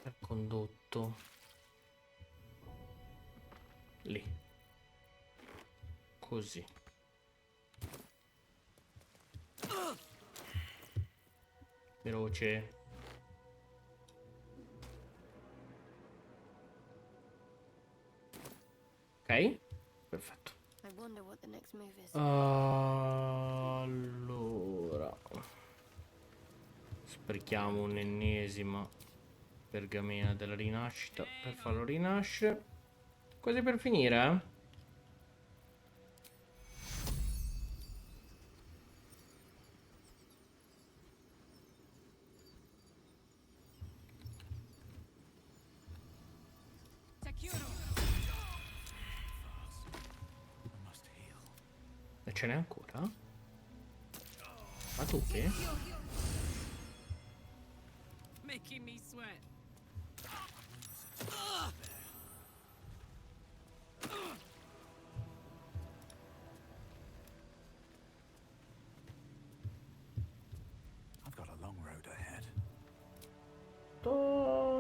Il condotto. Lì. Così. Veloce. Ok, perfetto. I wonder what the next move is. Allora, sprechiamo un'ennesima pergamena della rinascita per farlo rinascere. Quasi per finire, eh? E ce n'è ancora? Ma tu che? Making me sweat. I've got a long road ahead.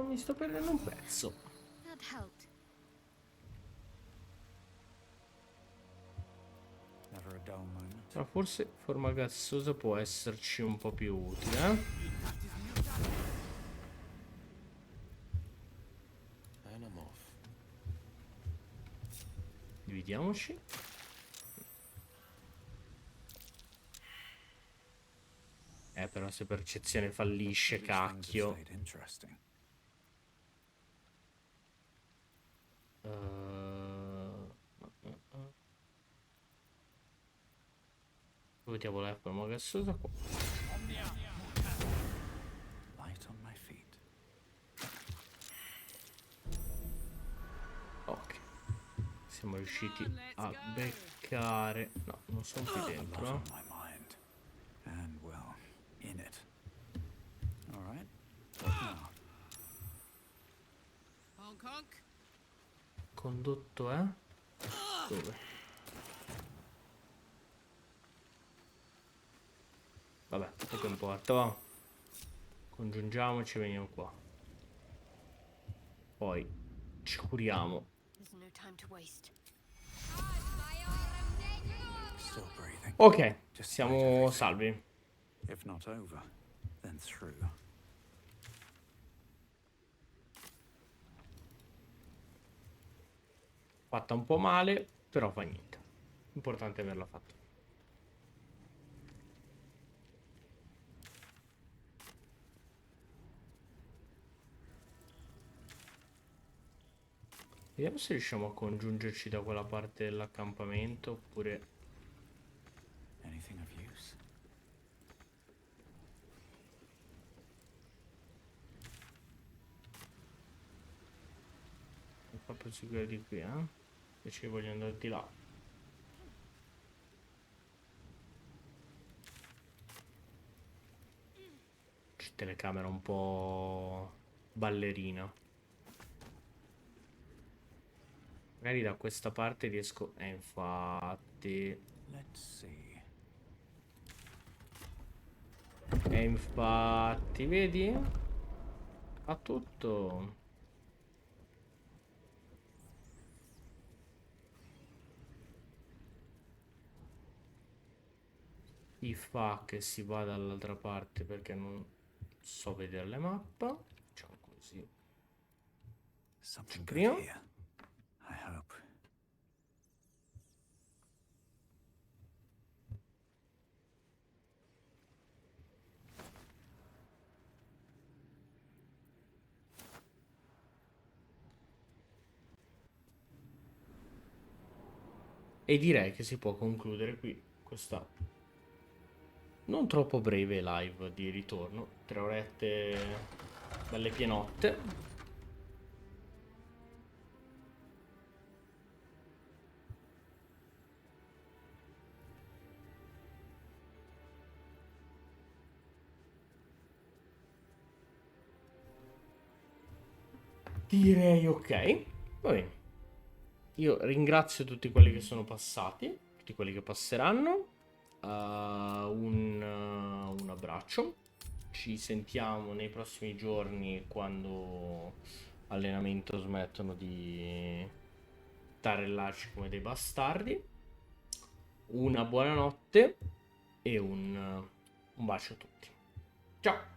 Mi sto perdendo un pezzo. That helped. Never a dull moment. Ma forse forma gassosa può esserci un po' più utile, eh? And I'm off. Dividiamoci. Però se percezione fallisce, cacchio. Vediamo la forma gassosa qua. Light on my feet. Ok. Siamo riusciti a beccare. No, non sono qui dentro. And well, in it. All right. What now? Honk honk. Condotto, eh? Dove? Vabbè, poco importa, va. Congiungiamoci, veniamo qua. Poi ci curiamo. Still breathing. Ok, siamo salvi. If not over, then through. Fatta un po' male, però fa niente. Importante averla fatta. Vediamo se riusciamo a congiungerci da quella parte dell'accampamento oppure... Anything of use? Non fa proseguire di qui, eh? Invece voglio andare di là. C'è telecamera un po' ballerina. Magari da questa parte riesco... infatti... Let's see. infatti, vedi? Fa tutto. Fa che si va dall'altra parte perché non so vedere le mappa. Facciamo così. Something Prima. good here. I hope. E direi che si può concludere qui questa non troppo breve live di ritorno. 3 orette belle pienotte. Direi ok. Va bene. Io ringrazio tutti quelli che sono passati, tutti quelli che passeranno. Un abbraccio. Ci sentiamo nei prossimi giorni quando allenamento smettono di tarellarci come dei bastardi. Una buona notte e un bacio a tutti. Ciao!